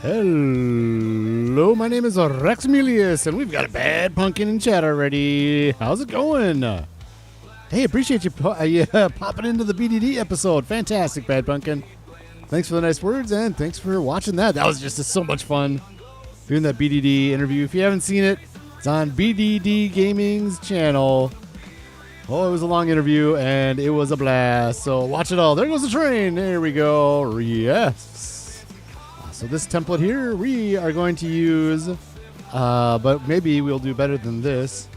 Hello, my name is Raxamelius, and we've got a bad pumpkin in chat already. How's it going? Hey, appreciate you popping into the BDD episode. Fantastic, Bad Pumpkin. Thanks for the nice words, and thanks for watching that. That was just so much fun doing that BDD interview. If you haven't seen it, it's on BDD Gaming's channel. Oh, it was a long interview, and it was a blast. So watch it all. There goes the train. There we go. Yes. So this template here, we are going to use, but maybe we'll do better than this.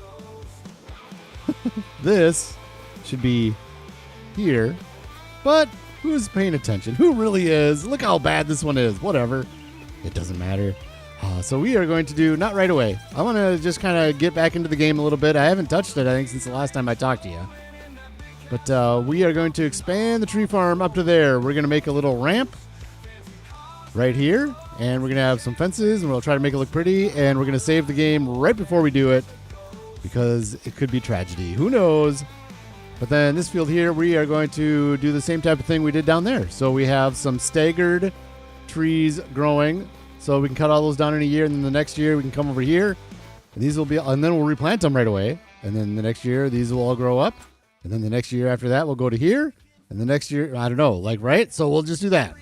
This should be here, but who's paying attention? Who really is? Look how bad this one is. Whatever. It doesn't matter. So we are going to do, not right away. I want to just kind of get back into the game a little bit. I haven't touched it, I think, since the last time I talked to you. But we are going to expand the tree farm up to there. We're going to make a little ramp right here, and we're going to have some fences, and we'll try to make it look pretty, and we're going to save the game right before we do it because it could be tragedy. Who knows? But then this field here, we are going to do the same type of thing we did down there. So we have some staggered trees growing. So we can cut all those down in a year, and then the next year we can come over here, and these will be, and then we'll replant them right away. And then the next year these will all grow up, and then the next year after that we'll go to here, and the next year I don't know, like right. So we'll just do that.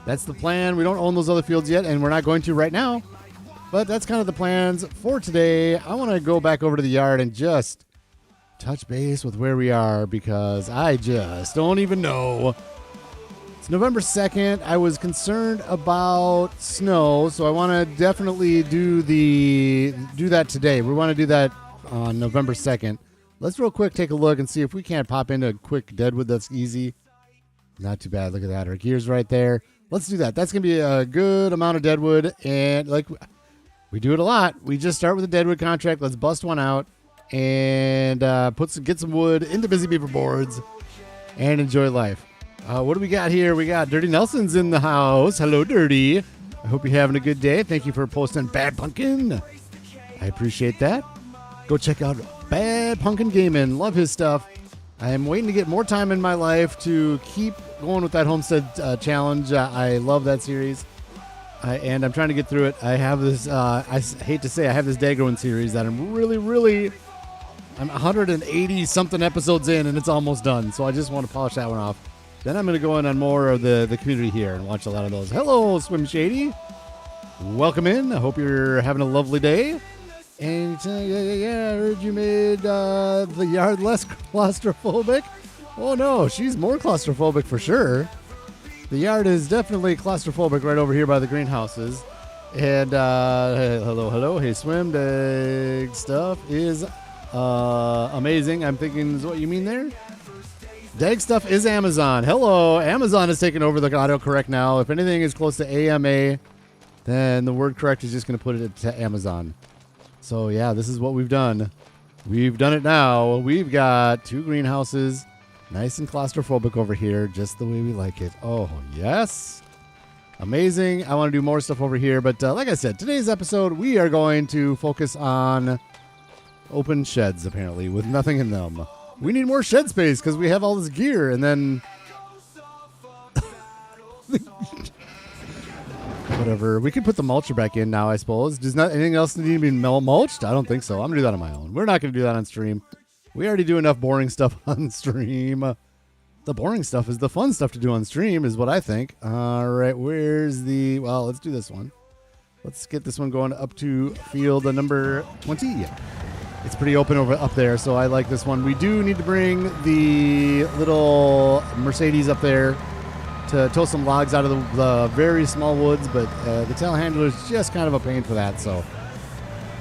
That's the plan. We don't own those other fields yet, and we're not going to right now. But that's kind of the plans for today. I want to go back over to the yard and just touch base with where we are because I just don't even know. It's November 2nd. I was concerned about snow, so I want to definitely do that today. We want to do that on November 2nd. Let's real quick take a look and see if we can't pop into a quick deadwood that's easy. Not too bad. Look at that. Our gear's right there. Let's do that. That's going to be a good amount of deadwood, and like we do it a lot. We just start with a deadwood contract. Let's bust one out and get some wood into Busy Beaver boards and enjoy life. What do we got here? We got Dirty Nelson's in the house. Hello, Dirty. I hope you're having a good day. Thank you for posting Bad Pumpkin. I appreciate that. Go check out Bad Pumpkin Gaming. Love his stuff. I am waiting to get more time in my life to keep going with that Homestead Challenge. I love that series. And I'm trying to get through it. I have this, I hate to say, I have this Daggone series that I'm I'm 180-something episodes in, and it's almost done. So I just want to polish that one off. Then I'm going to go in on more of the community here and watch a lot of those. Hello, Swim Shady. Welcome in. I hope you're having a lovely day. And yeah, I heard you made the yard less claustrophobic. Oh, no, she's more claustrophobic for sure. The yard is definitely claustrophobic right over here by the greenhouses. And hello. Hey, Swim Dag stuff is amazing. I'm thinking is what you mean there. Dag stuff is Amazon. Hello. Amazon is taking over the autocorrect now. If anything is close to AMA, then the word correct is just going to put it to Amazon. So, yeah, this is what we've done. We've done it now. We've got 2 greenhouses. Nice and claustrophobic over here, just the way we like it. Oh, yes. Amazing. I want to do more stuff over here. But like I said, today's episode, we are going to focus on open sheds, apparently, with nothing in them. We need more shed space because we have all this gear, and then whatever. We could put the mulcher back in now, I suppose. Does not anything else need to be mulched? I don't think so. I'm gonna do that on my own. We're not gonna do that on stream. We already do enough boring stuff on stream. The boring stuff is the fun stuff to do on stream, is what I think. All right, where's the? Well, let's do this one. Let's get this one going up to field number 20. It's pretty open over up there, so I like this one. We do need to bring the little Mercedes up there to tow some logs out of the very small woods, but the telehandler is just kind of a pain for that. So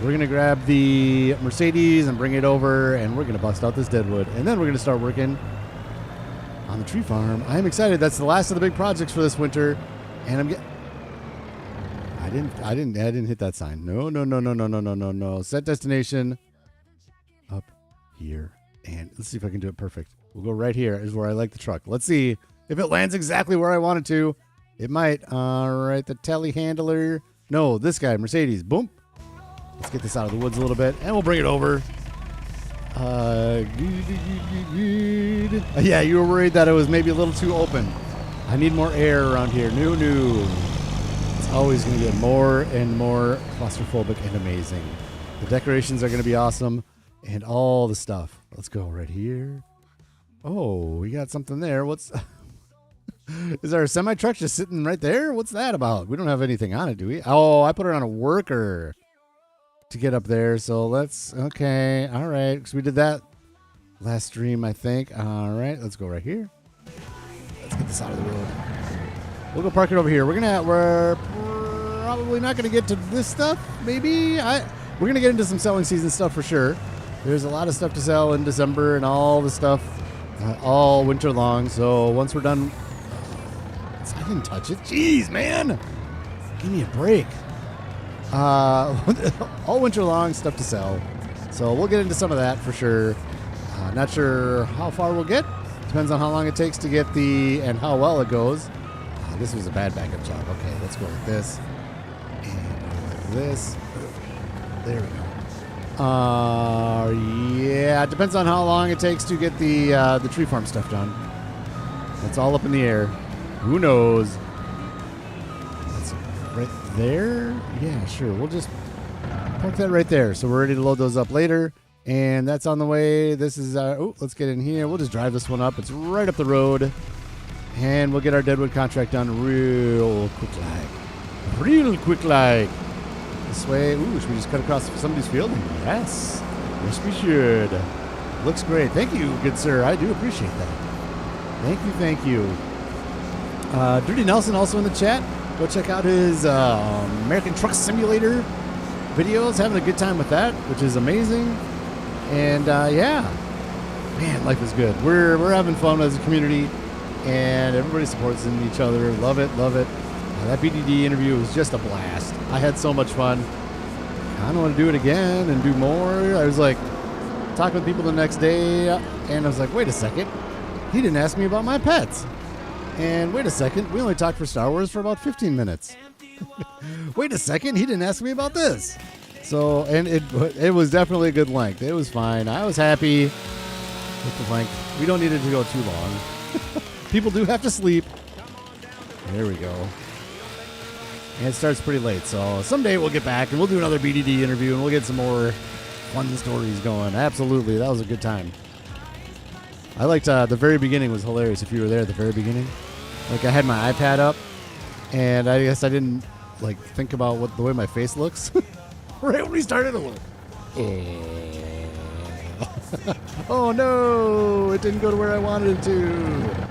we're going to grab the Mercedes and bring it over, and we're going to bust out this deadwood. And then we're going to start working on the tree farm. I'm excited. That's the last of the big projects for this winter, and I'm getting... I didn't hit that sign. No. Set destination up here. And let's see if I can do it perfect. We'll go right here is where I like the truck. Let's see if it lands exactly where I want it to. It might. All right, the telehandler. No, this guy, Mercedes. Boom. Let's get this out of the woods a little bit, and we'll bring it over. Yeah, you were worried that it was maybe a little too open. I need more air around here. No. It's always going to get more and more claustrophobic and amazing. The decorations are going to be awesome. And all the stuff. Let's go right here. Oh, we got something there. What's... Is our semi-truck just sitting right there? What's that about? We don't have anything on it, do we? Oh, I put it on a worker to get up there. So let's... Okay. All right. Because we did that last stream, I think. All right. Let's go right here. Let's get this out of the road. We'll go park it over here. We're probably not going to get to this stuff. Maybe. We're going to get into some selling season stuff for sure. There's a lot of stuff to sell in December and all the stuff all winter long. So once we're done... I didn't touch it. Jeez, man. Give me a break. All winter long stuff to sell. So we'll get into some of that for sure. Not sure how far we'll get. Depends on how long it takes to get and how well it goes. This was a bad backup job. Okay, let's go like this. And like this. There we go. Yeah, it depends on how long it takes to get the tree farm stuff done. It's all up in the air. Who knows? That's right there? Yeah, sure. We'll just park that right there. So we're ready to load those up later. And that's on the way. This is let's get in here. We'll just drive this one up. It's right up the road. And we'll get our Deadwood contract done real quick like. Real quick like. This way. Ooh, should we just cut across somebody's field? Yes. Yes, we should. Looks great. Thank you, good sir. I do appreciate that. Thank you. Dirty Nelson also in the chat. Go check out his American Truck Simulator videos. Having a good time with that, which is amazing. And yeah, man, life is good. We're having fun as a community, and everybody supports each other. Love it. That BDD interview was just a blast. I had so much fun. I kind of want to do it again and do more. I was like talking with people the next day, and I was like, wait a second, he didn't ask me about my pets. And wait a second, we only talked for Star Wars for about 15 minutes. Wait a second, he didn't ask me about this. So, and it was definitely a good length. It was fine. I was happy with the length. We don't need it to go too long. People do have to sleep. There we go. And it starts pretty late, so someday we'll get back and we'll do another BDD interview and we'll get some more fun stories going. Absolutely, that was a good time. I liked the very beginning was hilarious. If you were there at the very beginning, like I had my iPad up, and I guess I didn't like think about the way my face looks. Right when we started, I'm like, oh no, it didn't go to where I wanted it to.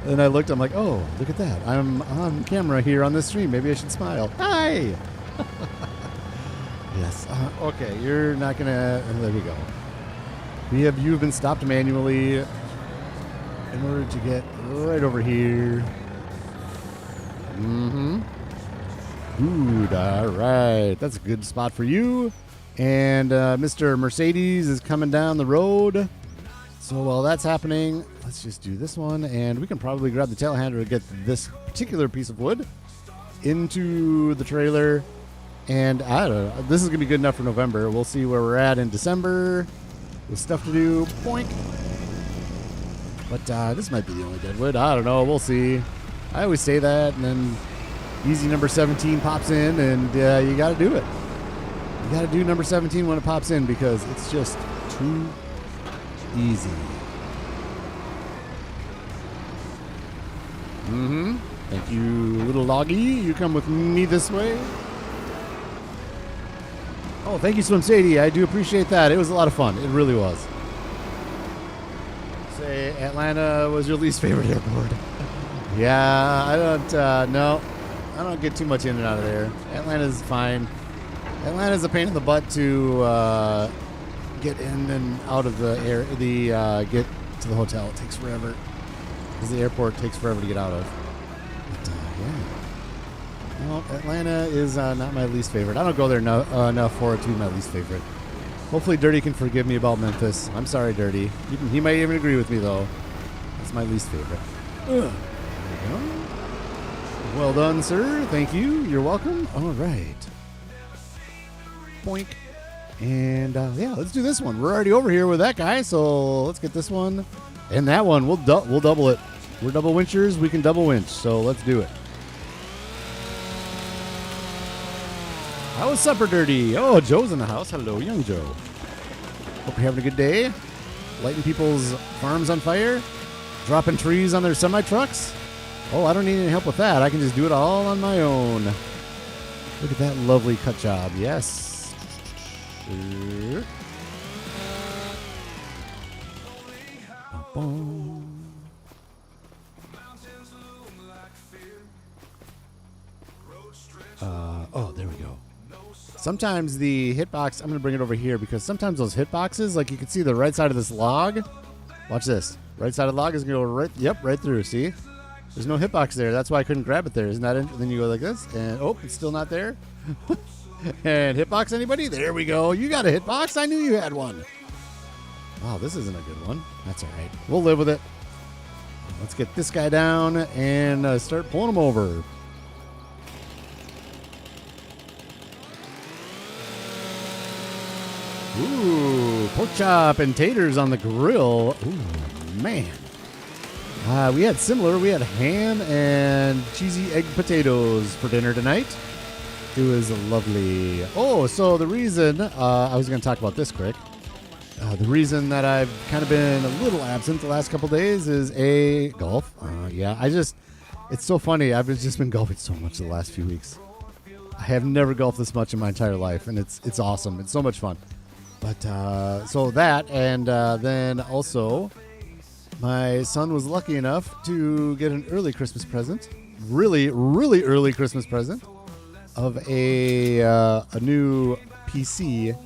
And I looked, I'm like, oh, look at that. I'm on camera here on this stream. Maybe I should smile. Hi. Yes. Okay, you're not gonna. There we go. You've been stopped manually in order to get right over here. Mm-hmm. Good. All right. That's a good spot for you. And Mr. Mercedes is coming down the road. So while that's happening, let's just do this one. And we can probably grab the telehandler to get this particular piece of wood into the trailer. And I don't know. This is going to be good enough for November. We'll see where we're at in December with stuff to do. Boink. But this might be the only deadwood. I don't know. We'll see. I always say that, and then easy number 17 pops in, and you got to do it. You got to do number 17 when it pops in because it's just too easy. Mm-hmm. Thank you, little doggy. You come with me this way. Oh, thank you, Swim Sadie. I do appreciate that. It was a lot of fun. It really was. Say Atlanta was your least favorite airport. Yeah, I don't, no. I don't get too much in and out of there. Atlanta's fine. Atlanta's a pain in the butt to get in and out of the air, get to the hotel. It takes forever. Because the airport takes forever to get out of. But, yeah. Well, Atlanta is not my least favorite. I don't go there enough for it to be my least favorite. Hopefully Dirty can forgive me about Memphis. I'm sorry, Dirty. He might even agree with me, though. That's my least favorite. There we go. Well done, sir. Thank you. You're welcome. All right. Boink. And, yeah, let's do this one. We're already over here with that guy, so let's get this one. And that one, we'll double it. We're double winchers. We can double winch. So let's do it. How was supper, Dirty? Oh, Joe's in the house. Hello, young Joe. Hope you're having a good day. Lighting people's farms on fire. Dropping trees on their semi-trucks. Oh, I don't need any help with that. I can just do it all on my own. Look at that lovely cut job. Yes. Oh, there we go. Sometimes the hitbox, I'm going to bring it over here because sometimes those hitboxes, like you can see the right side of this log. Watch this. Right side of the log is going to go right, yep, right through. See? There's no hitbox there. That's why I couldn't grab it there. Isn't that it? Then you go like this, and oh, it's still not there. And hitbox anybody? There we go. You got a hitbox? I knew you had one. Wow, this isn't a good one. That's all right. We'll live with it. Let's get this guy down and start pulling him over. Ooh, pork chop and taters on the grill. Ooh, man. We had similar. We had ham and cheesy egg potatoes for dinner tonight. It was lovely. Oh, so the reason, I was going to talk about this quick. The reason that I've kind of been a little absent the last couple days is golf. Yeah, it's so funny. I've just been golfing so much the last few weeks. I have never golfed this much in my entire life, and it's awesome. It's so much fun. But so that, and then also my son was lucky enough to get an early Christmas present, really, really early Christmas present of a new PC,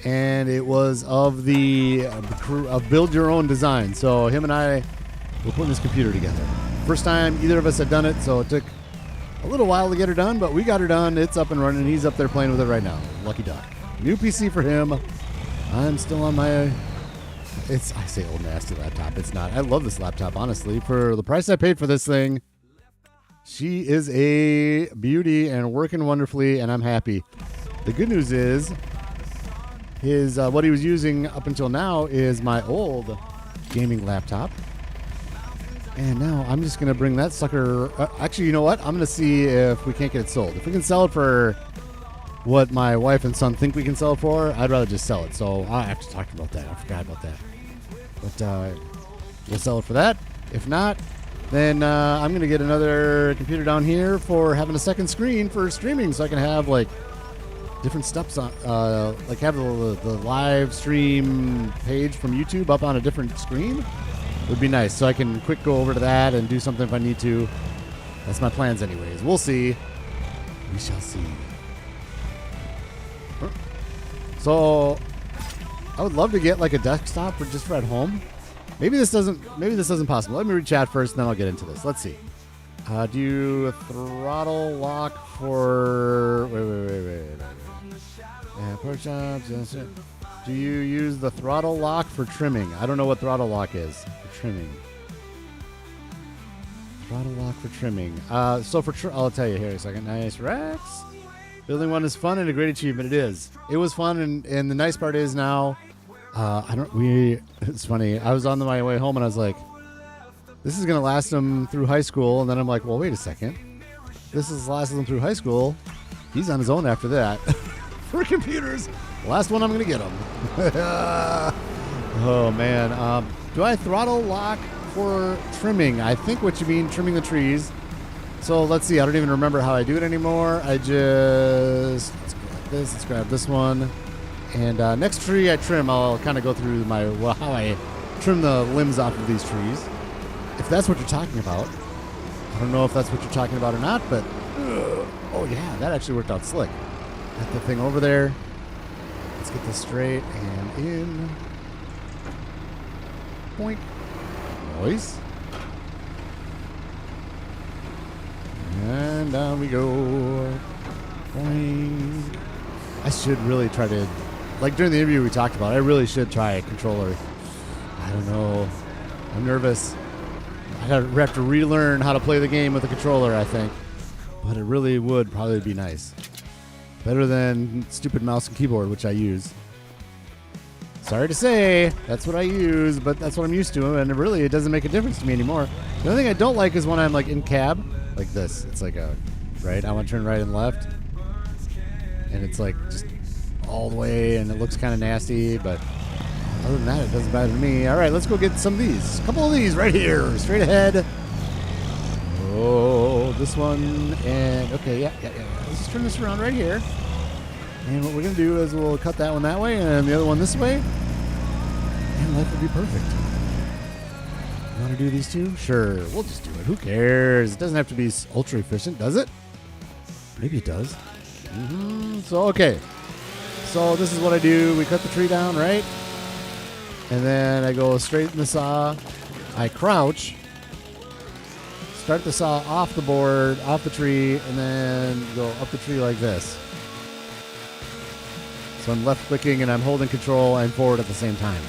and it was of the build your own design. So him and I were putting this computer together. First time either of us had done it, so it took a little while to get her done, but we got her done. It's up and running. He's up there playing with it right now. Lucky duck. New PC for him. I'm still on my, I say old nasty laptop. It's not. I love this laptop, honestly. For the price I paid for this thing, she is a beauty and working wonderfully, and I'm happy. The good news is, what he was using up until now is my old gaming laptop. And now I'm just going to bring that sucker, actually, you know what? I'm going to see if we can't get it sold. If we can sell it for what my wife and son think we can sell it for, I'd rather just sell it. So I have to talk about that. I forgot about that. But we'll sell it for that. If not, then I'm going to get another computer down here for having a second screen for streaming, so I can have like different steps on, like have the live stream page from YouTube up on a different screen. Would be nice, so I can quick go over to that and do something if I need to. That's my plans anyways. We'll see. We shall see. So I would love to get like a desktop for at home. Maybe this isn't possible. Let me read chat first, and then I'll get into this. Let's see. Do you throttle lock for wait. Yeah, pork chops. Do you use the throttle lock for trimming? I don't know what throttle lock is for trimming. Throttle lock for trimming. So for I'll tell you here in a second. Nice, Rex. Building one is fun and a great achievement. It is. It was fun, and the nice part is now, it's funny. I was on my way home, and I was like, this is going to last him through high school. And then I'm like, well, wait a second. This is lasting him through high school. He's on his own after that. For computers. Last one I'm going to get him. Oh, man. Do I throttle lock for trimming? I think what you mean, trimming the trees. So let's see. I don't even remember how I do it anymore. Let's grab this. Let's grab this one. And next tree I trim, I'll kind of go through how I trim the limbs off of these trees. If that's what you're talking about. I don't know if that's what you're talking about or not, but oh yeah, that actually worked out slick. Got the thing over there. Let's get this straight and in. Point. Noise. And down we go. Boing. I should really try to, like during the interview we talked about, I really should try a controller. I don't know. I'm nervous. I have to relearn how to play the game with a controller, I think. But it really would probably be nice. Better than stupid mouse and keyboard, which I use. Sorry to say, that's what I use, but that's what I'm used to, and really it doesn't make a difference to me anymore. The only thing I don't like is when I'm like in cab, like this. It's like a, right? I want to turn right and left, and it's like just all the way, and it looks kind of nasty, but other than that, it doesn't bother me. All right, let's go get some of these. A couple of these right here, straight ahead. Oh, this one, and okay, yeah. Let's just turn this around right here. And what we're going to do is we'll cut that one that way and the other one this way. And life will be perfect. You want to do these two? Sure, we'll just do it. Who cares? It doesn't have to be ultra efficient, does it? Maybe it does. So, okay. So this is what I do. We cut the tree down, right? And then I go straight in the saw. I crouch. Start the saw off the board, off the tree, and then go up the tree like this. So I'm left clicking and I'm holding control and forward at the same time.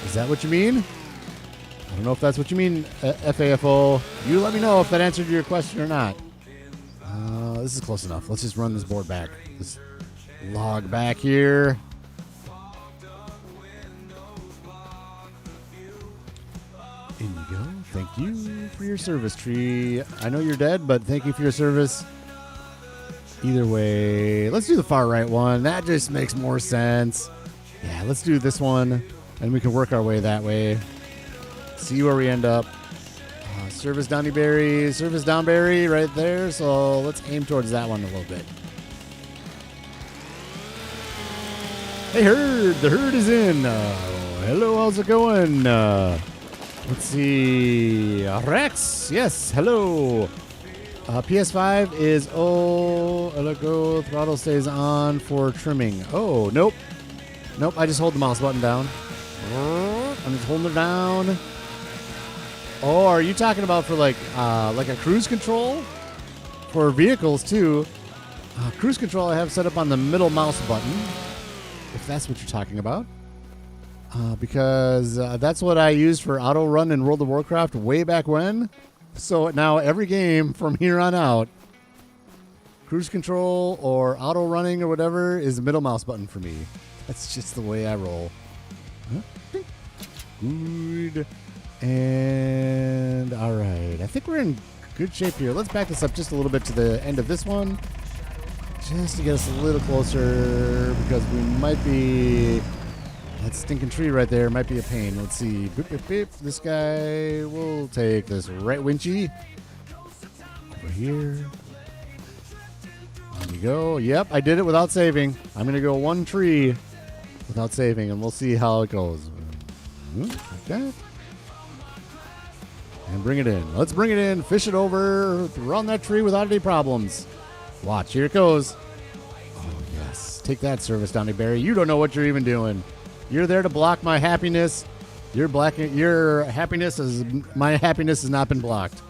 Is that what you mean? I don't know if that's what you mean, FAFO. You let me know if that answered your question or not. This is close enough. Let's just run this board back. This log back here. In you go. Thank you for your service, tree. I know you're dead, but thank you for your service. Either way, let's do the far right one. That just makes more sense. Yeah, let's do this one, and we can work our way that way. See where we end up. Service downberry right there. So let's aim towards that one a little bit. Hey, herd. The herd is in. Hello, how's it going? Let's see. Rex. Yes, hello. PS5 is, let go. Throttle stays on for trimming. Oh, nope. Nope, I just hold the mouse button down. I'm just holding it down. Oh, are you talking about for like a cruise control? For vehicles, too. Cruise control I have set up on the middle mouse button, if that's what you're talking about. Because that's what I used for auto run in World of Warcraft way back when. So now every game from here on out, cruise control or auto running or whatever is the middle mouse button for me. That's just the way I roll. Good. And all right, I think we're in good shape here. Let's back this up just a little bit to the end of this one, just to get us a little closer, because we might be... That stinking tree right there might be a pain. Let's see. Boop, boop, boop. This guy, we'll take this right winchy. Over here. There we go. Yep, I did it without saving. I'm going to go one tree without saving, and we'll see how it goes. Like that. And bring it in. Let's bring it in. Fish it over. Run that tree without any problems. Watch. Here it goes. Oh, yes. Take that, Service Donnie Barry. You don't know what you're even doing. You're there to block my happiness. Your happiness is... My happiness has not been blocked.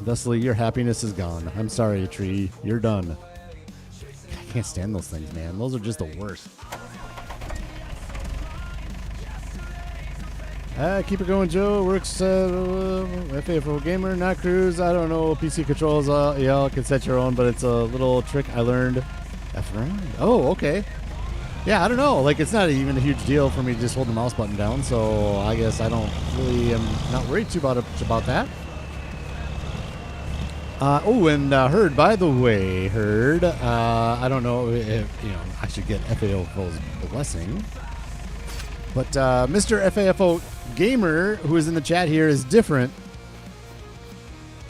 Thusly, your happiness is gone. I'm sorry, tree. You're done. I can't stand those things, man. Those are just the worst. Keep it going, Joe. Works FAFO gamer, not cruise. I don't know. PC controls, y'all can set your own, but it's a little trick I learned. F around. Oh, okay. Yeah, I don't know. Like, it's not even a huge deal for me to just hold the mouse button down, so I guess I don't really am not worried too much about that. And Herd, by the way, Herd, I don't know if, I should get FAFO's blessing. But Mr. FAFO Gamer, who is in the chat here, is different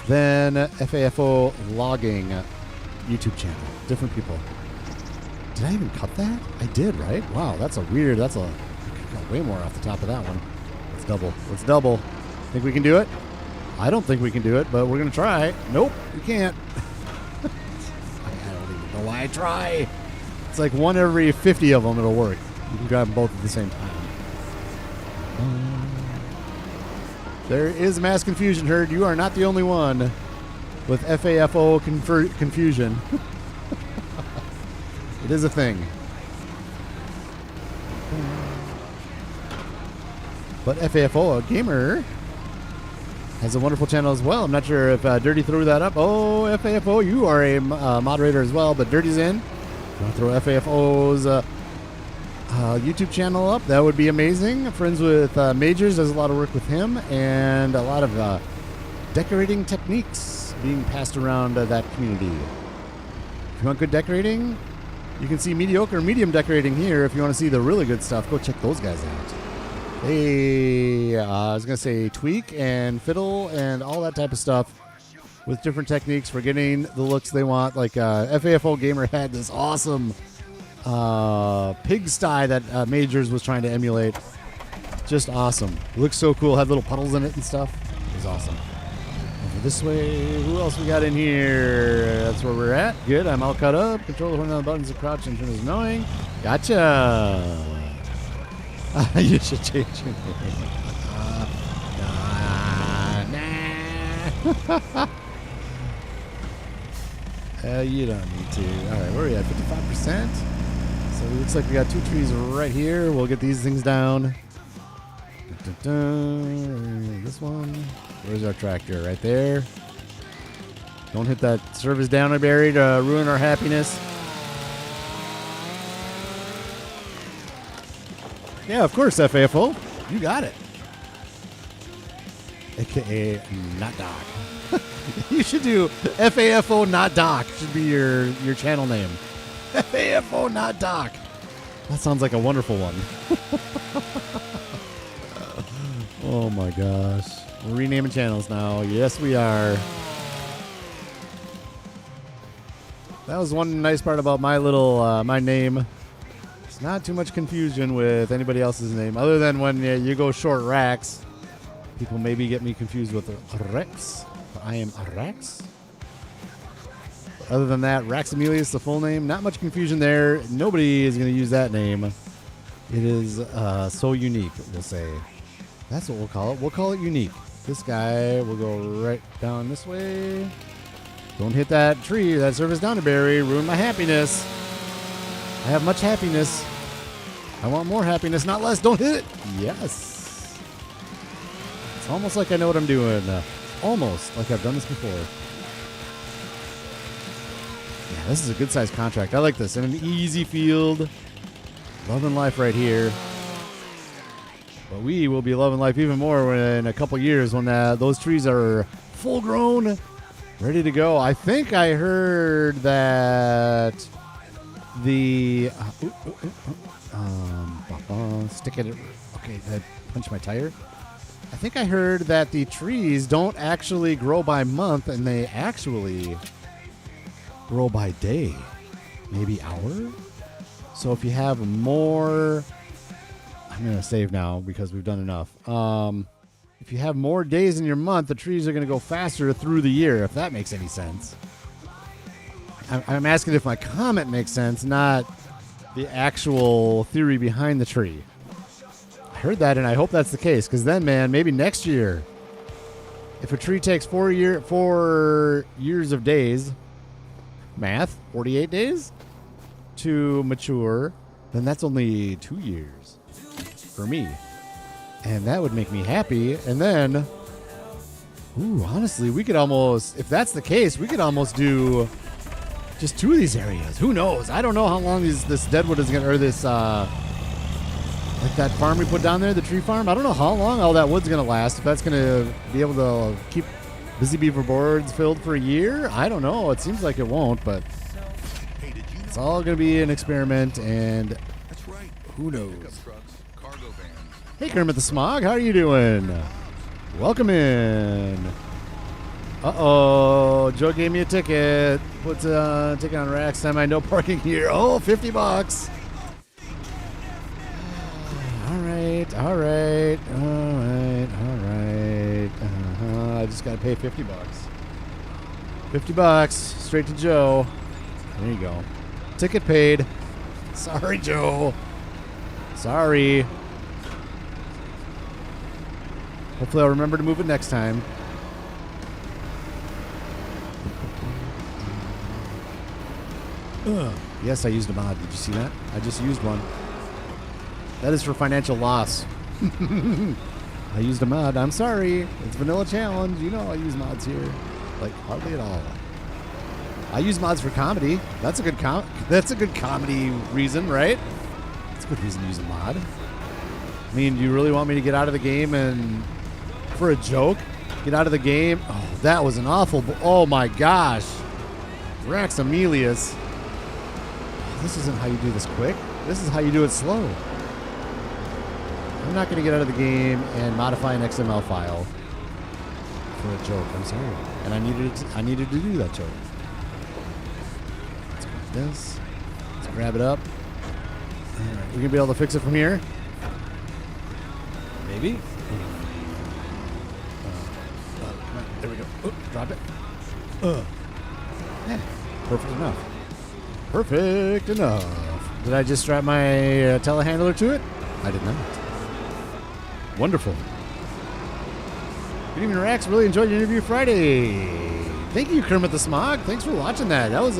than FAFO Logging YouTube channel. Different people. Did I even cut that? I did, right? Wow, that's got way more off the top of that one. Let's double. Think we can do it? I don't think we can do it, but we're going to try. Nope, we can't. I don't even know why I try. It's like one every 50 of them it'll work. You can grab them both at the same time. There is mass confusion, Herd. You are not the only one with FAFO confusion. It is a thing. But FAFO, a gamer, has a wonderful channel as well. I'm not sure if Dirty threw that up. Oh, FAFO, you are a moderator as well, but Dirty's in. You want to throw FAFO's YouTube channel up. That would be amazing. Friends with Majors, does a lot of work with him, and a lot of decorating techniques being passed around that community. If you want good decorating, you can see mediocre and medium decorating here. If you want to see the really good stuff, go check those guys out. Hey, I was going to say tweak and fiddle and all that type of stuff with different techniques for getting the looks they want. Like FAFO Gamer had this awesome pigsty that Majors was trying to emulate. Just awesome. It looks so cool. Had little puddles in it and stuff. It was awesome. Over this way. Who else we got in here? That's where we're at. Good. I'm all cut up. Control the horn on the buttons of crouch and turn is annoying. Gotcha. You should change your name. You don't need to. All right, where are we at? 55%. So it looks like we got 2 trees right here. We'll get these things down. This one. Where's our tractor? Right there. Don't hit that service downer berry to ruin our happiness. Yeah, of course, FAFO. You got it. AKA not Doc. You should do FAFO not Doc. Should be your channel name. FAFO not Doc. That sounds like a wonderful one. Oh my gosh. We're renaming channels now. Yes, we are. That was one nice part about my little my name. It's not too much confusion with anybody else's name, other than when you go short Rax. People maybe get me confused with Rex. I am Rax. Other than that, Raxamelius, the full name. Not much confusion there. Nobody is going to use that name. It is so unique, we'll say. That's what we'll call it. We'll call it unique. This guy will go right down this way. Don't hit that tree, that service downer berry. Ruin my happiness. I have much happiness. I want more happiness, not less. Don't hit it. Yes. It's almost like I know what I'm doing. Almost like I've done this before. Yeah, this is a good sized contract. I like this. In an easy field. Loving life right here. But we will be loving life even more in a couple years when those trees are full grown, ready to go. I think I heard that the stick it. Okay, I punched my tire. I think I heard that the trees don't actually grow by month, and they actually grow by day, maybe hour. So if you have more, I'm going to save now because we've done enough. If you have more days in your month, the trees are going to go faster through the year, if that makes any sense. I'm asking if my comment makes sense, not the actual theory behind the tree. I heard that, and I hope that's the case, because then, man, maybe next year, if a tree takes 4 years of days, math, 48 days to mature, then that's only 2 years for me. And that would make me happy. And then, honestly, we could almost, if that's the case, we could almost do just 2 of these areas. Who knows? I don't know how long this deadwood is going to, or this, like that farm we put down there, the tree farm. I don't know how long all that wood's going to last. If that's going to be able to keep Busy Beaver boards filled for a year, I don't know. It seems like it won't, but it's all going to be an experiment, and who knows? Hey, Kermit the Smog, how are you doing? Welcome in. Uh-oh, Joe gave me a ticket. Puts a ticket on Rax. Semi, no parking here. Oh, $50. All right. I just got to pay $50. $50 straight to Joe. There you go. Ticket paid. Sorry, Joe. Sorry. Hopefully I'll remember to move it next time. Yes, I used a mod. Did you see that? I just used one. That is for financial loss. I used a mod. I'm sorry. It's Vanilla Challenge. You know I use mods here. Like, hardly at all. I use mods for comedy. That's a good comedy reason, right? It's a good reason to use a mod. I mean, do you really want me to get out of the game and, for a joke, get out of the game? Oh, that was an awful... Oh, my gosh. Raxamelius. This isn't how you do this quick. This is how you do it slow. I'm not going to get out of the game and modify an XML file for a joke. I'm sorry. And I needed to do that joke. Let's grab this. Let's grab it up. All right, we're going to be able to fix it from here. Maybe. Come on. There we go. Oh, drop it. Yeah, perfect enough. Perfect enough. Did I just strap my telehandler to it? I did not. Wonderful. Good evening, Rax. Really enjoyed your interview Friday. Thank you, Kermit the Smog. Thanks for watching that. That was,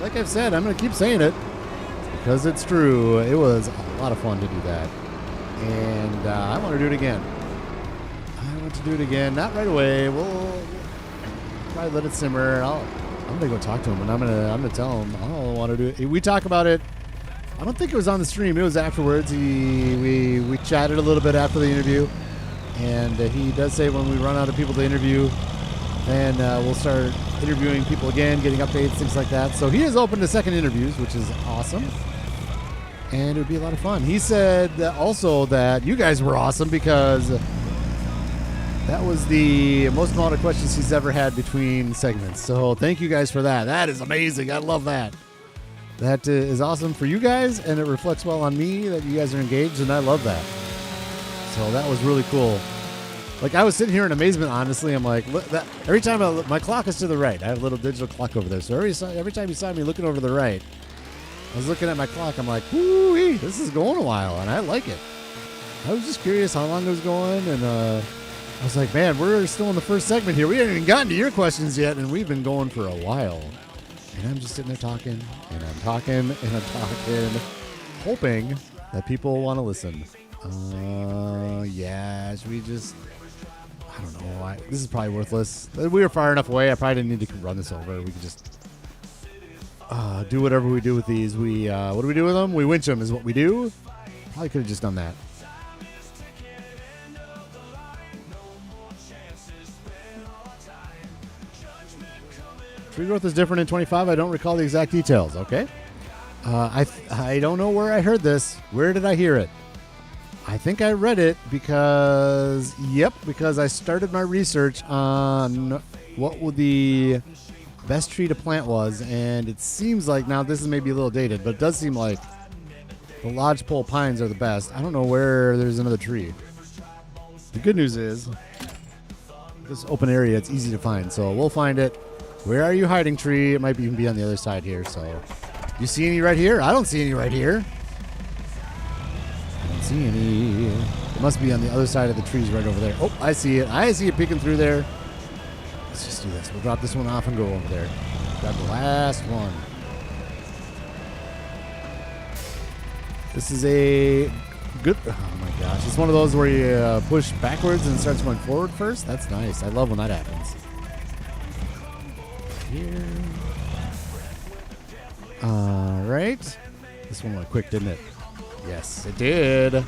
like I've said, I'm going to keep saying it because it's true. It was a lot of fun to do that. And I want to do it again. Not right away. We'll probably let it simmer. I'm gonna go talk to him, and I'm gonna tell him I don't want to do it. We talk about it. I don't think it was on the stream. It was afterwards. We chatted a little bit after the interview, and he does say when we run out of people to interview, then we'll start interviewing people again, getting updates, things like that. So he is open to second interviews, which is awesome. And it would be a lot of fun. He said that also that you guys were awesome because that was the most amount of questions he's ever had between segments. So thank you guys for that. That is amazing. I love that. That is awesome for you guys, and it reflects well on me that you guys are engaged, and I love that. So that was really cool. Like, I was sitting here in amazement, honestly. I'm like, look, that, every time my clock is to the right. I have a little digital clock over there. So every time you saw me looking over to the right, I was looking at my clock. I'm like, whoo-wee, this is going a while, and I like it. I was just curious how long it was going, and I was like, man, we're still in the first segment here. We haven't even gotten to your questions yet, and we've been going for a while. And I'm just sitting there talking, and I'm talking, and I'm talking, hoping that people want to listen. Yeah, should we just... I don't know. This is probably worthless. We were far enough away. I probably didn't need to run this over. We could just... do whatever we do with these. What do we do with them? We winch them is what we do. Probably could have just done that. Tree growth is different in 25. I don't recall the exact details. Okay. I don't know where I heard this. Where did I hear it? I think I read it because I started my research on what would the best tree to plant was, and it seems like, now this is maybe a little dated, but it does seem like the lodgepole pines are the best. I don't know where there's another tree. The good news is this open area, it's easy to find, so we'll find it. Where are you hiding, tree? It might even be on the other side here. So you see any right here? I don't see any right here. I don't see any. It must be on the other side of the trees right over there. Oh, I see it. I see it peeking through there. Let's just do this. We'll drop this one off and go over there. Grab the last one. This is a good... Oh, my gosh. It's one of those where you push backwards and it starts going forward first. That's nice. I love when that happens. Here. All right. This one went quick, didn't it? Yes, it did. I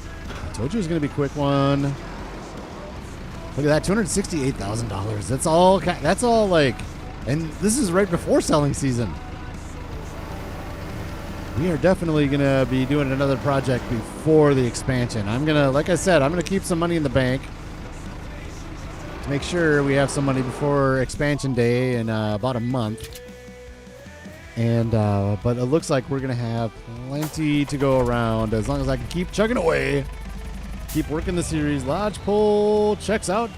told you it was going to be a quick one. Look at that, $268,000. That's all like, and this is right before selling season. We are definitely going to be doing another project before the expansion. Like I said, I'm going to keep some money in the bank to make sure we have some money before expansion day in about a month. And but it looks like we're going to have plenty to go around as long as I can keep chugging away. Keep working the series. Lodgepole checks out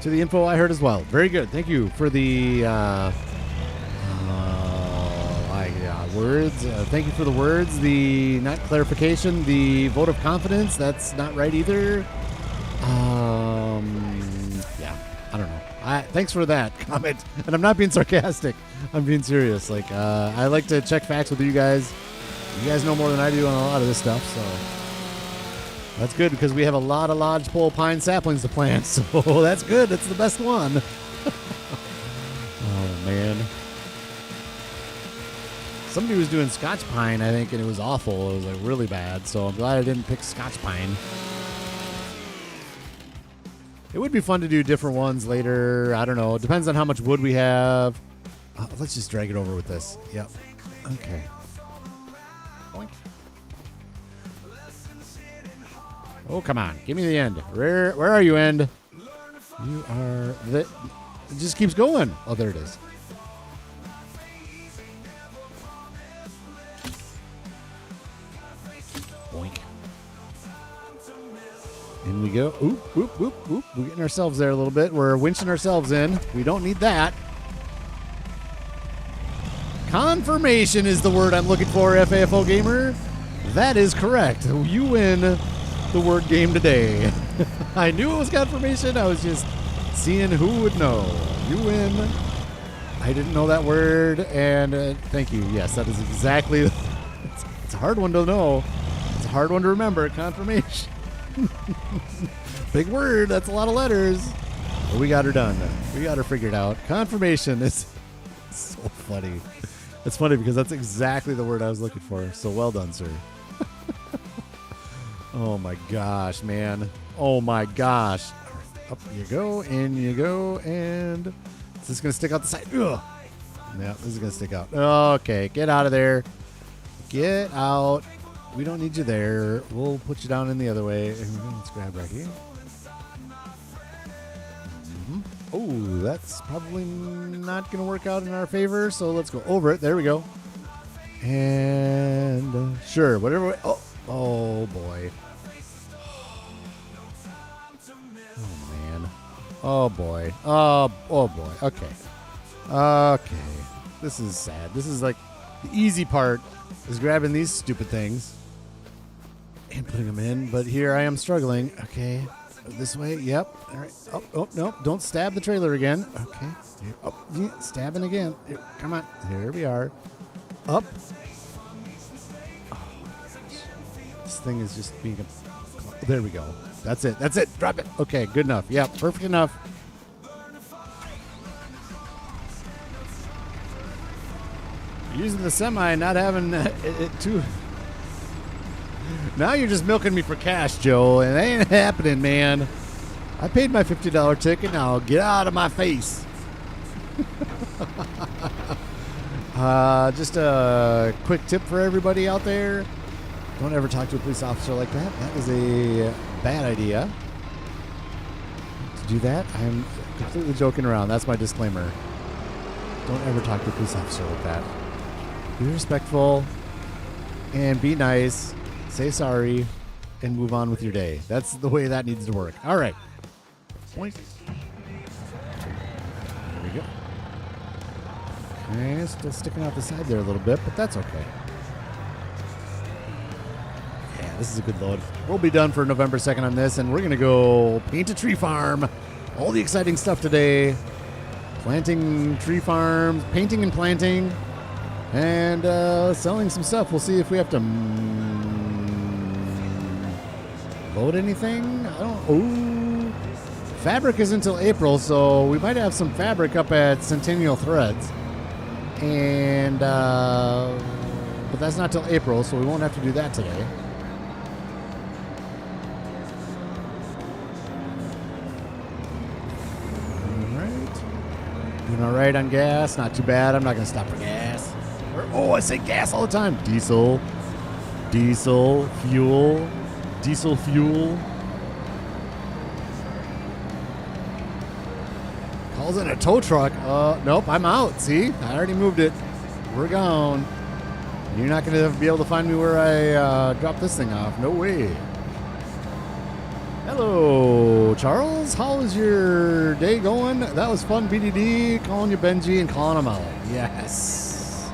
to the info I heard as well. Very good. Thank you for the words. Thank you for the words. The not clarification. The vote of confidence. That's not right either. Yeah, I don't know. Thanks for that comment. And I'm not being sarcastic. I'm being serious. Like, I like to check facts with you guys. You guys know more than I do on a lot of this stuff, so that's good because we have a lot of lodgepole pine saplings to plant. So that's good. That's the best one. Oh, man. Somebody was doing Scotch Pine, I think, and it was awful. It was like really bad. So I'm glad I didn't pick Scotch Pine. It would be fun to do different ones later. I don't know. It depends on how much wood we have. Let's just drag it over with this. Yep. Okay. Boink. Oh, come on. Give me the end. Where are you, end? You are the... It just keeps going. Oh, there it is. Boink. In we go. Oop, oop, oop, oop. We're getting ourselves there a little bit. We're winching ourselves in. We don't need that. Confirmation is the word I'm looking for, FAFO Gamer. That is correct. You win the word game today. I knew it was confirmation. I was just seeing who would know. You win. I didn't know that word, and thank you. Yes, that is exactly. It's a hard one to know. It's a hard one to remember. Confirmation. Big word. That's a lot of letters. But we got her done. We got her figured out. Confirmation is so funny. It's funny because that's exactly the word I was looking for. So well done, sir. Oh my gosh, man. Oh my gosh. Up you go, in you go, and is this going to stick out the side? Ugh. Yeah, this is going to stick out. Okay, get out of there. Get out. We don't need you there. We'll put you down in the other way. Let's grab right here. Oh, that's probably not going to work out in our favor, so let's go over it. There we go. And sure, whatever. Oh, boy. Oh, man. Oh, boy. Oh, boy. Okay. Okay. This is sad. This is like the easy part is grabbing these stupid things and putting them in, but here I am struggling. Okay. This way, yep. All right. Oh, no. Don't stab the trailer again. Okay. Here. Oh, yeah, stabbing again. Here, come on. Here we are. Up. Oh, this thing is just being a... There we go. That's it. That's it. Drop it. Okay, good enough. Yep, perfect enough. Using the semi, not having it too... Now you're just milking me for cash, Joe, and it ain't happening, man. I paid my $50 ticket. Now get out of my face. Just a quick tip for everybody out there. Don't ever talk to a police officer like that. That is a bad idea. To do that, I'm completely joking around. That's my disclaimer. Don't ever talk to a police officer like that. Be respectful and be nice. Say sorry, and move on with your day. That's the way that needs to work. All right. Point. There we go. Okay, still sticking out the side there a little bit, but that's okay. Yeah, this is a good load. We'll be done for November 2nd on this, and we're going to go paint a tree farm. All the exciting stuff today. Planting tree farms, painting and planting, and selling some stuff. We'll see if we have to... load anything? I don't. Ooh, fabric is until April, so we might have some fabric up at Centennial Threads, and but that's not till April, so we won't have to do that today. All right, doing all right on gas. Not too bad. I'm not going to stop for gas. I say gas all the time. Diesel, fuel. Diesel fuel. Calls in a tow truck. Nope, I'm out. See? I already moved it. We're gone. You're not going to be able to find me where I dropped this thing off. No way. Hello, Charles. How is your day going? That was fun, BDD. Calling you Benji and calling him out. Yes.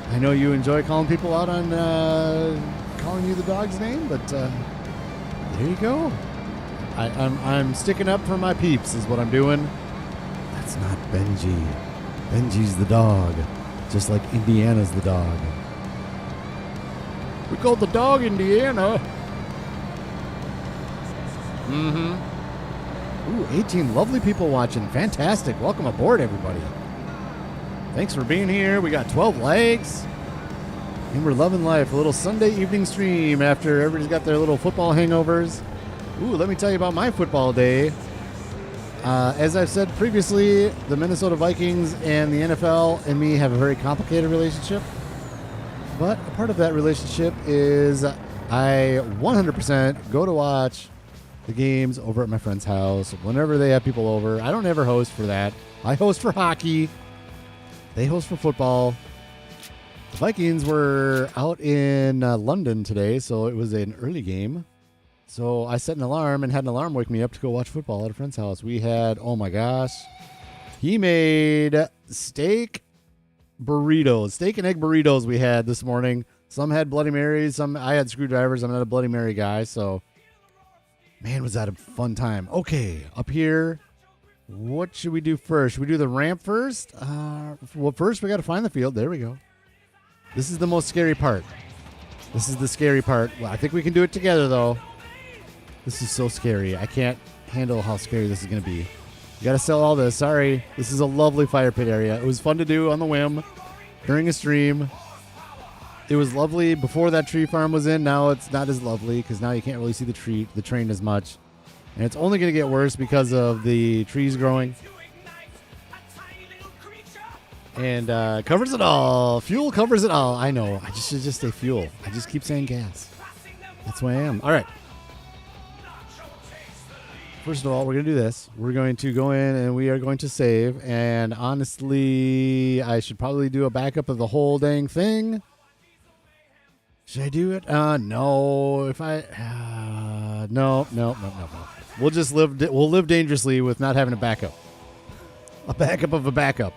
I know you enjoy calling people out on calling you the dog's name, but there you go. I'm sticking up for my peeps is what I'm doing. That's not Benji. Benji's the dog, just like Indiana's the dog. We called the dog Indiana. Ooh, 18 lovely people watching. Fantastic. Welcome aboard, everybody. Thanks for being here. We got 12 likes. And we're loving life. A little Sunday evening stream after everybody's got their little football hangovers. Ooh, let me tell you about my football day. As I've said previously, the Minnesota Vikings and the NFL and me have a very complicated relationship. But a part of that relationship is I 100% go to watch the games over at my friend's house whenever they have people over. I don't ever host for that. I host for hockey. They host for football. The Vikings were out in London today, so it was an early game. So I set an alarm and had an alarm wake me up to go watch football at a friend's house. We had, oh my gosh, he made steak burritos, steak and egg burritos we had this morning. Some had Bloody Marys, some I had screwdrivers. I'm not a Bloody Mary guy, so man, was that a fun time. Okay, up here, what should we do first? Should we do the ramp first? Well, first we got to find the field. There we go. This is the most scary part. This is the scary part. Well, I think we can do it together, though. This is so scary. I can't handle how scary this is going to be. You got to sell all this. Sorry. This is a lovely fire pit area. It was fun to do on the whim during a stream. It was lovely before that tree farm was in. Now it's not as lovely because now you can't really see the train as much. And it's only going to get worse because of the trees growing. And covers it all. Fuel covers it all. I know. I should just say fuel. I just keep saying gas. That's who I am. All right. First of all, we're going to do this. We're going to go in and we are going to save. And honestly, I should probably do a backup of the whole dang thing. Should I do it? No. If I... No. We'll just live dangerously with not having a backup. A backup of a backup.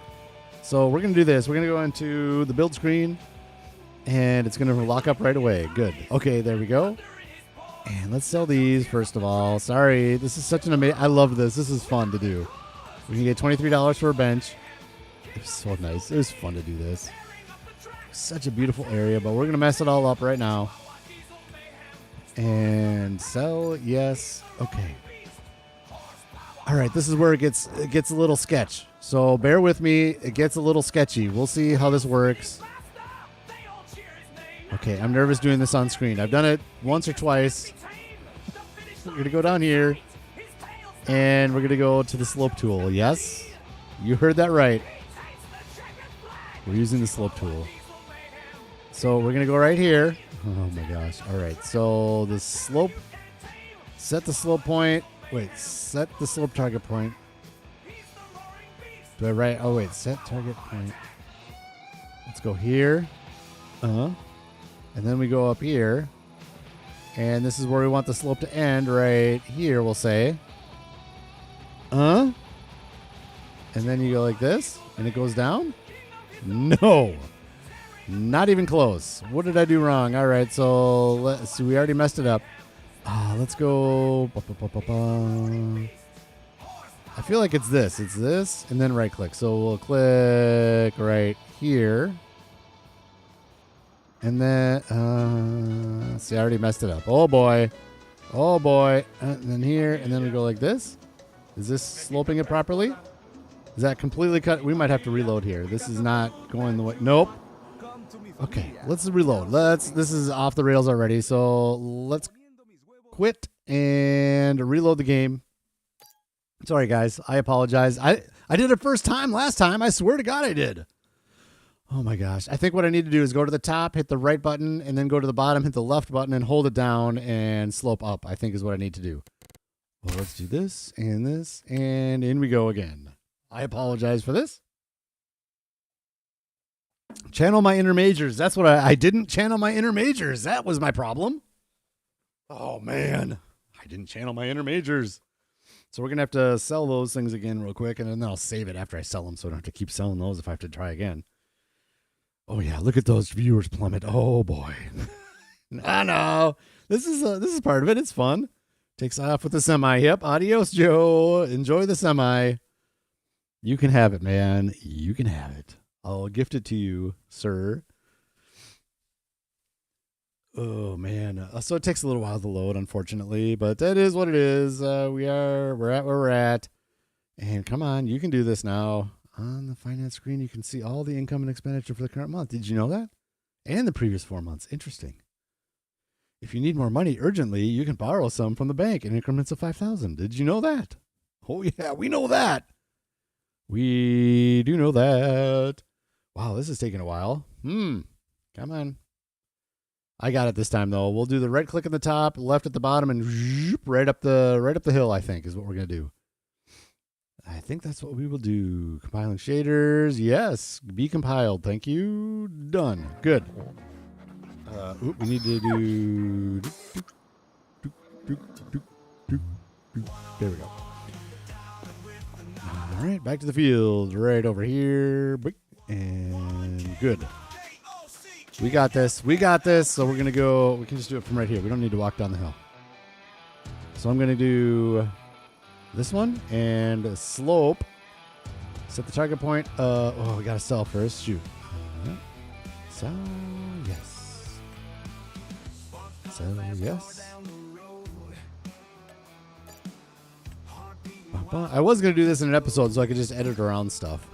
So we're going to do this. We're going to go into the build screen. And it's going to lock up right away. Good. Okay, there we go. And let's sell these first of all. Sorry, this is such an amazing... I love this. This is fun to do. We can get $23 for a bench. It was so nice. It was fun to do this. Such a beautiful area, but we're going to mess it all up right now. And sell, yes. Okay. All right, this is where it gets a little sketch. So bear with me. It gets a little sketchy. We'll see how this works. Okay, I'm nervous doing this on screen. I've done it once or twice. We're going to go down here. And we're going to go to the slope tool. Yes, you heard that right. We're using the slope tool. So we're going to go right here. Oh, my gosh. All right, so the slope. Set the slope point. Wait, set the slope target point. Do I write? Oh, wait, set target point. Let's go here. And then we go up here. And this is where we want the slope to end right here, we'll say. And then you go like this, and it goes down? No. Not even close. What did I do wrong? All right, so let's see. We already messed it up. Let's go. I feel like it's this. It's this, and then right-click. So we'll click right here. And then, see, I already messed it up. Oh, boy. Oh, boy. And then here, and then we go like this. Is this sloping it properly? Is that completely cut? We might have to reload here. This is not going the way. Nope. Okay, let's reload. This is off the rails already, so let's quit and reload the game. Sorry, guys. I apologize. I did it first time last time. I swear to God I did. Oh, my gosh. I think what I need to do is go to the top, hit the right button, and then go to the bottom, hit the left button, and hold it down and slope up, I think is what I need to do. Well, let's do this, and in we go again. I apologize for this. Channel my inner majors. That's what I didn't channel my inner majors. That was my problem. Oh, man. I didn't channel my inner majors. So we're going to have to sell those things again real quick, and then I'll save it after I sell them so I don't have to keep selling those if I have to try again. Oh, yeah, look at those viewers plummet. Oh, boy. No. This is part of it. It's fun. Takes off with the semi. Yep, adios, Joe. Enjoy the semi. You can have it, man. You can have it. I'll gift it to you, sir. Oh, man. So it takes a little while to load, unfortunately, but that is what it is. We're at where we're at. And come on, you can do this now. On the finance screen, you can see all the income and expenditure for the current month. Did you know that? and the previous 4 months. Interesting. If you need more money urgently, you can borrow some from the bank in increments of 5,000. Did you know that? Oh, yeah, we know that. We do know that. Wow, this is taking a while. Come on. I got it this time, though. We'll do the right click at the top, left at the bottom, and right up the hill, I think, is what we're going to do. I think that's what we will do. Compiling shaders. Yes, be compiled. Thank you. Done. Good. We need to do... There we go. All right, back to the field. Right over here. And good. We got this. We got this. So we're going to go... We can just do it from right here. We don't need to walk down the hill. So I'm going to do this one and slope. Set the target point. We got to sell first. Shoot. So, yes. So, yes. I was going to do this in an episode so I could just edit around stuff.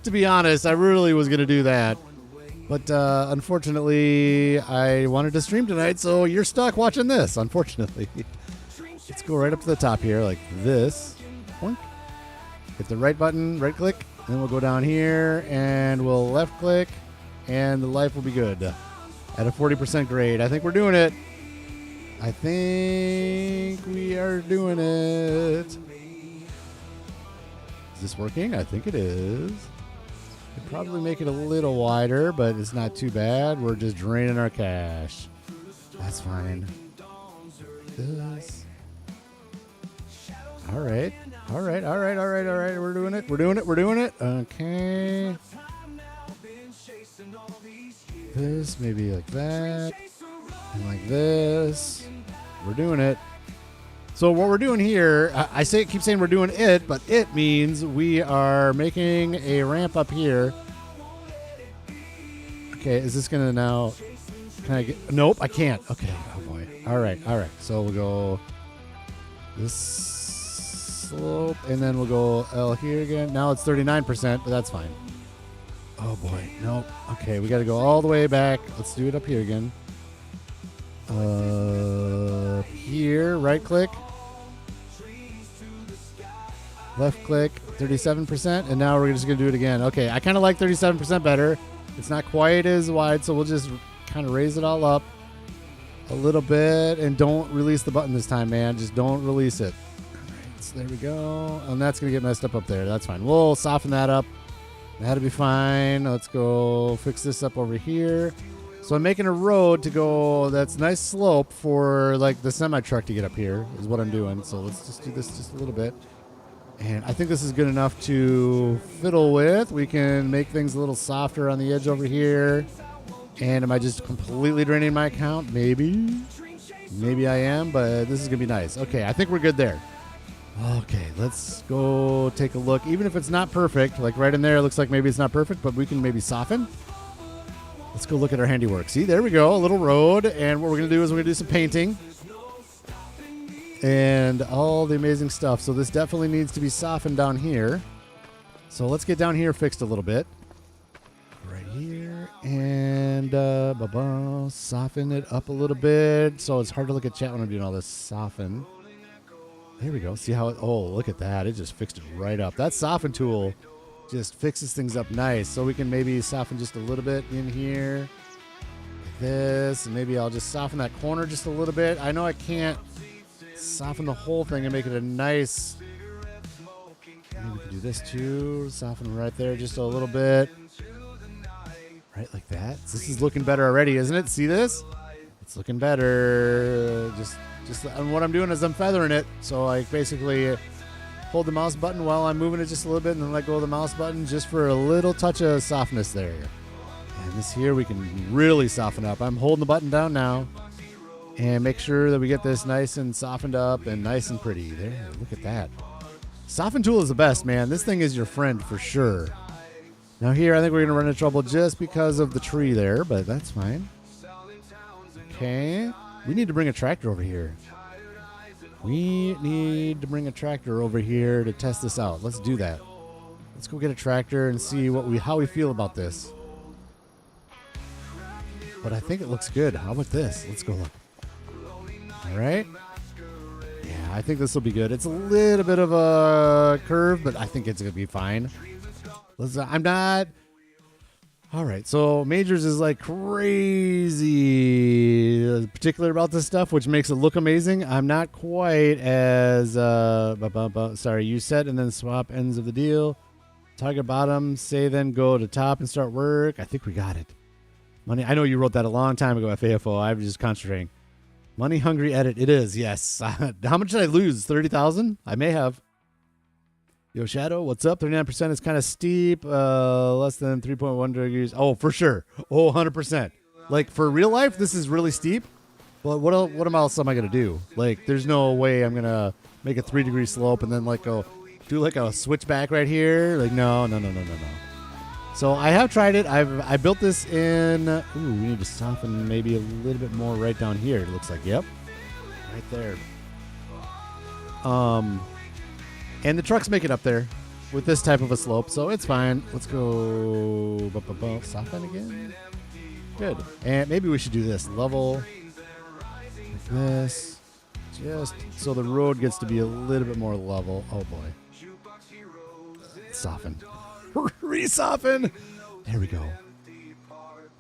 To be honest, I really was going to do that. But unfortunately, I wanted to stream tonight, so you're stuck watching this, unfortunately. Let's go right up to the top here like this. Boink. Hit the right button, right click. Then we'll go down here and we'll left click. And the life will be good. At a 40% grade. I think we're doing it. I think we are doing it. Is this working? I think it is. Could probably make it a little wider, but it's not too bad. We're just draining our cash. That's fine. This. All right. All right. All right. All right. All right. We're doing it. We're doing it. We're doing it. Okay. This, maybe like that. And like this. We're doing it. So what we're doing here, keep saying we're doing it, but it means we are making a ramp up here. Okay, is this gonna now? Can I get? Nope, I can't. Okay, oh boy. All right, all right. So we'll go this slope, and then we'll go L here again. Now it's 39%, but that's fine. Oh boy, nope. Okay, we got to go all the way back. Let's do it up here again. Here, right click. Left click, 37%, and now we're just going to do it again. Okay, I kind of like 37% better. It's not quite as wide, so we'll just kind of raise it all up a little bit, and don't release the button this time, man. Just don't release it. All right, so there we go. And that's going to get messed up there. That's fine. We'll soften that up. That'll be fine. Let's go fix this up over here. So I'm making a road to go, that's nice slope for like the semi-truck to get up here is what I'm doing. So let's just do this just a little bit. And I think this is good enough to fiddle with. We can make things a little softer on the edge over here. And am I just completely draining my account? Maybe. Maybe I am, but this is going to be nice. Okay, I think we're good there. Okay, let's go take a look. Even if it's not perfect, like right in there, it looks like maybe it's not perfect, but we can maybe soften. Let's go look at our handiwork. See, there we go, a little road. And what we're going to do is we're going to do some painting. And all the amazing stuff. So this definitely needs to be softened down here. So let's get down here fixed a little bit. Right here. And soften it up a little bit. So it's hard to look at chat when I'm doing all this. Soften. There we go. See how it... Oh, look at that. It just fixed it right up. That soften tool just fixes things up nice. So we can maybe soften just a little bit in here. Like this. And maybe I'll just soften that corner just a little bit. I know I can't soften the whole thing and make it a nice... Maybe we can do this too. Soften right there just a little bit. Right like that. This is looking better already, isn't it? See this? It's looking better. And what I'm doing is I'm feathering it. So I basically hold the mouse button while I'm moving it just a little bit and then let go of the mouse button just for a little touch of softness there. And this here we can really soften up. I'm holding the button down now. And make sure that we get this nice and softened up and nice and pretty. There, look at that. Soften tool is the best, man. This thing is your friend for sure. Now here, I think we're going to run into trouble just because of the tree there, but that's fine. Okay. We need to bring a tractor over here. We need to bring a tractor over here to test this out. Let's do that. Let's go get a tractor and see how we feel about this. but I think it looks good. How about this? Let's go look. All right. Yeah, I think this will be good. It's a little bit of a curve, but I think it's going to be fine. I'm not... All right, so Majors is like crazy particular about this stuff, which makes it look amazing. I'm not quite as... sorry, you set and then swap ends of the deal. Target bottom, say then go to top and start work. I think we got it. Money. I know you wrote that a long time ago, FAFO. I was just concentrating. Money hungry edit. It is, yes. How much did I lose? 30,000? I may have. Yo, Shadow, what's up? 39% is kind of steep. Less than 3.1 degrees. Oh, for sure. Oh, 100%. Like, for real life, this is really steep. But what else am I going to do? Like, there's no way I'm going to make a 3-degree slope and then, like, do like a switchback right here. Like, no. So I have tried it. I built this in... Ooh, we need to soften maybe a little bit more right down here. It looks like, yep. Right there. And the trucks make it up there with this type of a slope, so it's fine. Let's go soften again. Good. And maybe we should do this. Level like this. Just so the road gets to be a little bit more level. Oh, boy. Soften. Re-soften. There we go.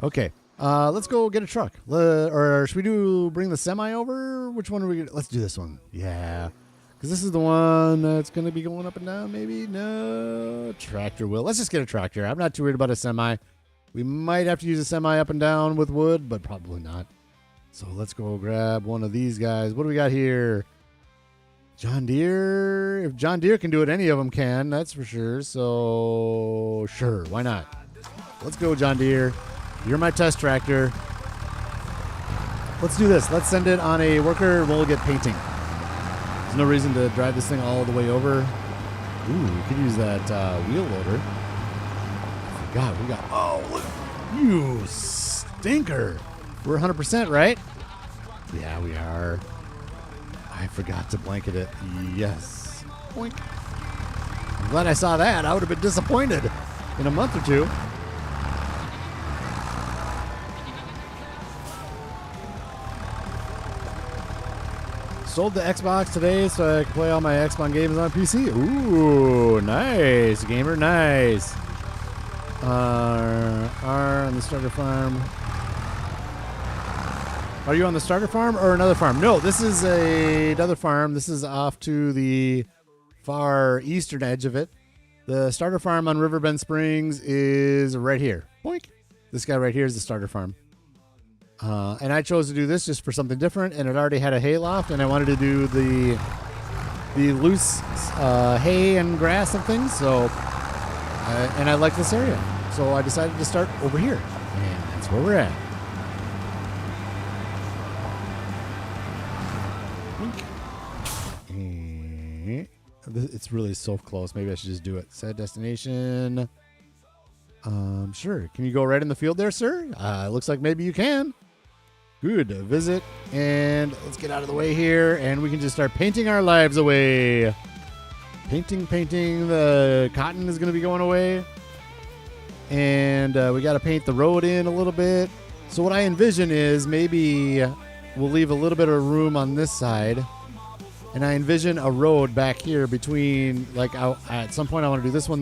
Okay. Let's go get a truck. Or should we bring the semi over? Which one are we going to... Let's do this one. Yeah. Because this is the one that's going to be going up and down, maybe? No. Tractor will. Let's just get a tractor. I'm not too worried about a semi. We might have to use a semi up and down with wood, but probably not. So let's go grab one of these guys. What do we got here? John Deere. If John Deere can do it, any of them can. That's for sure. So, sure. Why not? Let's go, John Deere. You're my test tractor. Let's do this. Let's send it on a worker. We'll get painting. There's no reason to drive this thing all the way over. Ooh, we could use that wheel loader. I forgot. We got... Oh, look. You stinker. We're 100%, right? Yeah, we are. I forgot to blanket it. Yes. Boink. I'm glad I saw that. I would have been disappointed in a month or two. Sold the Xbox today so I can play all my Xbox games on PC. Ooh, nice. Gamer, nice. On the starter farm. Are you on the starter farm or another farm? No, this is another farm. This is off to the far eastern edge of it. The starter farm on Riverbend Springs is right here. Boink. This guy right here is the starter farm. And I chose to do this just for something different, and it already had a hay loft, and I wanted to do the loose hay and grass and things. So, and I like this area, so I decided to start over here, and that's where we're at. It's really so close. Maybe I should just do it. Set destination. Sure. Can you go right in the field there, sir? Looks like maybe you can. Good. Visit. And let's get out of the way here. And we can just start painting our lives away. Painting. The cotton is going to be going away. And we got to paint the road in a little bit. So what I envision is maybe we'll leave a little bit of room on this side. And I envision a road back here between, like, at some point I want to do this one.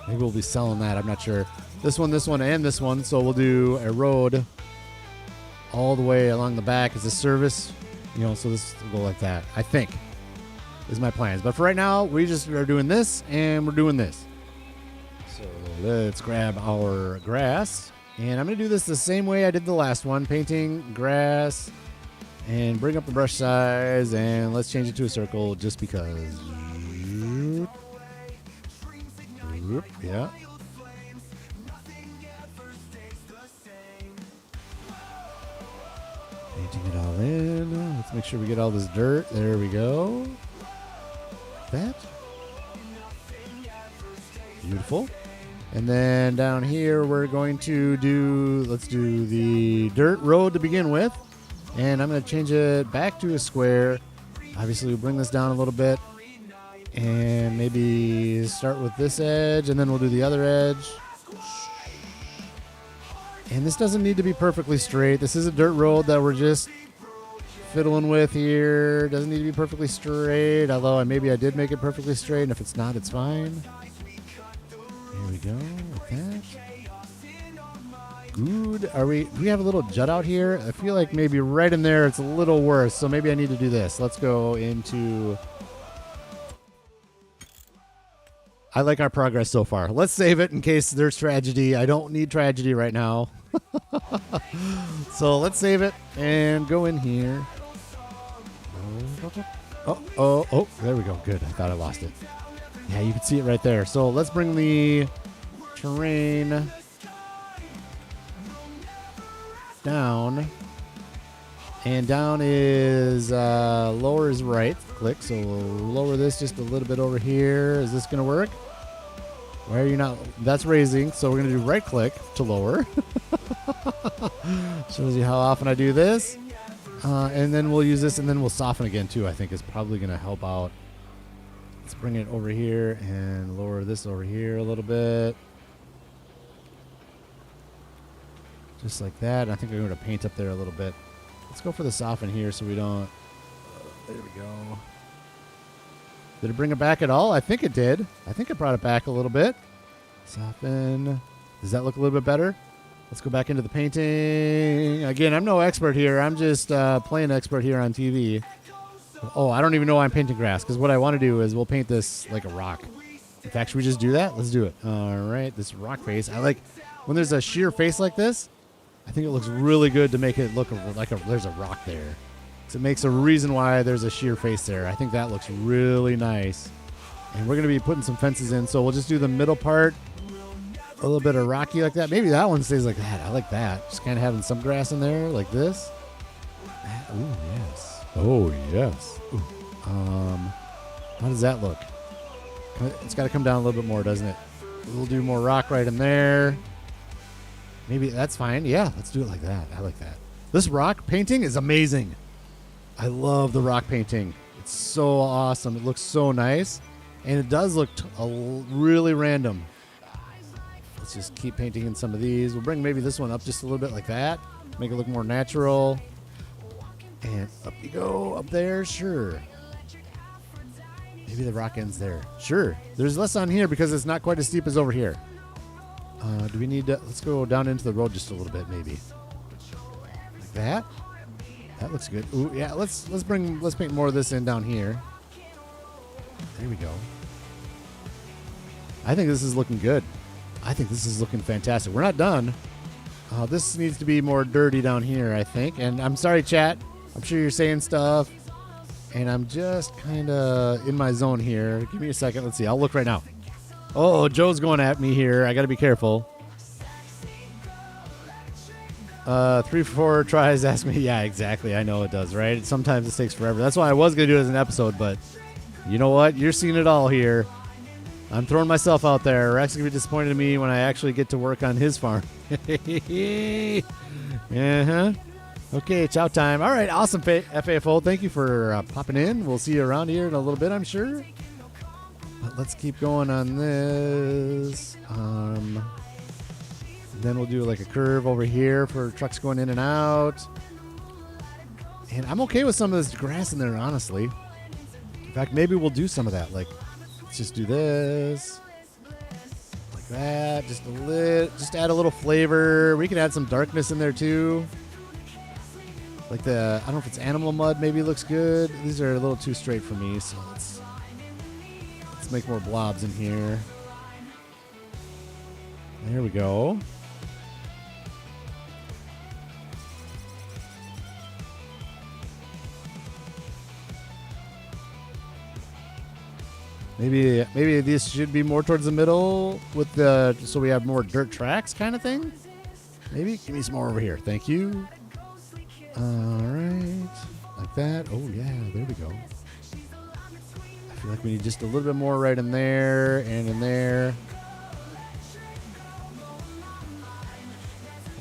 Maybe we'll be selling that. I'm not sure. This one, and this one. So we'll do a road all the way along the back as a service. You know, so this will go like that, I think, is my plans. But for right now, we just are doing this, and we're doing this. So let's grab our grass. And I'm going to do this the same way I did the last one. Painting, grass, and bring up the brush size, and let's change it to a circle just because. Yeah. Painting it all in. Let's make sure we get all this dirt. There we go. That. Beautiful. And then down here we're going to let's do the dirt road to begin with. And I'm going to change it back to a square. Obviously, we'll bring this down a little bit. And maybe start with this edge, and then we'll do the other edge. And this doesn't need to be perfectly straight. This is a dirt road that we're just fiddling with here. Doesn't need to be perfectly straight, although maybe I did make it perfectly straight, and if it's not, it's fine. Here we go, like that. Good. Do we have a little jut out here? I feel like maybe right in there it's a little worse, so maybe I need to do this. Let's go into... I like our progress so far. Let's save it in case there's tragedy. I don't need tragedy right now. So let's save it and go in here. Oh, there we go. Good. I thought I lost it. Yeah, you can see it right there. So let's bring the terrain down. And down is lower is right. Click. So we'll lower this just a little bit over here. Is this going to work? Why are you not? That's raising. So we're going to do right click to lower. Shows you how often I do this. And then we'll use this and then we'll soften again too. I think is probably going to help out. Let's bring it over here and lower this over here a little bit. Just like that. I think I'm going to paint up there a little bit. Let's go for the soften here so we don't... there we go. Did it bring it back at all? I think it did. I think it brought it back a little bit. Soften. Does that look a little bit better? Let's go back into the painting. Again, I'm no expert here. I'm just playing expert here on TV. Oh, I don't even know why I'm painting grass, because what I want to do is we'll paint this like a rock. In fact, should we just do that? Let's do it. All right, this rock face. I like when there's a sheer face like this. I think it looks really good to make it look like there's a rock there. So it makes a reason why there's a sheer face there. I think that looks really nice. And we're going to be putting some fences in, so we'll just do the middle part. A little bit of rocky like that. Maybe that one stays like that. I like that. Just kind of having some grass in there like this. Ooh, yes. Oh, yes. Ooh. How does that look? It's got to come down a little bit more, doesn't it? We'll do more rock right in there. Maybe that's fine. Yeah, let's do it like that. I like that. This rock painting is amazing. I love the rock painting. It's so awesome. It looks so nice. And it does look really random. Let's just keep painting in some of these. We'll bring maybe this one up just a little bit like that. Make it look more natural. And up you go. Up there. Sure. Maybe the rock ends there. Sure. There's less on here because it's not quite as steep as over here. Do we need to... Let's go down into the road just a little bit, maybe. Like that. That looks good. Ooh, yeah, let's paint more of this in down here. There we go. I think this is looking good. I think this is looking fantastic. We're not done. This needs to be more dirty down here, I think. And I'm sorry, chat. I'm sure you're saying stuff. And I'm just kind of in my zone here. Give me a second. Let's see. I'll look right now. Oh, Joe's going at me here. I got to be careful. 3-4 tries, ask me. Yeah, exactly. I know it does, right? Sometimes it takes forever. That's why I was going to do it as an episode, but you know what? You're seeing it all here. I'm throwing myself out there. Rex is going to be disappointed in me when I actually get to work on his farm. Uh-huh. Okay, chow time. All right, awesome, FAFO. Thank you for popping in. We'll see you around here in a little bit, I'm sure. But let's keep going on this. Then we'll do like a curve over here for trucks going in and out. And I'm okay with some of this grass in there, honestly. In fact, maybe we'll do some of that. Like, let's just do this. Like that. Just add a little flavor. We can add some darkness in there too. Like I don't know if it's animal mud maybe looks good. These are a little too straight for me, so let's make more blobs in here. There we go. Maybe this should be more towards the middle with so we have more dirt tracks kind of thing. Maybe give me some more over here. Thank you. All right, like that. Oh yeah, there we go. I feel like we need just a little bit more right in there and in there.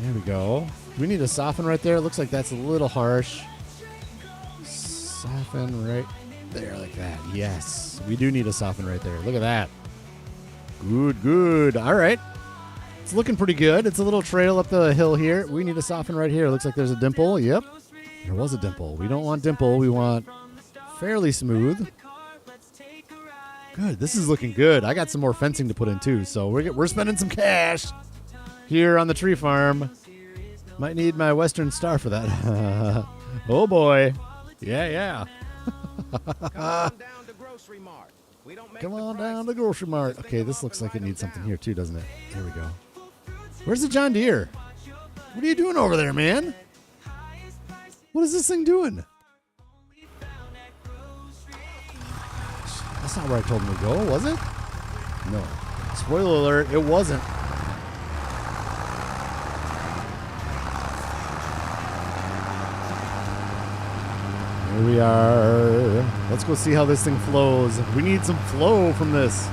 There we go. We need to soften right there. It looks like that's a little harsh. Soften right there like that. Yes, we do need to soften right there. Look at that. Good, good. All right. It's looking pretty good. It's a little trail up the hill here. We need to soften right here. Looks like there's a dimple. Yep. There was a dimple. We don't want dimple. We want fairly smooth. Good. This is looking good. I got some more fencing to put in too. So we're spending some cash here on the tree farm. Might need my Western Star for that. Oh boy. Yeah. Come on down to the grocery mart. Okay, this looks like it needs something here too, doesn't it? There we go. Where's the John Deere? What are you doing over there, man? What is this thing doing? That's not where I told him to go, was it? No. Spoiler alert, it wasn't. Here we are. Let's go see how this thing flows. We need some flow from this.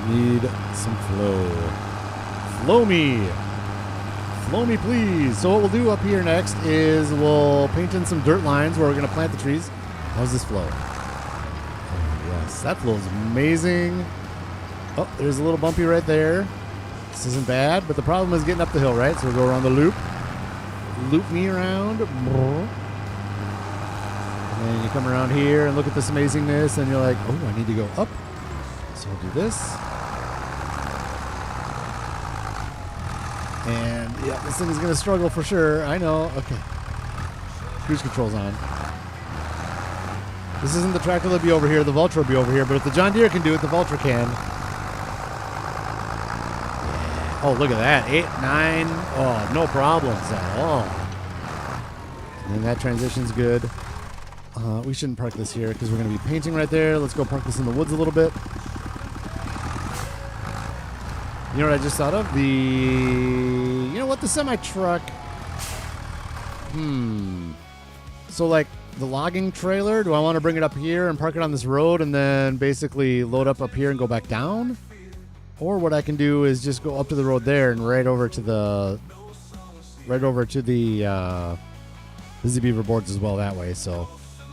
We need some flow. Flow me. Flow me, please. So what we'll do up here next is we'll paint in some dirt lines where we're going to plant the trees. How's this flow? Oh, yes. That flows amazing. Oh, there's a little bumpy right there. This isn't bad, but the problem is getting up the hill, right? So we'll go around the loop. Loop me around. And you come around here and look at this amazingness, and you're like, oh, I need to go up. So I'll do this. And, yeah, this thing is going to struggle for sure. I know. Okay. Cruise control's on. This isn't the tractor that'll be over here. The Vulture will be over here. But if the John Deere can do it, the Vulture can. Yeah. Oh, look at that. 8, 9. Oh, no problems at all. And that transition's good. We shouldn't park this here because we're going to be painting right there. Let's go park this in the woods a little bit. You know what I just thought of? You know what? The semi-truck. So, like, the logging trailer, do I want to bring it up here and park it on this road and then basically load up here and go back down? Or what I can do is just go up to the road there and right over to the Busy Beaver boards as well that way. So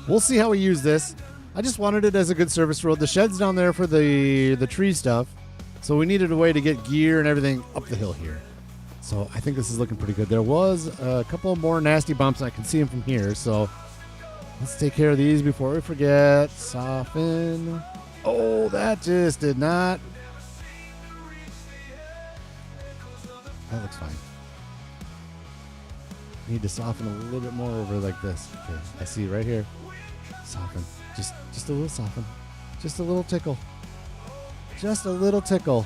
we'll see how we use this. I just wanted it as a good service road. The shed's down there for the tree stuff. So we needed a way to get gear and everything up the hill here. So I think this is looking pretty good. There was a couple more nasty bumps, and I can see them from here. So let's take care of these before we forget. Soften. Oh, that just did not. That looks fine. Need to soften a little bit more over like this. Okay, I see right here. Soften. Just a little soften. Just a little tickle. Just a little tickle.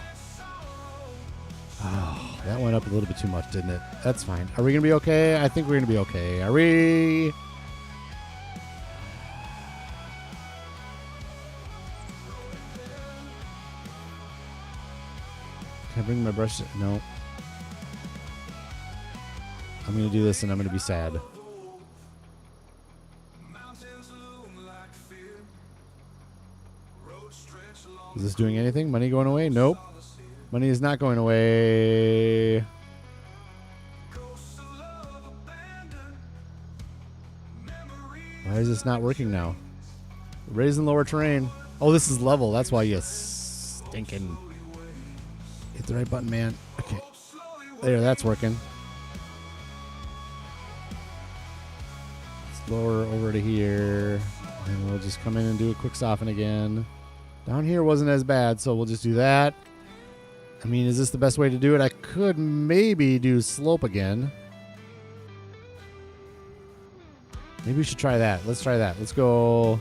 Oh, that went up a little bit too much, didn't it? That's fine. Are we going to be okay? I think we're going to be okay. Are we? Can I bring my brush? No. I'm going to do this and I'm going to be sad. Is this doing anything? Money going away? Nope. Money is not going away. Why is this not working now? Raise and lower terrain. Oh, this is level. That's why you stinking. Hit the right button, man. Okay. There, that's working. Let's lower over to here. And we'll just come in and do a quick soften again. Down here wasn't as bad, so we'll just do that. I mean, is this the best way to do it? I could maybe do slope again. Maybe we should try that. Let's try that. Let's go.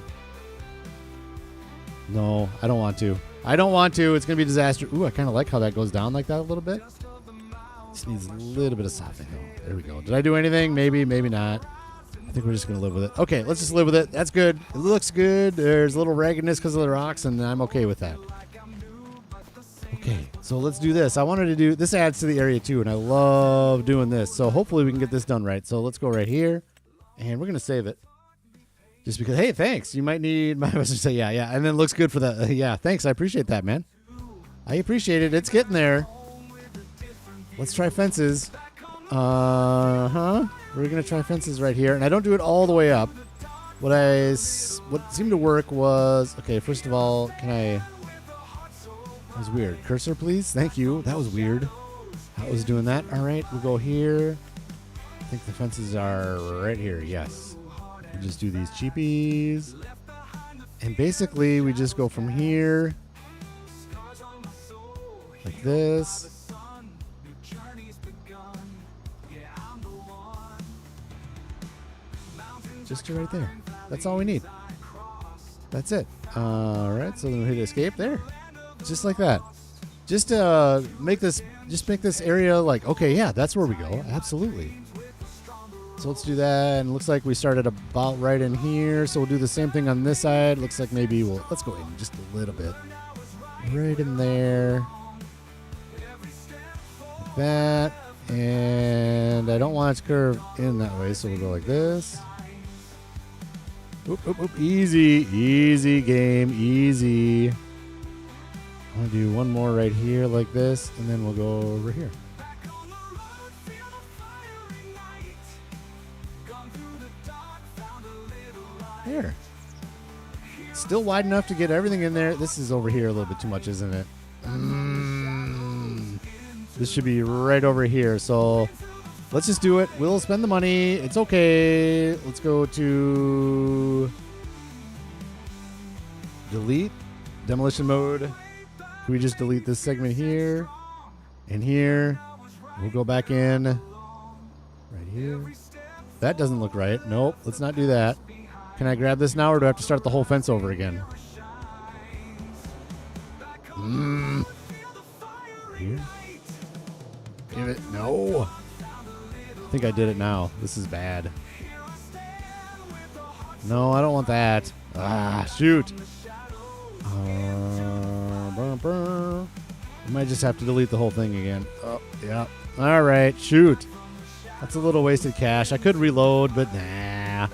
No, I don't want to. I don't want to. It's going to be a disaster. Ooh, I kind of like how that goes down like that a little bit. This needs a little bit of softening. Oh, there we go. Did I do anything? Maybe, maybe not. I think we're just going to live with it. Okay, let's just live with it. That's good. It looks good. There's a little raggedness because of the rocks, and I'm okay with that. Okay, so let's do this. I wanted to do, this adds to the area too, and I love doing this. So hopefully we can get this done right. So let's go right here, and we're going to save it. Just because, hey, thanks. You might need my message to say, yeah. And then it looks good for the, yeah, thanks. I appreciate that, man. I appreciate it. It's getting there. Let's try fences. We're going to try fences right here. And I don't do it all the way up. What seemed to work was, okay, first of all, can I was weird. Cursor, please. Thank you. That was weird. How was doing that? All right, we'll go here. I think the fences are right here. Yes. We just do these cheapies. And basically, we just go from here like this. Just to right there. That's all we need. That's it. All right, so then we hit escape there. Just like that. Just make this area like, okay, yeah, that's where we go. Absolutely. So let's do that. And it looks like we started about right in here. So we'll do the same thing on this side. Looks like maybe let's go in just a little bit. Right in there. Like that. And I don't want it to curve in that way, so we'll go like this. Oop, oop, oop. Easy, easy game, easy. I'm going to do one more right here like this, and then we'll go over here. There. Still wide enough to get everything in there. This is over here a little bit too much, isn't it? This should be right over here, so let's just do it. We'll spend the money. It's okay. Let's go to delete, demolition mode. Can we just delete this segment here and here? We'll go back in right here. That doesn't look right. Nope, let's not do that. Can I grab this now, or do I have to start the whole fence over again? Here. Give it. No. I think I did it now. This is bad. No, I don't want that. Ah, shoot. I might just have to delete the whole thing again. Oh, yeah. All right, shoot. That's a little wasted cash. I could reload, but nah.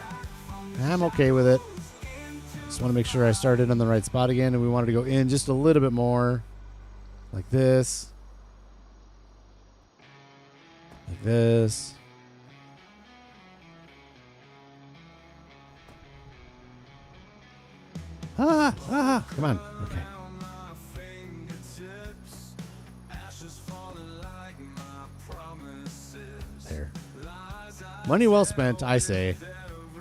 I'm okay with it. Just want to make sure I started on the right spot again, and we wanted to go in just a little bit more. Like this. Like this. Come on. Okay. There. Money well spent, I say.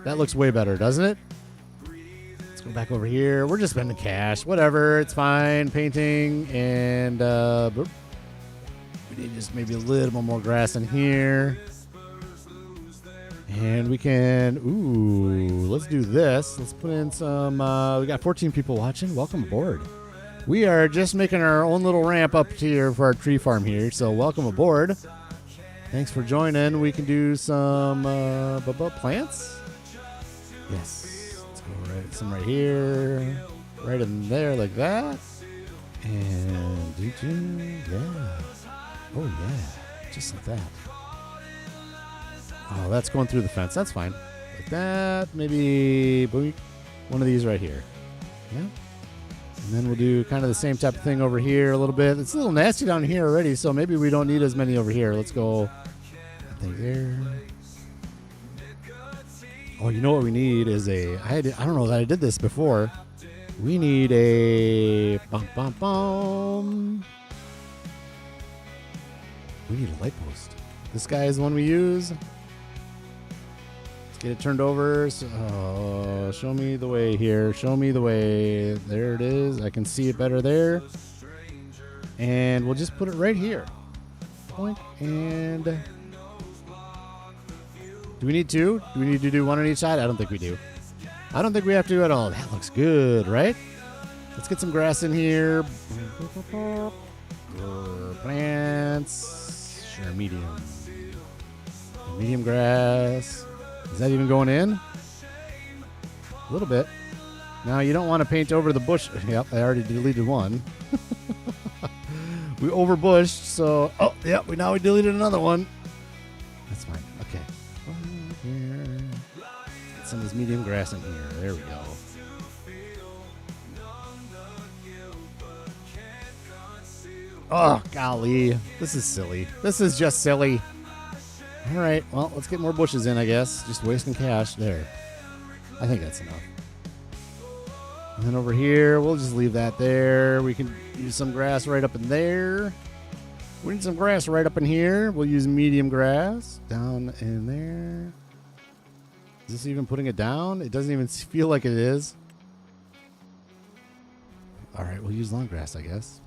That looks way better, doesn't it? Let's go back over here. We're just spending cash. Whatever. It's fine. Painting. And we need just maybe a little more grass in here. And we can, let's do this. Let's put in some, we got 14 people watching. Welcome aboard. We are just making our own little ramp up here for our tree farm here. So welcome aboard. Thanks for joining. We can do some plants. Yes. Let's go some right here. Right in there like that. And yeah. Oh yeah. Just like that. Oh, that's going through the fence. That's fine. Like that. Maybe one of these right here. Yeah. And then we'll do kind of the same type of thing over here a little bit. It's a little nasty down here already, so maybe we don't need as many over here. Let's go, I think there. Oh, you know what we need is I don't know that I did this before. We need a we need a light post. This guy is the one we use. Get it turned over. So, show me the way here. Show me the way. There it is. I can see it better there. And we'll just put it right here. Point. And do we need two? Do we need to do one on each side? I don't think we do. I don't think we have to at all. That looks good, right? Let's get some grass in here. Plants. Sure, medium. Medium grass. Is that even going in? A little bit. Now, you don't want to paint over the bush. Yep, I already deleted one. We overbushed, so... Oh, yep, we deleted another one. That's fine. Okay. Here. Get some of this medium grass in here. There we go. Oh, golly. This is silly. This is just silly. All right, well, let's get more bushes in, I guess. Just wasting cash. There. I think that's enough. And then over here, we'll just leave that there. We can use some grass right up in there. We need some grass right up in here. We'll use medium grass down in there. Is this even putting it down? It doesn't even feel like it is. All right, we'll use long grass, I guess.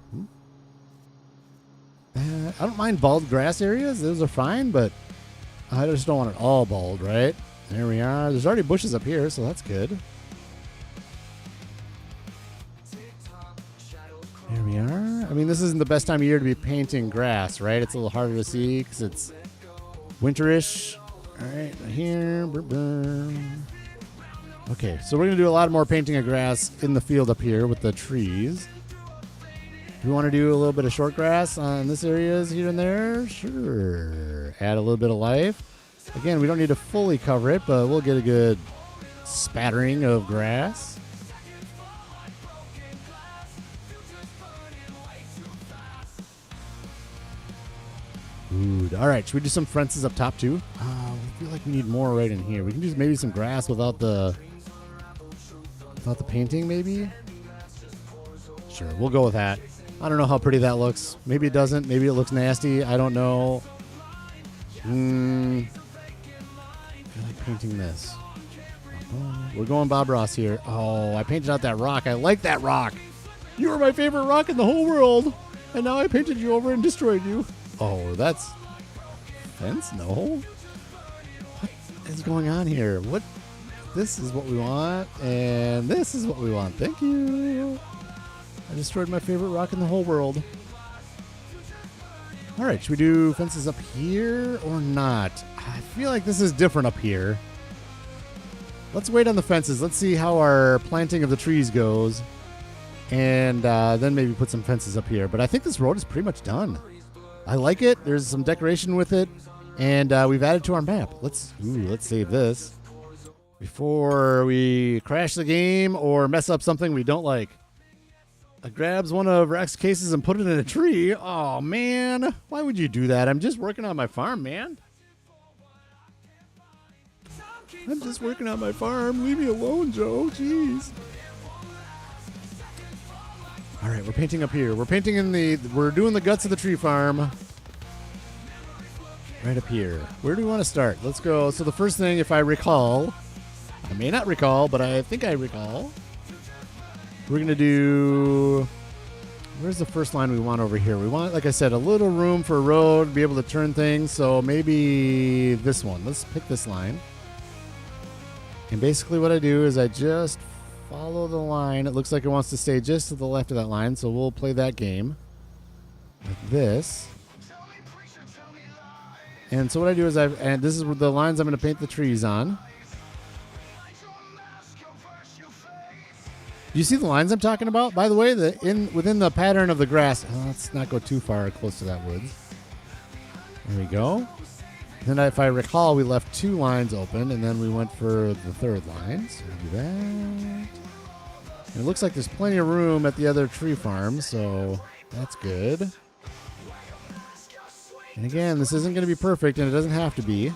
I don't mind bald grass areas. Those are fine, but I just don't want it all bald, right? There we are. There's already bushes up here, so that's good. There we are. I mean, this isn't the best time of year to be painting grass, right? It's a little harder to see because it's winterish. All right, right here. Okay, so we're going to do a lot more painting of grass in the field up here with the trees. Do we want to do a little bit of short grass on this areas here and there? Sure. Add a little bit of life. Again, we don't need to fully cover it, but we'll get a good spattering of grass. Good. All right, should we do some fences up top too? I feel like we need more right in here. We can do maybe some grass without the painting, maybe? Sure, we'll go with that. I don't know how pretty that looks. Maybe it doesn't. Maybe it looks nasty. I don't know. I feel like painting this. We're going Bob Ross here. Oh, I painted out that rock. I like that rock. You were my favorite rock in the whole world. And now I painted you over and destroyed you. Oh, that's fence? No. What is going on here? What? This is what we want. And this is what we want. Thank you. I destroyed my favorite rock in the whole world. All right, should we do fences up here or not? I feel like this is different up here. Let's wait on the fences. Let's see how our planting of the trees goes. And then maybe put some fences up here. But I think this road is pretty much done. I like it. There's some decoration with it. And we've added to our map. Let's save this before we crash the game or mess up something we don't like. I grabs one of Rax's cases and put it in a tree. Oh, man. Why would you do that? I'm just working on my farm, man. I'm just working on my farm. Leave me alone, Joe. Jeez. All right, we're painting up here. We're painting we're doing the guts of the tree farm. Right up here. Where do we want to start? Let's go. So the first thing, if I recall, I may not recall, but I think I recall. We're going to do, where's the first line we want over here? We want, like I said, a little room for a road, be able to turn things. So maybe this one. Let's pick this line. And basically what I do is I just follow the line. It looks like it wants to stay just to the left of that line. So we'll play that game like this. And so what I do is and this is the lines I'm going to paint the trees on. Do you see the lines I'm talking about? By the way, within the pattern of the grass. Let's not go too far close to that woods. There we go. Then if I recall, we left 2 lines open, and then we went for the third line. So we'll do that. And it looks like there's plenty of room at the other tree farm, so that's good. And again, this isn't going to be perfect, and it doesn't have to be.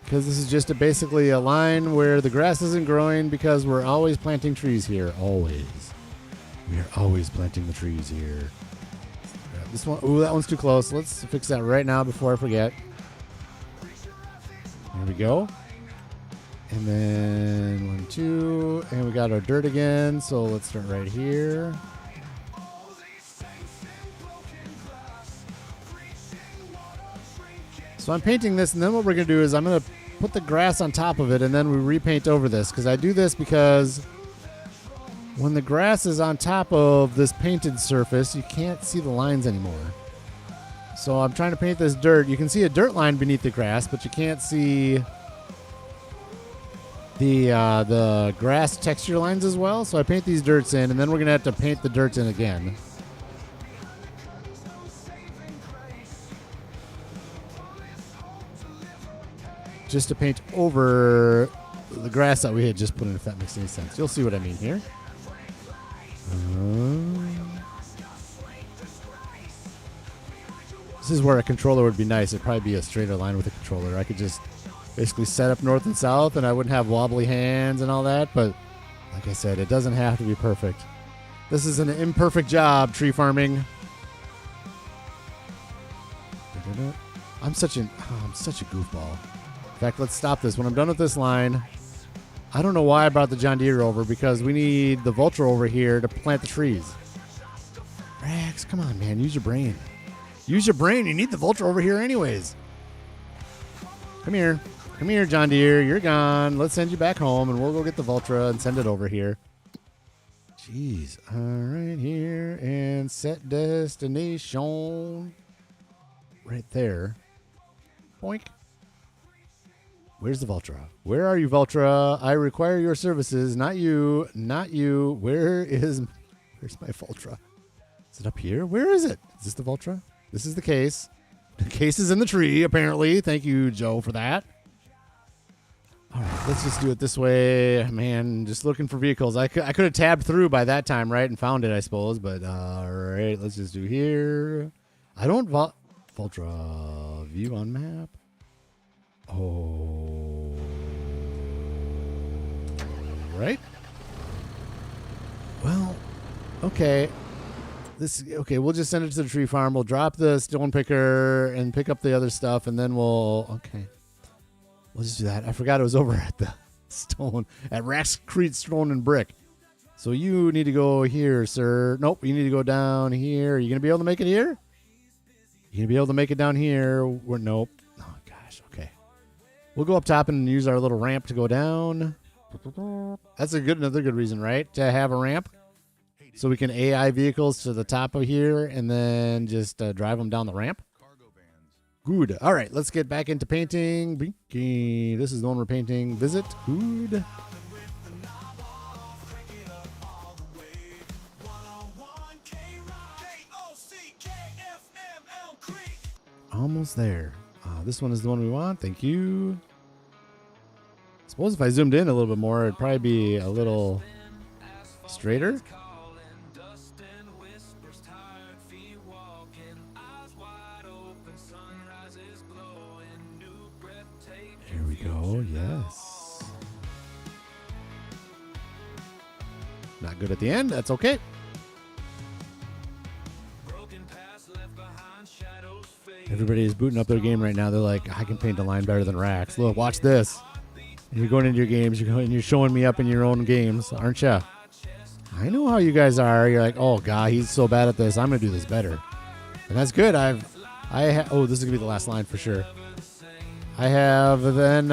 Because this is just basically a line where the grass isn't growing because we're always planting trees here. Always. We are always planting the trees here. Grab this one. Ooh, that one's too close. Let's fix that right now before I forget. There we go. And then 1, 2. And we got our dirt again. So let's start right here. So I'm painting this, and then what we're going to do is I'm going to put the grass on top of it, and then we repaint over this. Because I do this because when the grass is on top of this painted surface, you can't see the lines anymore. So I'm trying to paint this dirt. You can see a dirt line beneath the grass, but you can't see the grass texture lines as well. So I paint these dirts in, and then we're going to have to paint the dirt in again. Just to paint over the grass that we had just put in, if that makes any sense. You'll see what I mean here. This is where a controller would be nice. It'd probably be a straighter line with a controller. I could just basically set up north and south, and I wouldn't have wobbly hands and all that, but Like I said, it doesn't have to be perfect. This is an imperfect job, tree farming. I'm such a goofball. In fact, let's stop this. When I'm done with this line, I don't know why I brought the John Deere over, because we need the Vulture over here to plant the trees. Rax, come on, man. Use your brain. Use your brain. You need the Vulture over here anyways. Come here. Come here, John Deere. You're gone. Let's send you back home, and we'll go get the Vulture and send it over here. Jeez. All right, here. And set destination. Right there. Boink. Where's the Vulture? Where are you, Vulture? I require your services. Not you. Not you. Where's my Vulture? Is it up here? Where is it? Is this the Vulture? This is the case. The case is in the tree, apparently. Thank you, Joe, for that. All right, let's just do it this way. Man, just looking for vehicles. I could have tabbed through by that time, right, and found it, I suppose. But all right, let's just do here. I don't Vulture view on map. Oh, right. Well, okay. We'll just send it to the tree farm. We'll drop the stone picker and pick up the other stuff, and then we'll just do that. I forgot it was over at the stone at Raxamelius Stone and Brick. So you need to go here, sir. Nope, you need to go down here. Are you gonna be able to make it here? You gonna be able to make it down here? Nope. Oh gosh. Okay. We'll go up top and use our little ramp to go down. That's another good reason, right? To have a ramp. So we can AI vehicles to the top of here and then just drive them down the ramp. Good. All right, let's get back into painting. Binky. This is the one we're painting. Visit. Good. Almost there. This one is the one we want. Thank you. Suppose if I zoomed in a little bit more, it'd probably be a little straighter. Here we go. Yes. Not good at the end. That's okay. Everybody is booting up their game right now. They're like, I can paint a line better than Rax. Look, watch this. And you're going into your games. You're showing me up in your own games, aren't you? I know how you guys are. You're like, oh God, he's so bad at this. I'm gonna do this better, and that's good. Oh, this is gonna be the last line for sure. I have then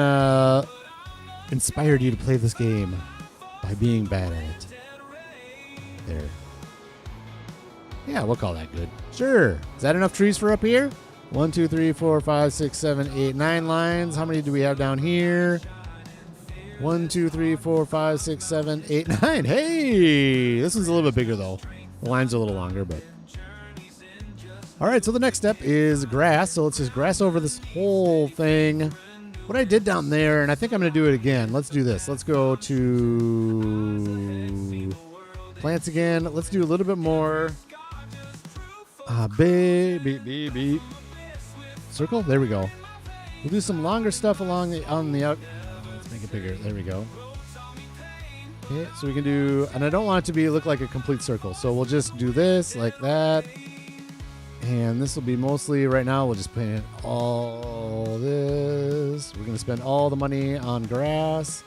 inspired you to play this game by being bad at it. There. Yeah, we'll call that good. Sure. Is that enough trees for up here? 1, 2, 3, 4, 5, 6, 7, 8, 9 lines. How many do we have down here? 1, 2, 3, 4, 5, 6, 7, 8, 9. Hey! This one's a little bit bigger, though. The line's a little longer, but... All right, so the next step is grass. So let's just grass over this whole thing. What I did down there, and I think I'm going to do it again. Let's do this. Let's go to plants again. Let's do a little bit more. Beep. Circle. There we go. We'll do some longer stuff on the out. Let's make it bigger. There we go. Okay, so we can do, and I don't want it to look like a complete circle. So we'll just do this like that. And this will be mostly, right now, we'll just paint all this. We're going to spend all the money on grass.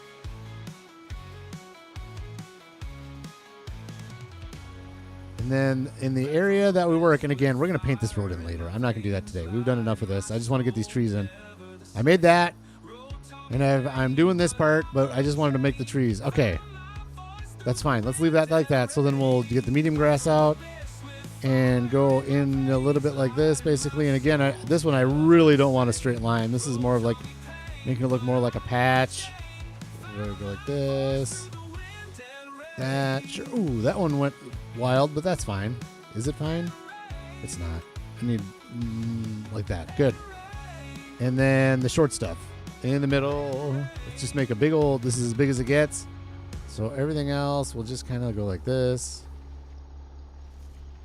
And then in the area that we work, and again, we're going to paint this road in later. I'm not going to do that today. We've done enough of this. I just want to get these trees in. I made that, and I'm doing this part, but I just wanted to make the trees. Okay, that's fine. Let's leave that like that. So then we'll get the medium grass out and go in a little bit like this, basically. And again, this one I really don't want a straight line. This is more of like making it look more like a patch. We're going to go like this. That. Sure. Ooh, that one went wild, but that's fine. Is it fine? It's not. I need like that. Good. And then the short stuff in the middle. Let's just make a big old, this is as big as it gets. So everything else will just kind of go like this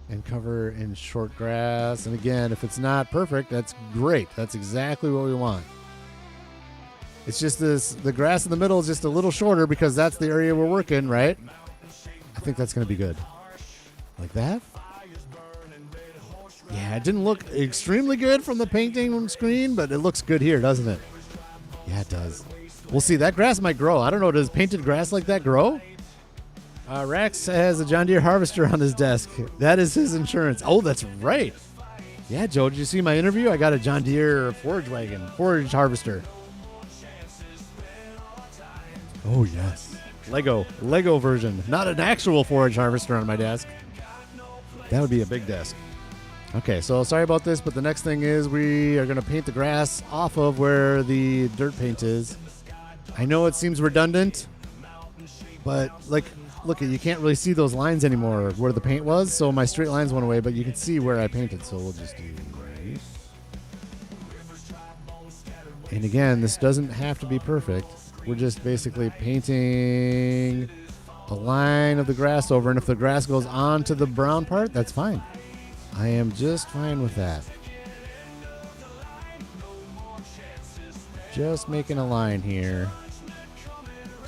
and cover in short grass. And again, if it's not perfect, that's great. That's exactly what we want. It's just the grass in the middle is just a little shorter because that's the area we're working, right? I think that's going to be good. Like that? Yeah, it didn't look extremely good from the painting screen, but it looks good here, doesn't it? Yeah, it does. We'll see. That grass might grow. I don't know. Does painted grass like that grow? Rax has a John Deere harvester on his desk. That is his insurance. Oh, that's right. Yeah, Joe, did you see my interview? I got a John Deere forage harvester. Oh, yes. Lego version. Not an actual forage harvester on my desk. That would be a big desk. Okay, so sorry about this, but the next thing is we are going to paint the grass off of where the dirt paint is. I know it seems redundant, but like, look, you can't really see those lines anymore where the paint was, so my straight lines went away, but you can see where I painted, so we'll just do right. And again, this doesn't have to be perfect. We're just basically painting a line of the grass over, and if the grass goes on to the brown part, that's fine. I am just fine with that. Just making a line here.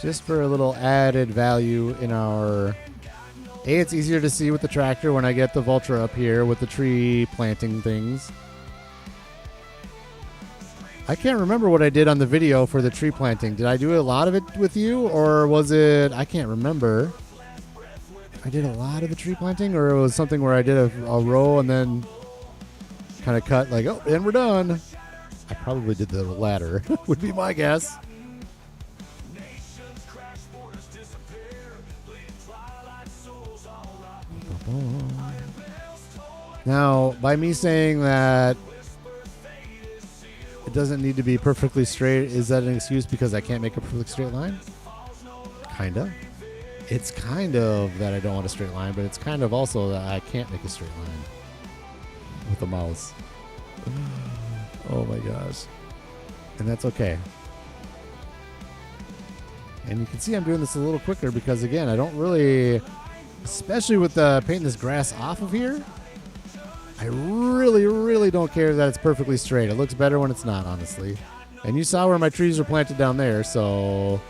Just for a little added value in our... it's easier to see with the tractor when I get the Vultra up here with the tree planting things. I can't remember what I did on the video for the tree planting. Did I do a lot of it with you, or was it... I can't remember. I did a lot of the tree planting, or it was something where I did a row and then kind of cut like, oh, and we're done. I probably did the latter, would be my guess. Now, by me saying that it doesn't need to be perfectly straight, is that an excuse because I can't make a perfect straight line? Kind of. It's kind of that I don't want a straight line, but it's kind of also that I can't make a straight line with a mouse. Oh my gosh. And that's okay. And you can see I'm doing this a little quicker because, again, I don't really, especially with painting this grass off of here, I really, really don't care that it's perfectly straight. It looks better when it's not, honestly. And you saw where my trees are planted down there, so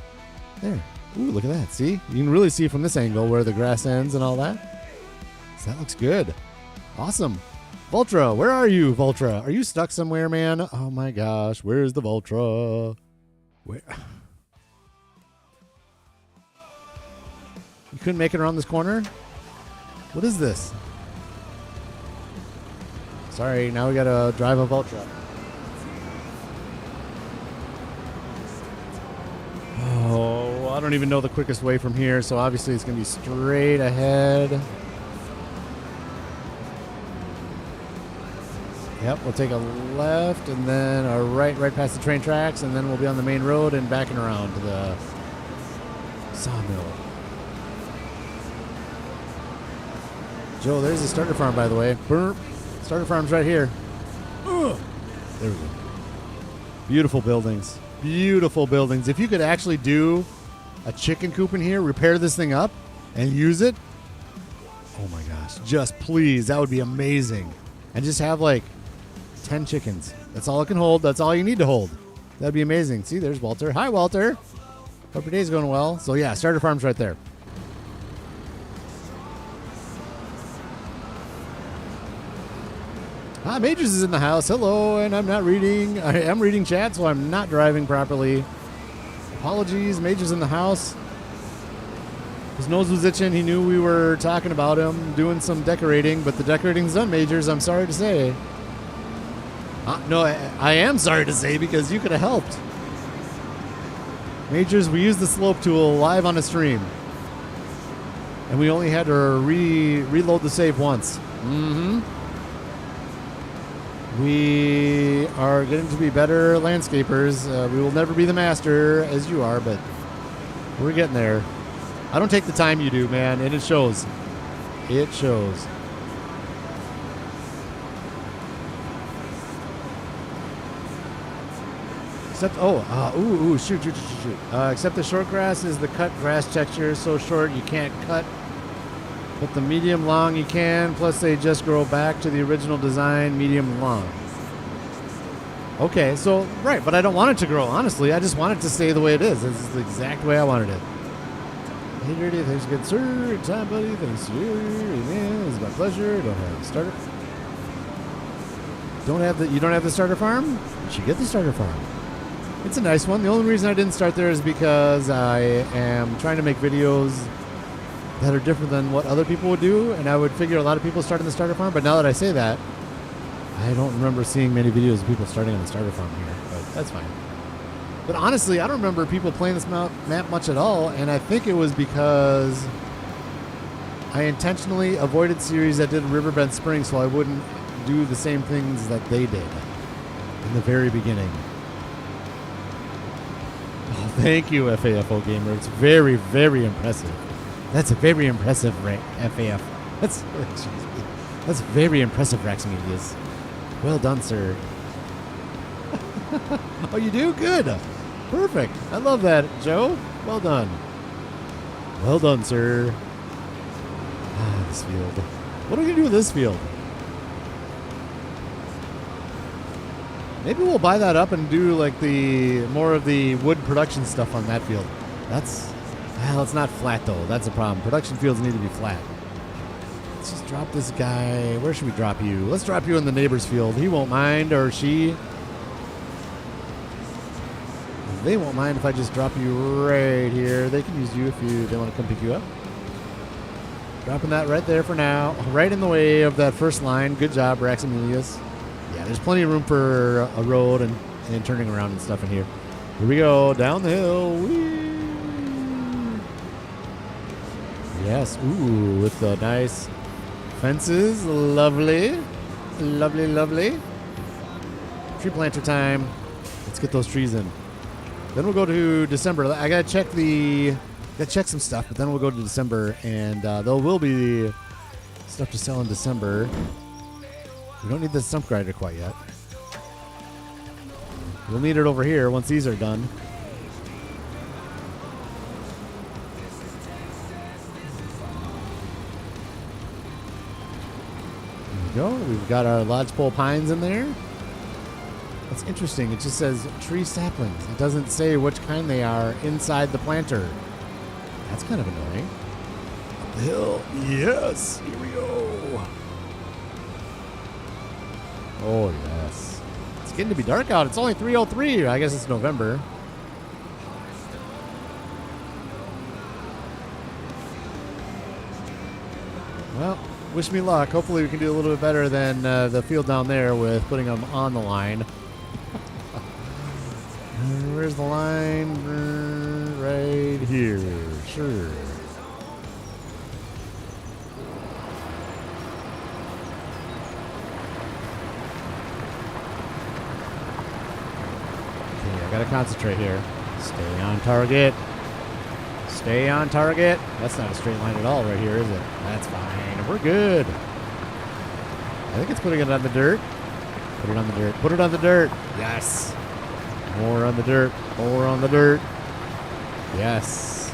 there. Ooh, look at that. See? You can really see from this angle where the grass ends and all that. So that looks good. Awesome. Vultra, where are you, Vultra? Are you stuck somewhere, man? Oh my gosh, where's the Vultra? Where? You couldn't make it around this corner? What is this? Sorry, now we gotta drive a Vultra. Oh, I don't even know the quickest way from here, so obviously it's gonna be straight ahead. Yep, we'll take a left and then a right past the train tracks, and then we'll be on the main road and backing around to the sawmill. Joe, there's the starter farm, by the way. Burp. Starter farm's right here. Ugh. There we go. Beautiful buildings. Beautiful buildings. If you could actually do a chicken coop in here, repair this thing up, and use it, oh my gosh, just please, that would be amazing. And just have like 10 chickens. That's all it can hold. That's all you need to hold. That'd be amazing. See, there's Walter. Hi, Walter. Hope your day's going well. So yeah, starter farm's right there. Majors is in the house. Hello, and I'm not reading. I am reading chat, so I'm not driving properly. Apologies. Majors in the house. His nose was itching. He knew we were talking about him doing some decorating, but the decorating's done, Majors. I'm sorry to say. No, I am sorry to say because you could have helped. Majors, we used the slope tool live on a stream, and we only had to reload the save once. Mm-hmm. We are getting to be better landscapers. We will never be the master as you are, but we're getting there. I don't take the time you do, man, and it shows. It shows. Except, shoot. Except the short grass is the cut grass texture so short you can't cut. But the medium long you can, plus they just grow back to the original design, medium long. Okay, so, right, but I don't want it to grow, honestly. I just want it to stay the way it is. This is the exact way I wanted it. Hey, Dirty, thanks again, sir. Good time, buddy. Thanks to you. Amen. It's my pleasure. Don't have the starter. You don't have the starter farm? You should get the starter farm. It's a nice one. The only reason I didn't start there is because I am trying to make videos that are different than what other people would do, and I would figure a lot of people starting the starter farm, but now that I say that, I don't remember seeing many videos of people starting on the starter farm here, but that's fine. But honestly, I don't remember people playing this map much at all, and I think it was because I intentionally avoided series that did Riverbend Springs so I wouldn't do the same things that they did in the very beginning. Oh, thank you, FAFO Gamer. It's very, very impressive. That's a very impressive, FAF. That's very impressive, Raxamelius. Well done, sir. Oh, you do? Good. Perfect. I love that, Joe. Well done. Well done, sir. Ah, this field. What are we going to do with this field? Maybe we'll buy that up and do like more of the wood production stuff on that field. Well, it's not flat though. That's a problem. Production fields need to be flat. Let's just drop this guy. Where should we drop you? Let's drop you in the neighbor's field. He won't mind, or she. They won't mind if I just drop you right here. They can use you if they want to come pick you up. Dropping that right there for now. Right in the way of that first line. Good job, Raxamelius. Yeah, there's plenty of room for a road and turning around and stuff in here. Here we go. Down the hill. Whee! Yes. Ooh, with the nice fences. Lovely. Lovely, lovely. Tree planter time. Let's get those trees in. Then we'll go to December. I gotta check some stuff, but then we'll go to December, and there will be stuff to sell in December. We don't need the stump grinder quite yet. We'll need it over here once these are done. There we go. We've got our lodgepole pines in there. That's interesting. It just says tree saplings. It doesn't say which kind they are inside the planter. That's kind of annoying. Up the hill. Yes. Here we go. Oh, yes. It's getting to be dark out. It's only 3:03. I guess it's November. Well, wish me luck. Hopefully we can do a little bit better than the field down there with putting them on the line. Where's the line? Right here. Sure. Okay, I gotta concentrate here. Stay on target. Stay on target. That's not a straight line at all right here, is it? That's fine. We're good. I think it's putting it on the dirt. Put it on the dirt. Put it on the dirt. Yes. More on the dirt. More on the dirt. Yes.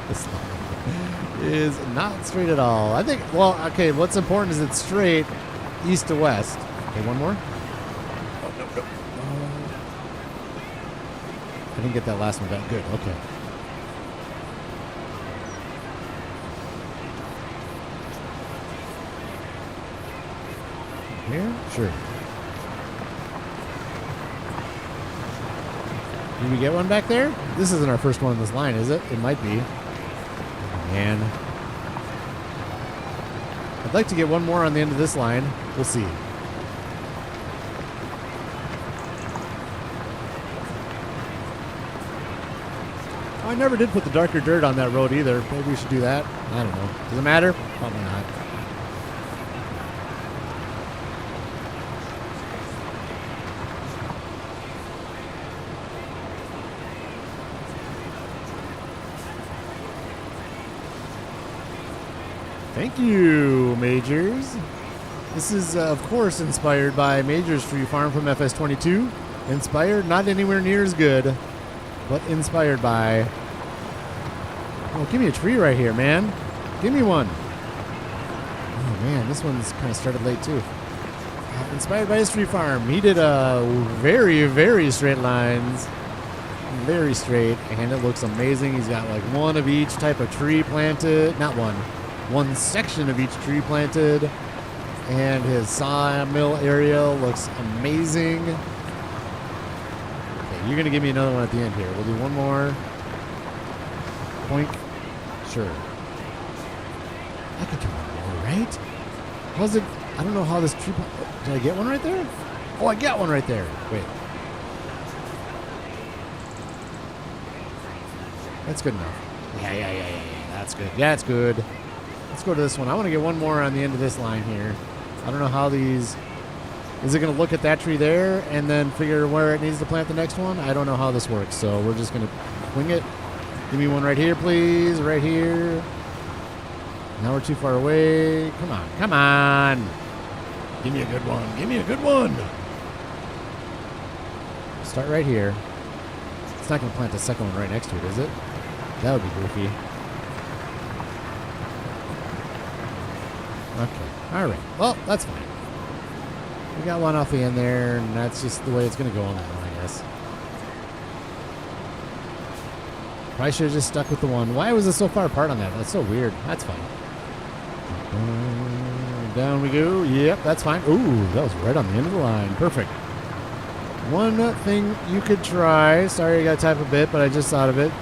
This line is not straight at all. I think, well, okay, what's important is it's straight east to west. Okay, one more. Oh, no, no. I didn't get that last one done. Good, okay. Here? Sure. Did we get one back there? This isn't our first one in this line, is it? It might be. Oh, man. I'd like to get one more on the end of this line. We'll see. Oh, I never did put the darker dirt on that road either. Maybe we should do that. I don't know. Does it matter? Probably not. Thank you, Majors. This is, of course, inspired by Majors Tree Farm from FS25. Inspired, not anywhere near as good, but inspired by... Oh, give me a tree right here, man. Give me one. Oh, man, this one's kind of started late, too. Inspired by his tree farm. He did very, very straight lines. Very straight, and it looks amazing. He's got like one of each type of tree planted. Not one section of each tree planted. And his sawmill area looks amazing. Okay, you're going to give me another one at the end here. We'll do one more. Poink. Sure. I could do one more, right? How's it? I don't know how this tree... Did I get one right there? Oh, I got one right there. Wait. That's good enough. Yeah. That's good. Yeah, it's good. Let's go to this one. I want to get one more on the end of this line here. I don't know how these... Is it going to look at that tree there and then figure where it needs to plant the next one? I don't know how this works, so we're just going to wing it. Give me one right here, please. Right here. Now we're too far away. Come on. Come on. Give me a good one. Give me a good one. Start right here. It's not going to plant the second one right next to it, is it? That would be goofy. Okay. All right. Well, that's fine. We got one off the end there, and that's just the way it's going to go on that one, I guess. Probably should have just stuck with the one. Why was it so far apart on that? That's so weird. That's fine. Down we go. Yep, that's fine. Ooh, that was right on the end of the line. Perfect. One thing you could try. Sorry, I got to type a bit, but I just thought of it.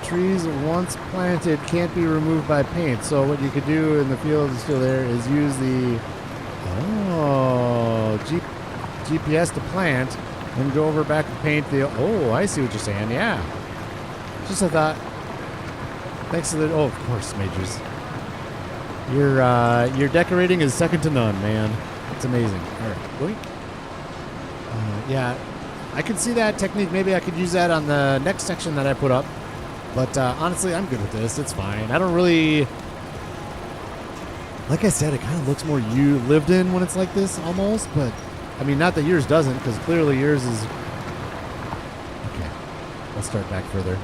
Trees once planted can't be removed by paint. So what you could do in the field is still there is use the GPS to plant and go over back and paint the... Oh, I see what you're saying. Yeah. Just a thought. Thanks to the... Oh, of course, Majors. Your decorating is second to none, man. It's amazing. All right. Wait. Yeah, I could see that technique. Maybe I could use that on the next section that I put up. But honestly, I'm good with this. It's fine. I don't really... Like I said, it kind of looks more you lived in when it's like this, almost. But, I mean, not that yours doesn't, because clearly yours is... Okay. Let's start back further.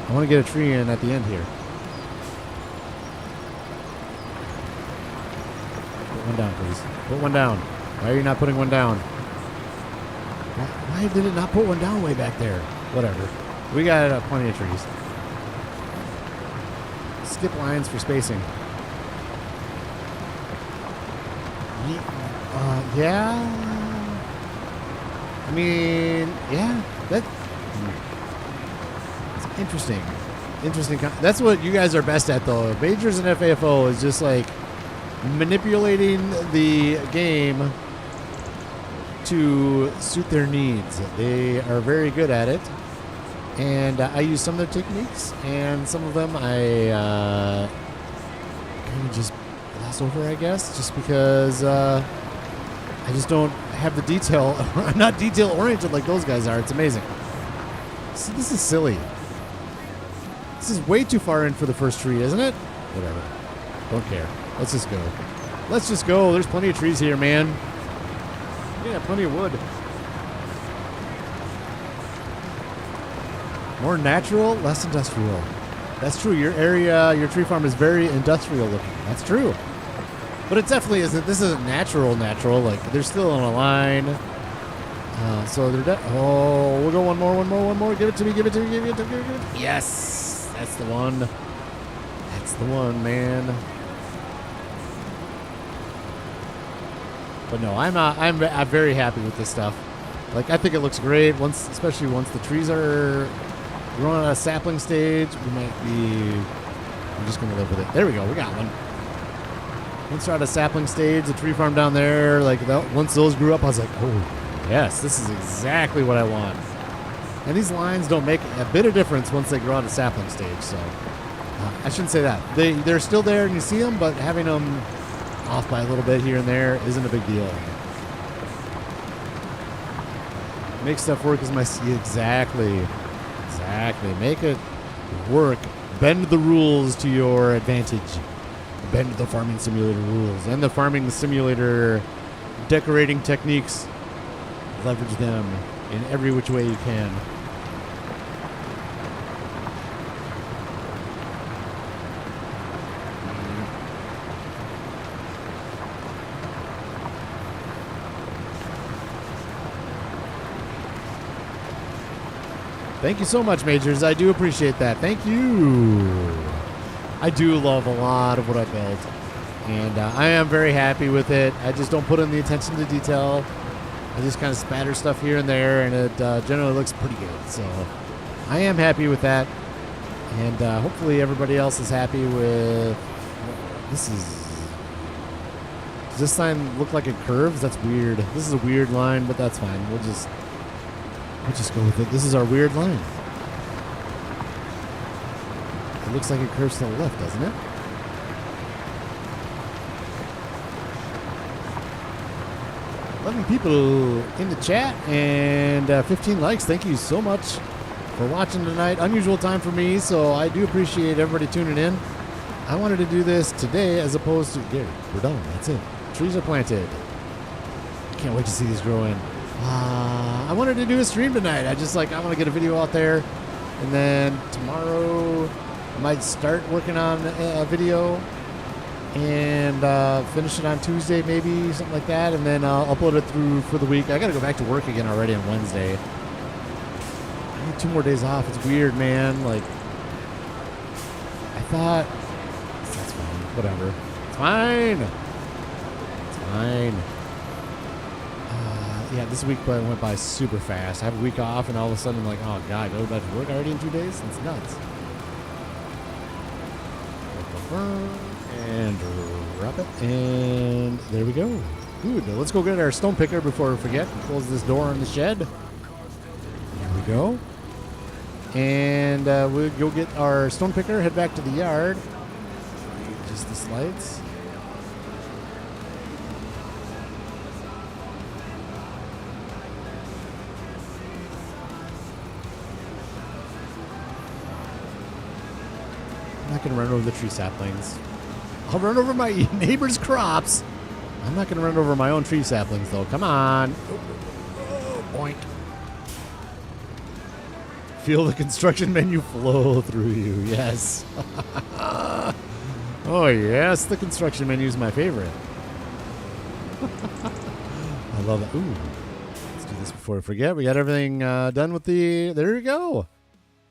I want to get a tree in at the end here. Put one down, please. Put one down. Why are you not putting one down? Why did it not put one down way back there? Whatever. We got plenty of trees. Skip lines for spacing. Yeah. I mean, yeah. That's interesting. Interesting. That's what you guys are best at, though. Majors and FAFO is just like manipulating the game to suit their needs. They are very good at it. And I use some of their techniques, and some of them I kind of just gloss over, I guess, just because I just don't have the detail. I'm not detail-oriented like those guys are. It's amazing. See, this is silly. This is way too far in for the first tree, isn't it? Whatever. Don't care. Let's just go. Let's just go. There's plenty of trees here, man. Yeah, plenty of wood. More natural, less industrial. That's true. Your area, your tree farm is very industrial looking. That's true. But it definitely isn't. This isn't natural. Like, they're still on a line. So they're... Oh, we'll go one more. Give it to me. Yes. That's the one. That's the one, man. But no, I'm very happy with this stuff. Like, I think it looks great. Especially once the trees are growing on a sapling stage, we might be... I'm just going to live with it. There we go. We got one. Once we're at a sapling stage, the tree farm down there, like, once those grew up, I was like, oh, yes, this is exactly what I want. And these lines don't make a bit of difference once they grow out a sapling stage, so... I shouldn't say that. They're still there and you see them, but having them off by a little bit here and there isn't a big deal. Make stuff work as my... Exactly. Make it work. Bend the rules to your advantage. Bend the farming simulator rules and the farming simulator decorating techniques. Leverage them in every which way you can. Thank you so much, Majors. I do appreciate that. Thank you. I do love a lot of what I built, and I am very happy with it. I just don't put in the attention to detail. I just kind of spatter stuff here and there, and it generally looks pretty good. So I am happy with that, and hopefully everybody else is happy with this. Does this line look like it curves? That's weird. This is a weird line, but that's fine. We'll just go with it. This is our weird line. It looks like it curves to the left, doesn't it? People in the chat and 15 likes. Thank you so much for watching tonight. Unusual time for me, so I do appreciate everybody tuning in. I wanted to do this today as opposed to Gary. We're done. That's it. Trees are planted. Can't wait to see these grow in. I wanted to do a stream tonight. I want to get a video out there, and then tomorrow I might start working on a video and finish it on Tuesday, maybe something like that, and then I'll upload it through for the week. I got to go back to work again already on Wednesday. I need 2 more days off. It's weird, man. Like, I thought that's fine. Whatever. It's fine. It's fine. Yeah, this week went by super fast. I have a week off, and all of a sudden I'm like, oh god, go back to work already in 2 days? It's nuts. And drop it, and there we go. Good. Let's go get our stone picker before we forget and close this door on the shed. There we go. And we'll go get our stone picker, head back to the yard. Just the slides. I'm not going to run over the tree saplings. I'll run over my neighbor's crops. I'm not going to run over my own tree saplings, though. Come on. Oh, boink. Feel the construction menu flow through you. Yes. Oh, yes. The construction menu is my favorite. I love it. Ooh. Let's do this before we forget. We got everything done with the... There we go.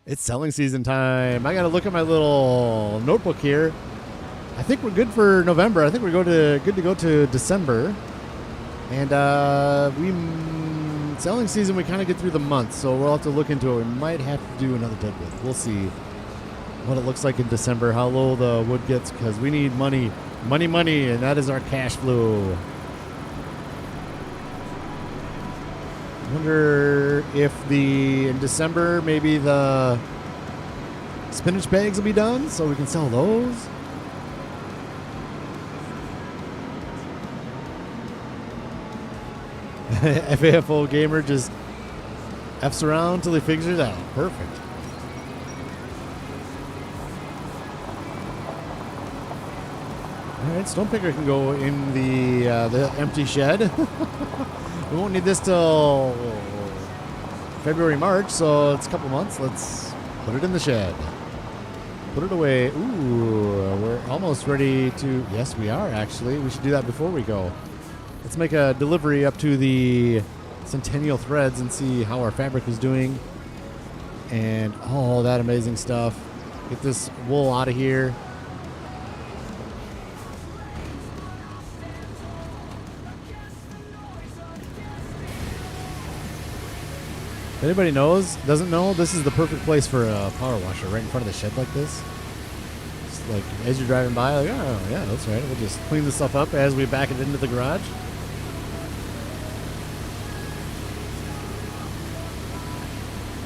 It's selling season time. I got to look at my little notebook here. I think we're good for November. I think we're good to go to December. And selling season, we kind of get through the month, so we'll have to look into it. We might have to do another deadlift. We'll see what it looks like in December, how low the wood gets, because we need money, and that is our cash flow. I wonder if in December, maybe the spinach bags will be done, so we can sell those. FAFO gamer just F's around till he figures it out. Perfect. All right, stone picker can go in the empty shed. We won't need this till February, March, so it's a couple months. Let's put it in the shed. Put it away. Ooh, we're almost ready to... Yes, we are, actually. We should do that before we go. Let's make a delivery up to the Centennial Threads and see how our fabric is doing. And all that amazing stuff. Get this wool out of here. If anybody doesn't know, this is the perfect place for a power washer, right in front of the shed like this. Just like as you're driving by, like, oh yeah, that's right. We'll just clean this stuff up as we back it into the garage.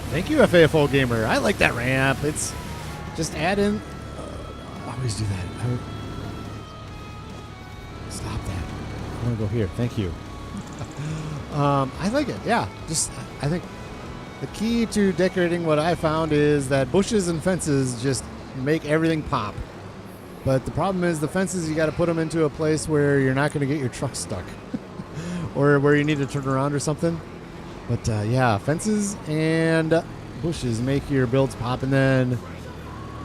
Thank you, FAFO Gamer. I like that ramp. It's just add in. I always do that. Stop that. I want to go here. Thank you. I like it. Yeah. I think the key to decorating, what I found, is that bushes and fences just make everything pop. But the problem is the fences, you got to put them into a place where you're not going to get your truck stuck or where you need to turn around or something. But yeah, fences and bushes make your builds pop. And then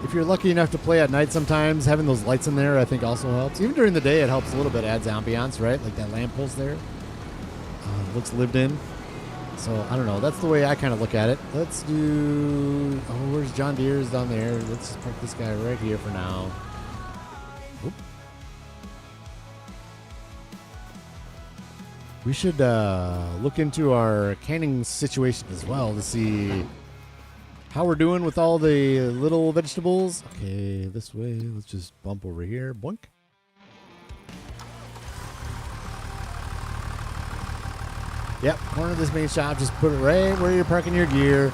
if you're lucky enough to play at night sometimes, having those lights in there I think also helps. Even during the day it helps a little bit, adds ambiance, right? Like that lamppost there. Looks lived in. So, I don't know. That's the way I kind of look at it. Let's do... Oh, where's John Deere's down there? Let's just park this guy right here for now. Oop. We should look into our canning situation as well to see how we're doing with all the little vegetables. Okay, this way. Let's just bump over here. Boink. Yep, corner of this main shop. Just put it right where you're parking your gear.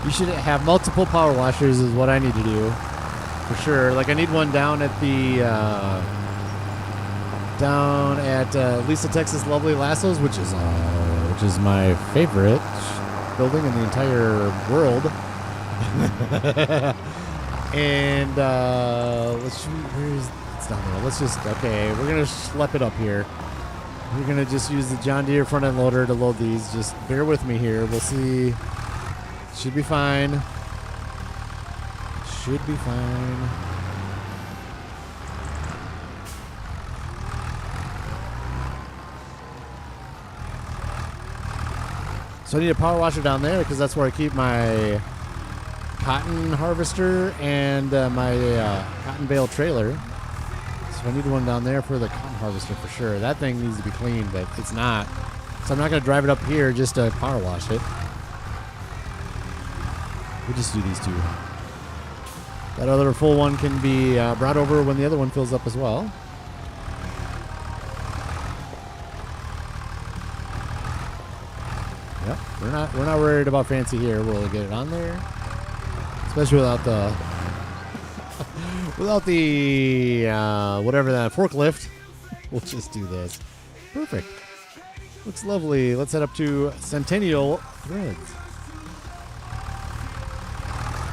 You should have multiple power washers is what I need to do. For sure. Like I need one down at the... Lisa, Texas Lovely Lassos, which is my favorite building in the entire world. And it's down there. Let's just we're gonna schlep it up here. We're gonna just use the John Deere front end loader to load these. Just bear with me here. We'll see. Should be fine. Should be fine. So I need a power washer down there because that's where I keep my cotton harvester and my cotton bale trailer. So I need one down there for the cotton harvester for sure. That thing needs to be cleaned, but it's not. So I'm not going to drive it up here just to power wash it. We'll just do these two. That other full one can be brought over when the other one fills up as well. Yep, we're not worried about fancy here. We'll get it on there, especially without the whatever that forklift. We'll just do this. Perfect. Looks lovely. Let's head up to Centennial Threads.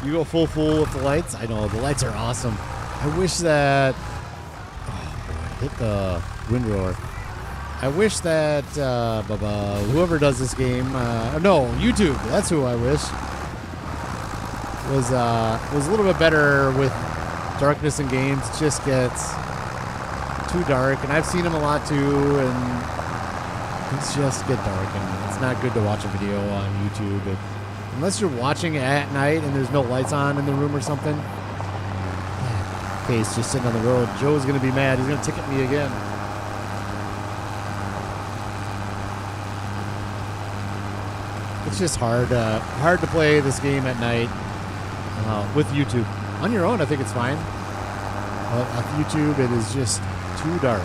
You go full with the lights. I know the lights are awesome. I wish that. Oh boy, hit the wind roar. I wish that whoever does this game, YouTube. That's who I wish was a little bit better with darkness in games. It just gets too dark, and I've seen them a lot too, and it's just get dark, and it's not good to watch a video on YouTube unless you're watching it at night and there's no lights on in the room or something. Case just sitting on the road. Joe's gonna be mad. He's gonna ticket me again. It's just hard to play this game at night with YouTube. On your own, I think it's fine. But on YouTube, it is just too dark.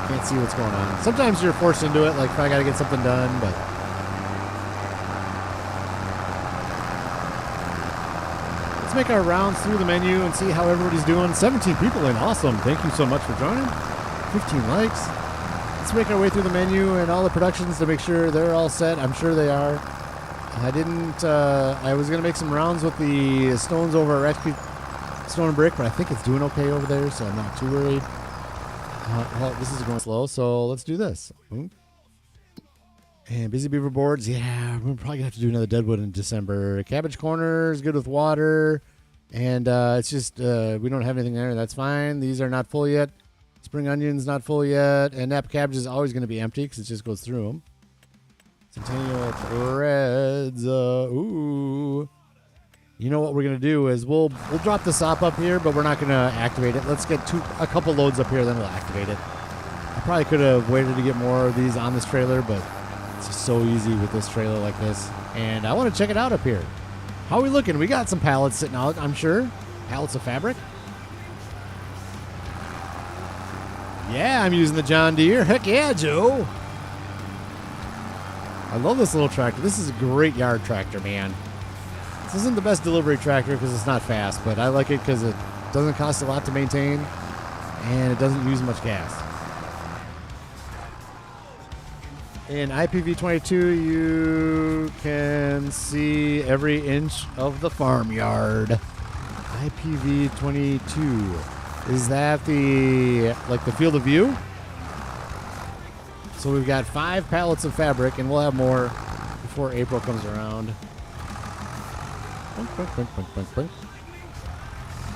Can't see what's going on. Sometimes you're forced into it, like if I got to get something done, but... Let's make our rounds through the menu and see how everybody's doing. 17 people in. Awesome. Thank you so much for joining. 15 likes. Let's make our way through the menu and all the productions to make sure they're all set. I'm sure they are. I was going to make some rounds with the stones over at Stone and Brick, but I think it's doing okay over there, so I'm not too worried. Well, this is going slow, so let's do this. And Busy Beaver boards, yeah, we're probably going to have to do another Deadwood in December. Cabbage Corner is good with water, and it's just we don't have anything there. That's fine. These are not full yet. Spring onions not full yet, and Napa cabbage is always going to be empty because it just goes through them. Centennial Threads. Ooh. You know what we're going to do is we'll drop the sop up here, but we're not going to activate it. Let's get a couple loads up here, then we'll activate it. I probably could have waited to get more of these on this trailer, but it's just so easy with this trailer like this. And I want to check it out up here. How are we looking? We got some pallets sitting out, I'm sure. Pallets of fabric. Yeah, I'm using the John Deere. Heck yeah, Joe. I love this little tractor. This is a great yard tractor, man. This isn't the best delivery tractor because it's not fast, but I like it because it doesn't cost a lot to maintain and it doesn't use much gas. In IPv22, you can see every inch of the farmyard. IPv22. Is that the field of view? So we've got 5 pallets of fabric, and we'll have more before April comes around.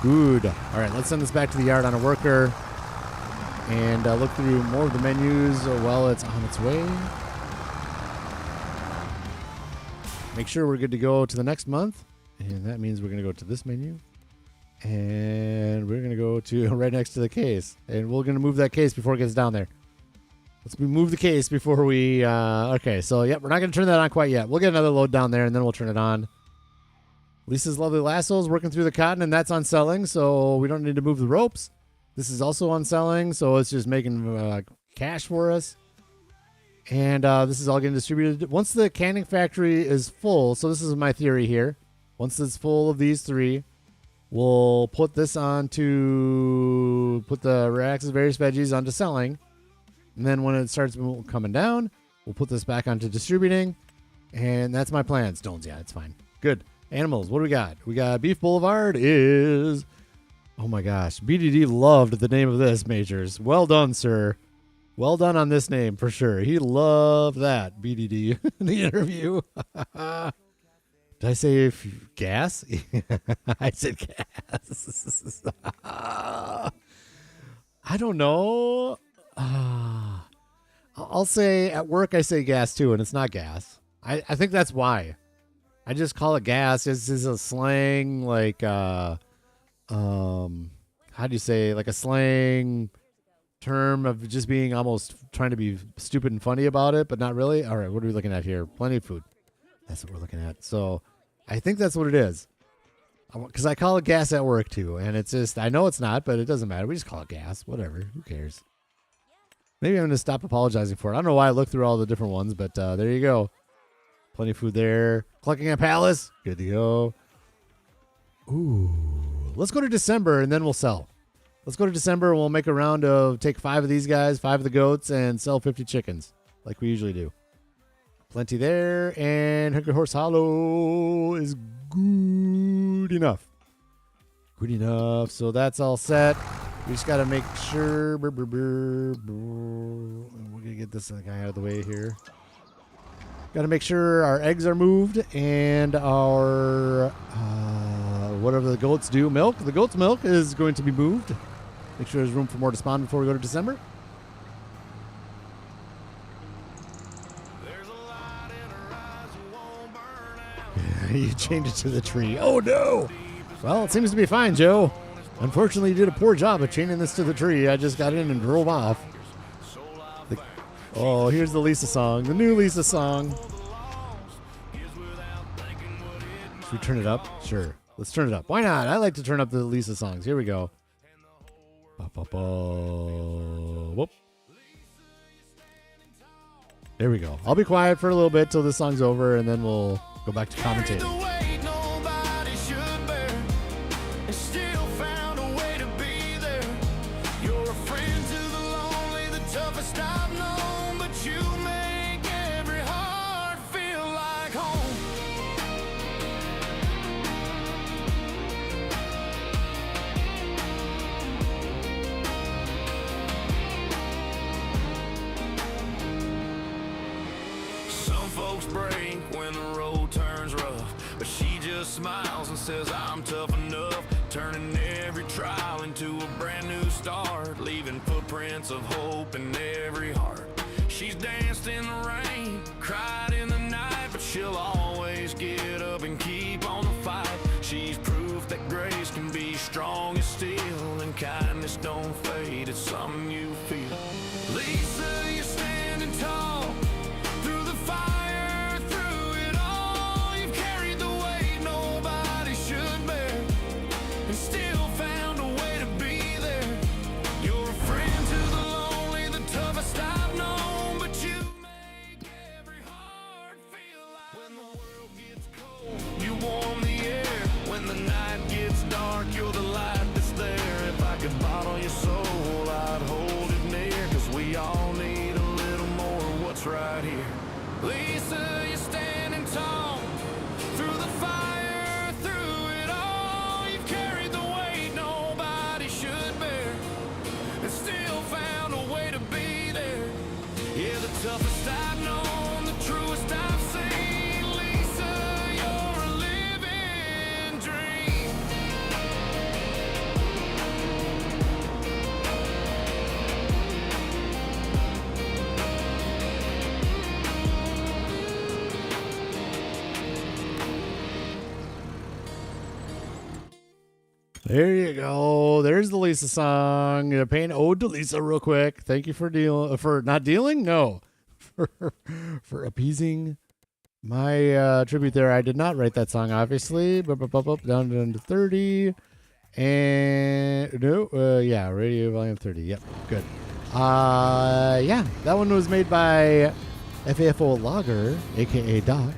Good. All right, let's send this back to the yard on a worker and look through more of the menus while it's on its way. make sure we're good to go to the next month. And that means we're going to go to this menu. And we're going to go to right next to the case. And we're going to move that case before it gets down there. Let's move the case before we... okay, so, yep, we're not going to turn that on quite yet. We'll get another load down there, and then we'll turn it on. Lisa's Lovely Lassos working through the cotton, and that's on selling, so we don't need to move the ropes. This is also on selling, so it's just making cash for us. And this is all getting distributed. Once the canning factory is full, so this is my theory here. Once it's full of these three, we'll put this put the Rax's various veggies onto selling. And then when it starts coming down, we'll put this back onto distributing. And that's my plan. Stones, yeah, it's fine. Good. Animals, what do we got? We got Beef Boulevard is... Oh my gosh. BDD loved the name of this, Majors. Well done, sir. Well done on this name, for sure. He loved that, BDD, in the interview. Did I say gas? I said gas. I don't know. I'll say at work I say gas too, and it's not gas. I think that's why. I just call it gas. This is a slang, like how do you say, like a slang term of just being almost trying to be stupid and funny about it, but not really. All right, what are we looking at here? Plenty of food. That's what we're looking at. So I think that's what it is. Because I call it gas at work too, and it's just, I know it's not, but it doesn't matter. We just call it gas. Whatever. Who cares? Maybe I'm going to stop apologizing for it. I don't know why I looked through all the different ones, but there you go. Plenty of food there. Clucking Palace. Good to go. Ooh. Let's go to December, and then we'll sell. Let's go to December, and we'll make a round of take 5 of these guys, 5 of the goats, and sell 50 chickens, like we usually do. Plenty there, and Hungry Horse Hollow is good enough. Good enough. So that's all set. We just got to make sure. We're going to get this guy out of the way here. Got to make sure our eggs are moved and our, whatever the goats do, milk. The goat's milk is going to be moved. Make sure there's room for more to spawn before we go to December. You changed it to the tree. Oh, no. Well, it seems to be fine, Joe. Unfortunately, you did a poor job of chaining this to the tree. I just got in and drove off. Oh, here's the Lisa song. The new Lisa song. Should we turn it up? Sure. Let's turn it up. Why not? I like to turn up the Lisa songs. Here we go. Whoop. There we go. I'll be quiet for a little bit till this song's over, and then we'll go back to commentating. Smiles and says I'm tough enough, turning every trial into a brand new start, leaving footprints of hope in every heart. She's danced in the rain, cried in the night, but she'll always get up and keep on the fight. She's proof that grace can be strong as steel, and kindness don't fade, it's something you feel. Lisa, you're standing tall through the fire. You're the light that's there. If I could bottle your soul, I'd hold it near, 'cause we all need a little more of what's right here. Lisa, you're standing tall through the fire, through it all. You've carried the weight nobody should bear, and still found a way to be there. Yeah, the toughest I've known, the truest I've seen. Lisa, you're a living dream. There you go. There's the Lisa song. Paying ode to Lisa real quick. Thank you for not dealing. No, for appeasing my tribute there. I did not write that song, obviously. Down to 30. And yeah, radio volume 30. Yep, good. Yeah, that one was made by FAFO Lager, aka Doc.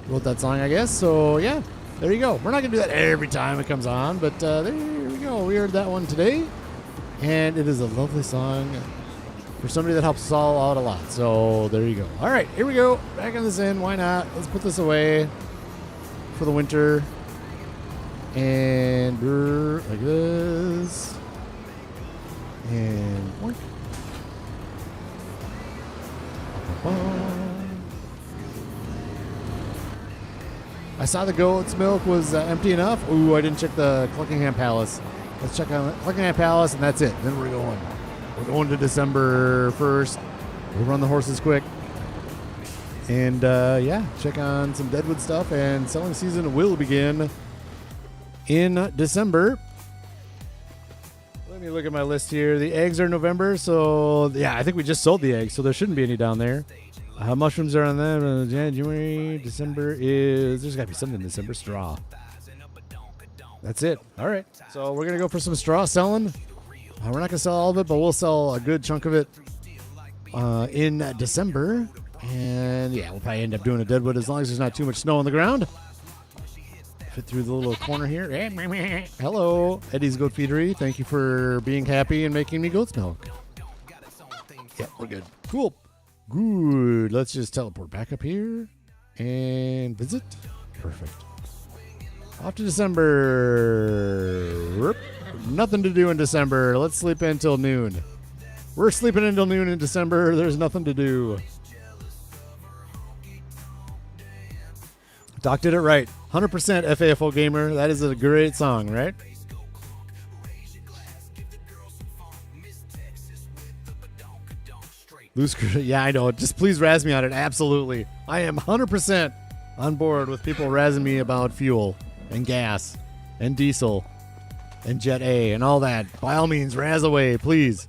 Wrote that song, I guess. So yeah, there you go. We're not gonna do that every time it comes on, but there we go. We heard that one today, and it is a lovely song for somebody that helps us all out a lot. So there you go. All right, here we go. Back in this in. Why not? Let's put this away for the winter. And like this. And boink. I saw the goat's milk was empty enough. Ooh, I didn't check the Cluckingham Palace. Let's check on Cluckingham Palace, and that's it. Then we're going. We're going to December 1st. We'll run the horses quick. And, yeah, check on some Deadwood stuff. And selling season will begin in December. Let me look at my list here. The eggs are November, so yeah, I think we just sold the eggs, so there shouldn't be any down there. Mushrooms are on them. January, December there's got to be something in December. Straw. That's it. All right, so we're gonna go for some straw selling. We're not gonna sell all of it, but we'll sell a good chunk of it in December. And yeah, we'll probably end up doing a Deadwood as long as there's not too much snow on the ground. Fit through the little corner here. Hello, Eddie's Goat Feedery. Thank you for being happy and making me goat's milk. Yeah, we're good. Cool. Good. Let's just teleport back up here and visit. Perfect. Off to December. Nothing to do in December. Let's sleep until noon. We're sleeping until noon in December. There's nothing to do. Doc did it right. 100% FAFO Gamer. That is a great song, right? Loose, yeah, I know. Just please razz me on it. Absolutely. I am 100% on board with people razzing me about fuel and gas and diesel and Jet A and all that. By all means, razz away, please.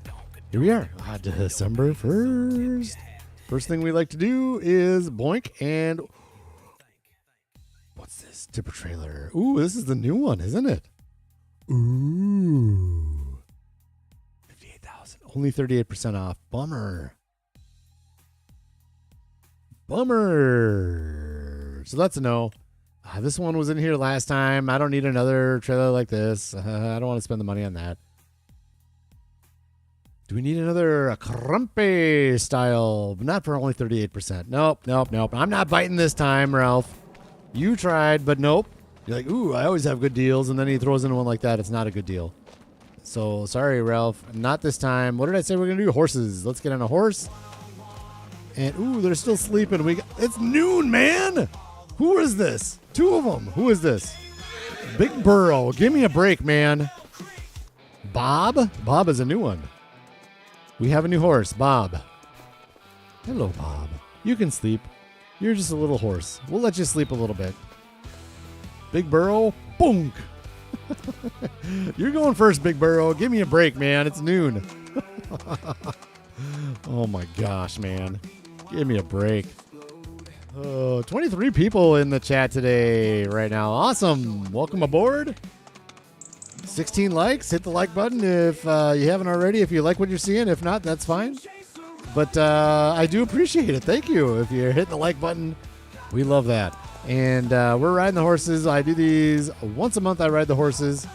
Here we are. December 1st. First thing we like to do is boink and... What's this? Tipper trailer. Ooh, this is the new one, isn't it? Ooh. 58,000. Only 38% off. Bummer. So that's a no. This one was in here last time. I don't need another trailer like this. I don't want to spend the money on that. Do we need another Crumpy style? Not for only 38%. Nope. I'm not biting this time, Ralph. You tried, but nope. You're like, ooh, I always have good deals. And then he throws in one like that. It's not a good deal. So, sorry, Ralph. Not this time. What did I say we're going to do? Horses. Let's get on a horse. And, ooh, they're still sleeping. It's noon, man. Who is this? Two of them. Who is this? Big Burrow. Give me a break, man. Bob? Bob is a new one. We have a new horse, Bob. Hello, Bob. You can sleep. You're just a little horse. We'll let you sleep a little bit. Big Burrow, boonk. You're going first, Big Burrow. Give me a break, man. It's noon. Oh, my gosh, man. Give me a break. 23 people in the chat today right now. Awesome. Welcome aboard. 16 likes. Hit the like button if you haven't already. If you like what you're seeing. If not, that's fine. But I do appreciate it. Thank you. If you're hitting the like button, we love that. And we're riding the horses. I do these once a month. I ride the horses.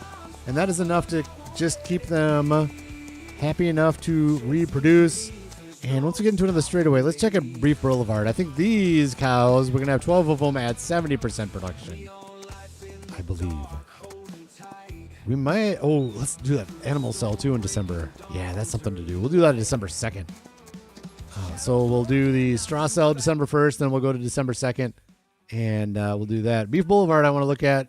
And that is enough to just keep them happy enough to reproduce. And once we get into another straightaway, let's check at Brief Boulevard. I think these cows, we're going to have 12 of them at 70% production. I believe. We might, let's do that animal cell too in December. Yeah, that's something to do. We'll do that on December 2nd. So we'll do the straw cell December 1st, then we'll go to December 2nd, and we'll do that. Beef Boulevard, I want to look at.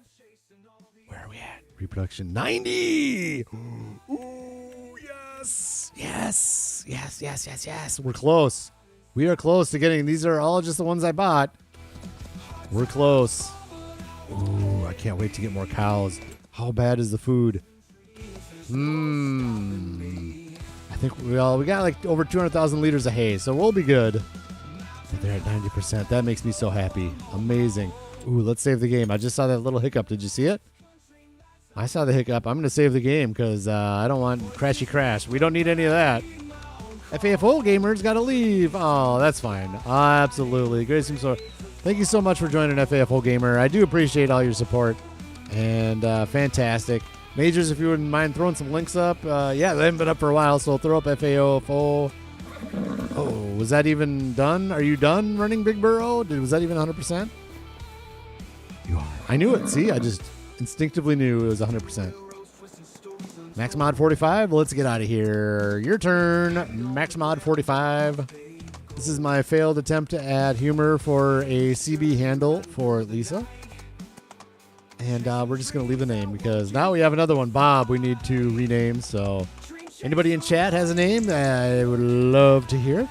Where are we at? Reproduction 90. Ooh, yes. We're close. We are close to getting, these are all just the ones I bought. We're close. Ooh, I can't wait to get more cows. How bad is the food? I think we got like over 200,000 liters of hay, so we'll be good. But they're at 90%. That makes me so happy. Amazing. Ooh, let's save the game. I just saw that little hiccup. Did you see it? I saw the hiccup. I'm going to save the game because I don't want crashy crash. We don't need any of that. FAFO gamers got to leave. Oh, that's fine. Absolutely. Grayson, so thank you so much for joining FAFO Gamer. I do appreciate all your support. And fantastic. Majors, if you wouldn't mind throwing some links up. Yeah, they haven't been up for a while, so throw up FAFO. Oh, was that even done? Are you done running Big Burrow? Was that even 100%? You are. I knew it. See, I just instinctively knew it was 100%. MaxMod45, let's get out of here. Your turn, MaxMod45. This is my failed attempt to add humor for a CB handle for Lisa. And we're just going to leave the name because now we have another one, Bob, we need to rename. So anybody in chat has a name? I would love to hear it.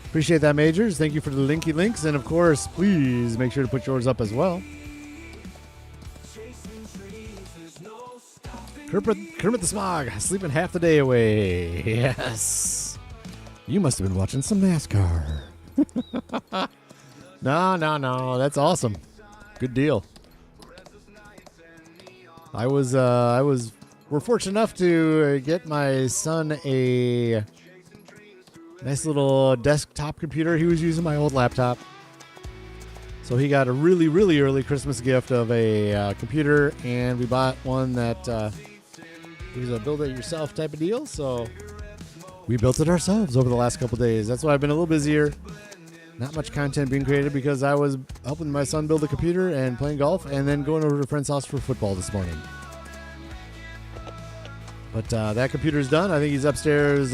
Appreciate that, Majors. Thank you for the linky links. And, of course, please make sure to put yours up as well. Kermit the Smog, sleeping half the day away. Yes. You must have been watching some NASCAR. No. That's awesome. Good deal. We're fortunate enough to get my son a nice little desktop computer. He was using my old laptop. So he got a really, really early Christmas gift of a computer, and we bought one that it was a build-it-yourself type of deal. So we built it ourselves over the last couple days. That's why I've been a little busier. Not much content being created because I was helping my son build a computer and playing golf and then going over to a friend's house for football this morning. But that computer's done. I think he's upstairs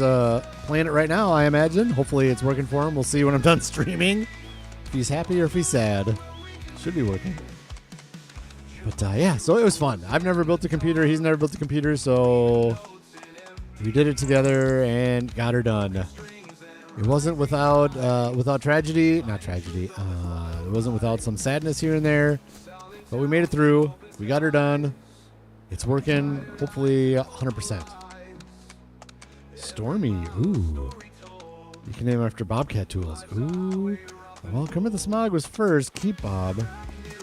playing it right now, I imagine. Hopefully it's working for him. We'll see when I'm done streaming. If he's happy or if he's sad. Should be working. But yeah, so it was fun. I've never built a computer. He's never built a computer. So we did it together and got her done. It wasn't without tragedy. Not tragedy. It wasn't without some sadness here and there. But we made it through. We got her done. It's working, hopefully 100%. Stormy, ooh. You can name her after Bobcat Tools. Ooh. Well, Kermit the Smog was first. Keep Bob.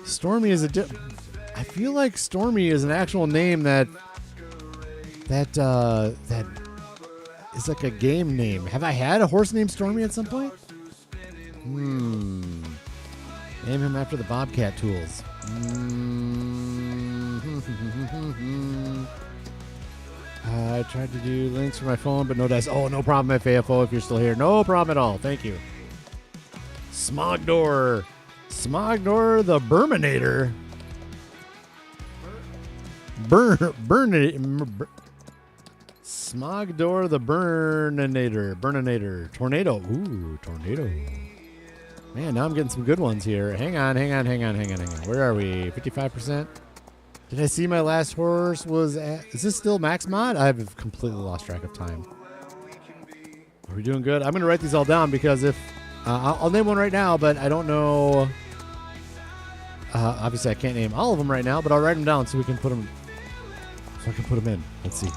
Stormy is I feel like Stormy is an actual name that is like a game name. Have I had a horse named Stormy at some point? Name him after the Bobcat Tools. I tried to do links for my phone, but no dice. Oh, no problem, FAFO, if you're still here. No problem at all. Thank you. Smogdor the Burminator. Smogdor the Burninator. Tornado. Ooh, tornado. Man, now I'm getting some good ones here. Hang on. Where are we? 55%? Did I see my last horse was at... Is this still max mod? I've completely lost track of time. Are we doing good? I'm going to write these all down because if... I'll name one right now, but I don't know... obviously, I can't name all of them right now, but I'll write them down so we can put them... So I can put them in. Let's see.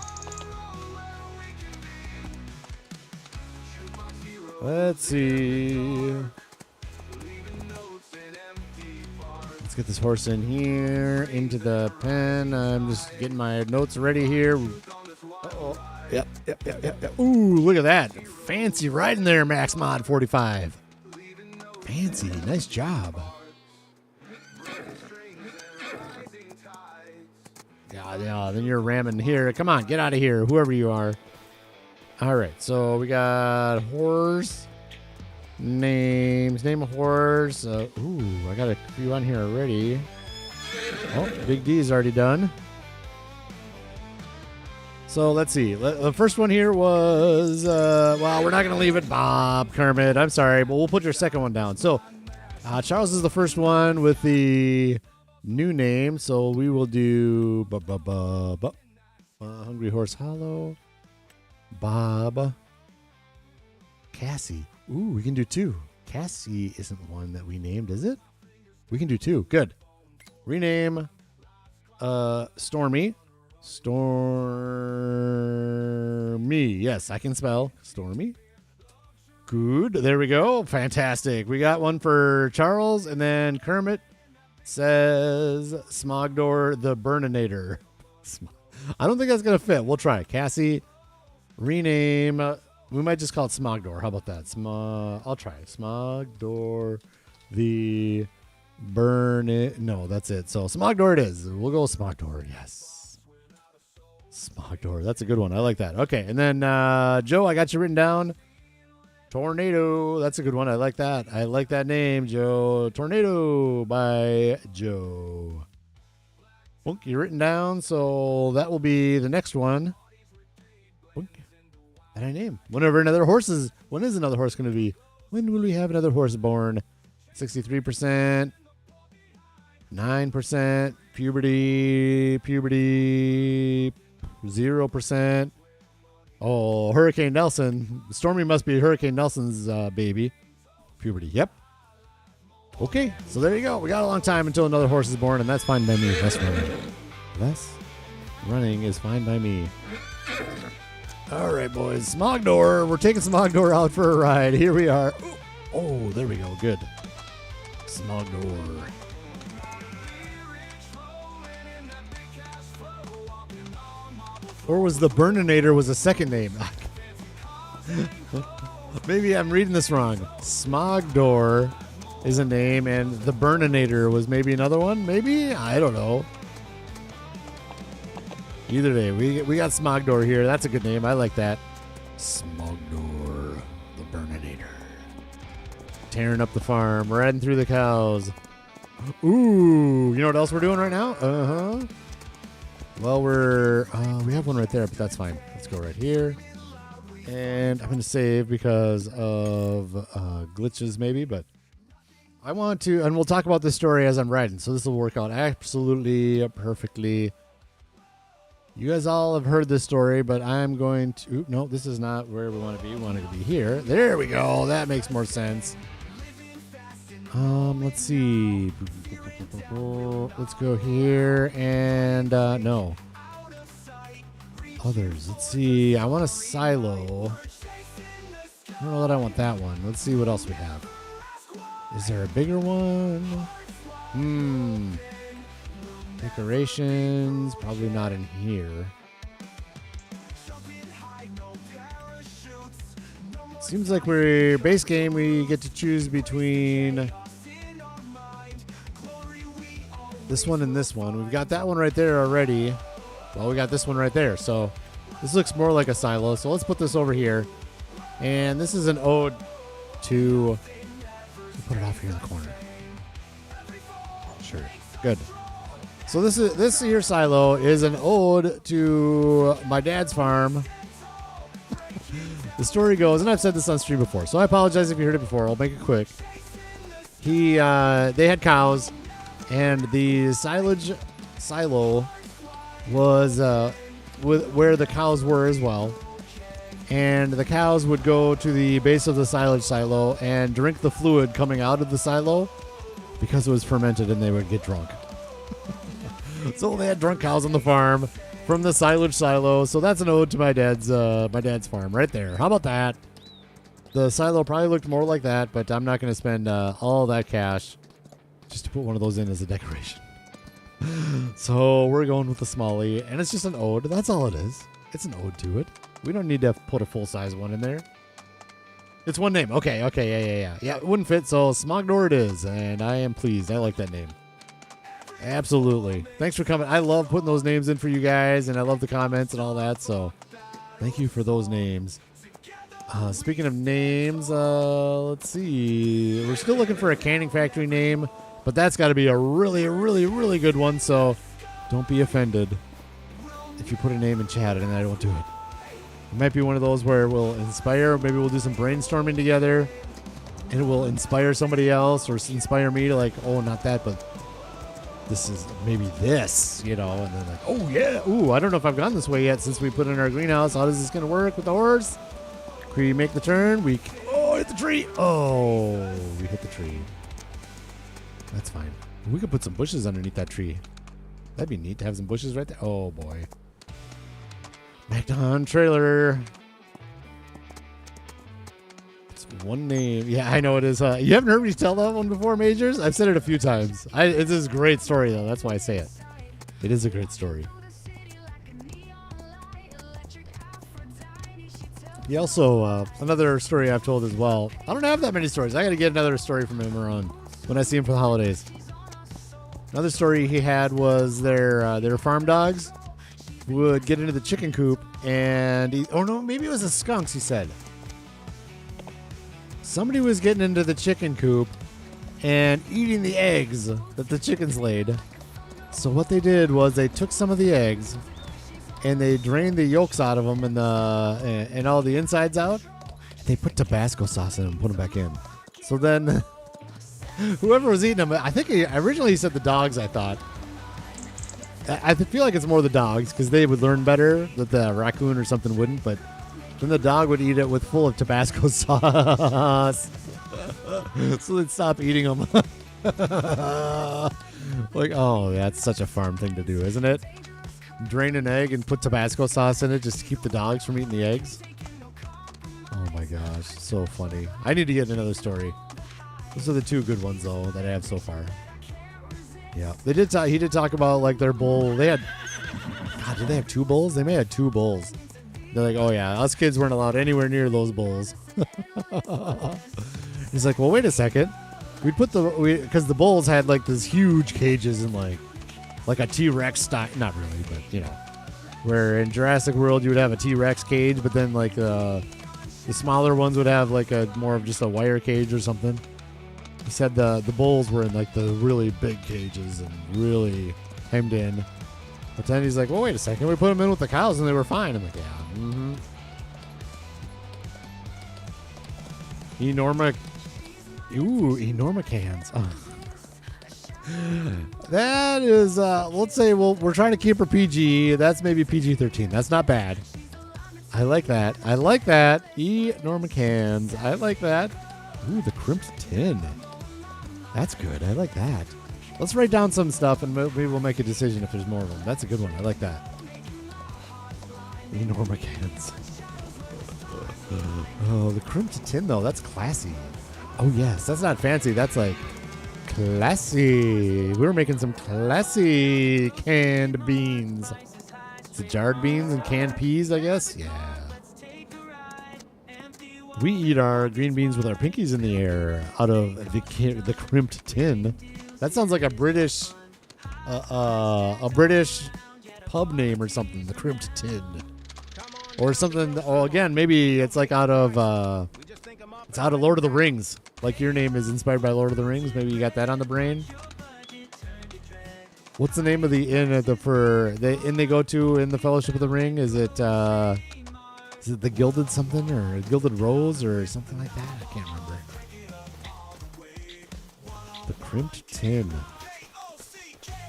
Let's get this horse in here, into the pen. I'm just getting my notes ready here. Uh-oh. Yep. Ooh, look at that. Fancy right in there, Max Mod 45. Fancy. Nice job. Yeah, then you're ramming here. Come on, get out of here, whoever you are. All right, so we got horse names. Name a horse. Ooh, I got a few on here already. Oh, Big D's already done. So let's see. The first one here was, well, we're not going to leave it Bob, Kermit. I'm sorry, but we'll put your second one down. So Charles is the first one with the new name. So we will do Hungry Horse Hollow. Bob. Cassie. Ooh, we can do two. Cassie isn't one that we named, is it? We can do two. Good. Rename Stormy. Stormy. Yes, I can spell Stormy. Good. There we go. Fantastic. We got one for Charles, and then Kermit says Smogdor the Burninator. I don't think that's going to fit. We'll try. Cassie, rename. We might just call it Smogdor. How about that? I'll try it. Smogdor the No, that's it. So Smogdor it is. We'll go with Smogdor. Yes. Smogdor. That's a good one. I like that. Okay. And then Joe, I got you written down. Tornado. That's a good one. I like that. I like that name, Joe. Tornado by Joe. Boink, you're written down, so that will be the next one. Boink. And I name. When is another horse going to be? When will we have another horse born? 63%. 9%. Puberty. 0%. Oh, Hurricane Nelson. Stormy must be Hurricane Nelson's baby. Puberty. Yep. Okay, so there you go. We got a long time until another horse is born, and that's fine by me. Less running is fine by me. All right, boys. Smogdor. We're taking Smogdor out for a ride. Here we are. Oh, there we go. Good. Smogdor. Or was the Burninator was a second name? Maybe I'm reading this wrong. Smogdor is a name, and the Burninator was maybe another one? Maybe? I don't know. Either way, we got Smogdor here. That's a good name. I like that. Smogdor, the Burninator. Tearing up the farm, riding through the cows. Ooh, you know what else we're doing right now? Uh-huh. Well, we have one right there, but that's fine. Let's go right here. And I'm going to save because of glitches maybe, but I want to, and we'll talk about this story as I'm riding, so this will work out absolutely perfectly. You guys all have heard this story, but I'm going to, no, this is not where we want to be. We want it to be here. There we go. That makes more sense. Let's see. Let's go here and no. Others. Let's see. I want a silo. I don't know that I want that one. Let's see what else we have. Is there a bigger one? Decorations. Probably not in here. Seems like we're base game. We get to choose between this one and this one. We've got that one right there already. Well, we got this one right there. So this looks more like a silo. So let's put this over here. And this is an ode to... Put it off here in the corner. Sure. Good. So this here silo is an ode to my dad's farm. The story goes, and I've said this on stream before, so I apologize if you heard it before. I'll make it quick. They had cows, and the silage silo was where the cows were as well. And the cows would go to the base of the silage silo and drink the fluid coming out of the silo because it was fermented, and they would get drunk. So they had drunk cows on the farm from the silage silo. So that's an ode to my dad's farm right there. How about that? The silo probably looked more like that, but I'm not going to spend all that cash just to put one of those in as a decoration. So we're going with the Smalley, and it's just an ode. That's all it is. It's an ode to it. We don't need to put a full-size one in there. It's one name. Okay, yeah. Yeah, it wouldn't fit, so Smogdor it is, and I am pleased. I like that name. Absolutely. Thanks for coming. I love putting those names in for you guys, and I love the comments and all that, so thank you for those names. Speaking of names, let's see. We're still looking for a canning factory name, but that's got to be a really, really, really good one, so don't be offended if you put a name in chat and I don't do it. It might be one of those where we'll inspire, maybe we'll do some brainstorming together, and it will inspire somebody else or inspire me to like, oh, not that, but this is maybe this, and then like, oh, yeah. Ooh, I don't know if I've gone this way yet since we put in our greenhouse. How is this going to work with the horse? Can we make the turn? Hit the tree. Oh, we hit the tree. That's fine. We could put some bushes underneath that tree. That'd be neat to have some bushes right there. Oh, boy. MacDon trailer. It's one name. Yeah, I know it is. You haven't heard me tell that one before, Majors? I've said it a few times. It is a great story, though. That's why I say it. It is a great story. He also, another story I've told as well. I don't have that many stories. I got to get another story from him around when I see him for the holidays. Another story he had was their farm dogs would get into the chicken coop and maybe it was the skunks, he said. Somebody was getting into the chicken coop and eating the eggs that the chickens laid. So what they did was they took some of the eggs and they drained the yolks out of them and all the insides out. They put Tabasco sauce in them and put them back in. So then whoever was eating them, I think originally he said the dogs, I thought. I feel like it's more the dogs because they would learn better that the raccoon or something wouldn't, but then the dog would eat it with full of Tabasco sauce. So they'd stop eating them. Like, oh, that's such a farm thing to do, isn't it? Drain an egg and put Tabasco sauce in it just to keep the dogs from eating the eggs. Oh my gosh, so funny. I need to get another story. Those are the two good ones though that I have so far. Yeah, they did. He did talk about like their bull. They had. God, did they have two bulls? They may have two bulls. They're like, oh yeah, us kids weren't allowed anywhere near those bulls. He's like, well, wait a second. We'd put because the bulls had like these huge cages and like a T-Rex style. Not really, but you know, where in Jurassic World you would have a T-Rex cage, but then like the smaller ones would have like a more of just a wire cage or something. He said the bulls were in like the really big cages and really hemmed in. But then he's like, well, wait a second. We put them in with the cows and they were fine. I'm like, yeah. Mm-hmm. Enorma cans. Oh. That is, let's say, well, we're trying to keep her PG. That's maybe PG-13. That's not bad. I like that. Enorma cans. I like that. Ooh, the crimped tin. That's good. I like that. Let's write down some stuff and maybe we'll make a decision if there's more of them. That's a good one. I like that. Enorma cans. Oh, the crimped tin, though. That's classy. Oh, yes. That's not fancy. That's like classy. We were making some classy canned beans. Is it jarred beans and canned peas, I guess? Yeah. We eat our green beans with our pinkies in the air out of the crimped tin. That sounds like a British pub name or something. The crimped tin, or something. Oh, again, maybe it's like out of Lord of the Rings. Like your name is inspired by Lord of the Rings. Maybe you got that on the brain. What's the name of the inn the inn they go to in the Fellowship of the Ring? Is it the Gilded something or Gilded Rose or something like that? I can't remember. The crimped tin.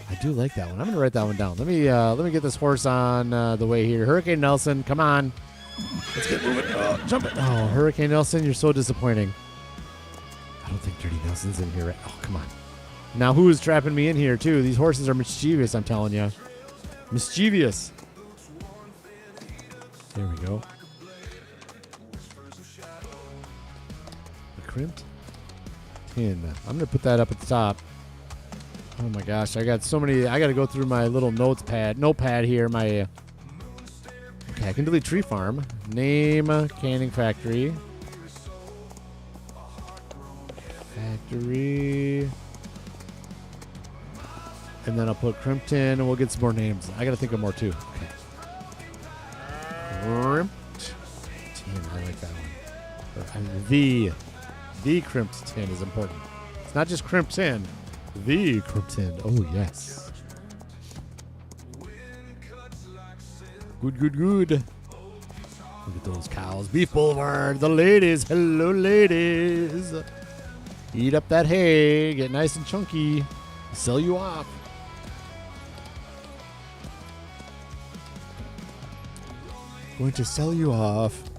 I do like that one. I'm gonna write that one down. Let me get this horse on the way here. Hurricane Nelson, come on. Let's get moving. Oh, jump it. Oh, Hurricane Nelson, you're so disappointing. I don't think Dirty Nelson's in here. Oh, come on. Now, who is trapping me in here, too? These horses are mischievous, I'm telling you. Mischievous. There we go. The crimped tin. I'm going to put that up at the top. Oh, my gosh. I got so many. I got to go through my little notepad here. Okay, I can delete Tree Farm. Name, canning factory. And then I'll put Crimpton and we'll get some more names. I got to think of more too. Okay. Crimped tin. I like that one. The crimped tin is important. It's not just crimped tin. The crimped tin. Oh, yes. Good. Look at those cows. Beef Boulevard. The ladies. Hello, ladies. Eat up that hay. Get nice and chunky. Sell you off. Going to sell you off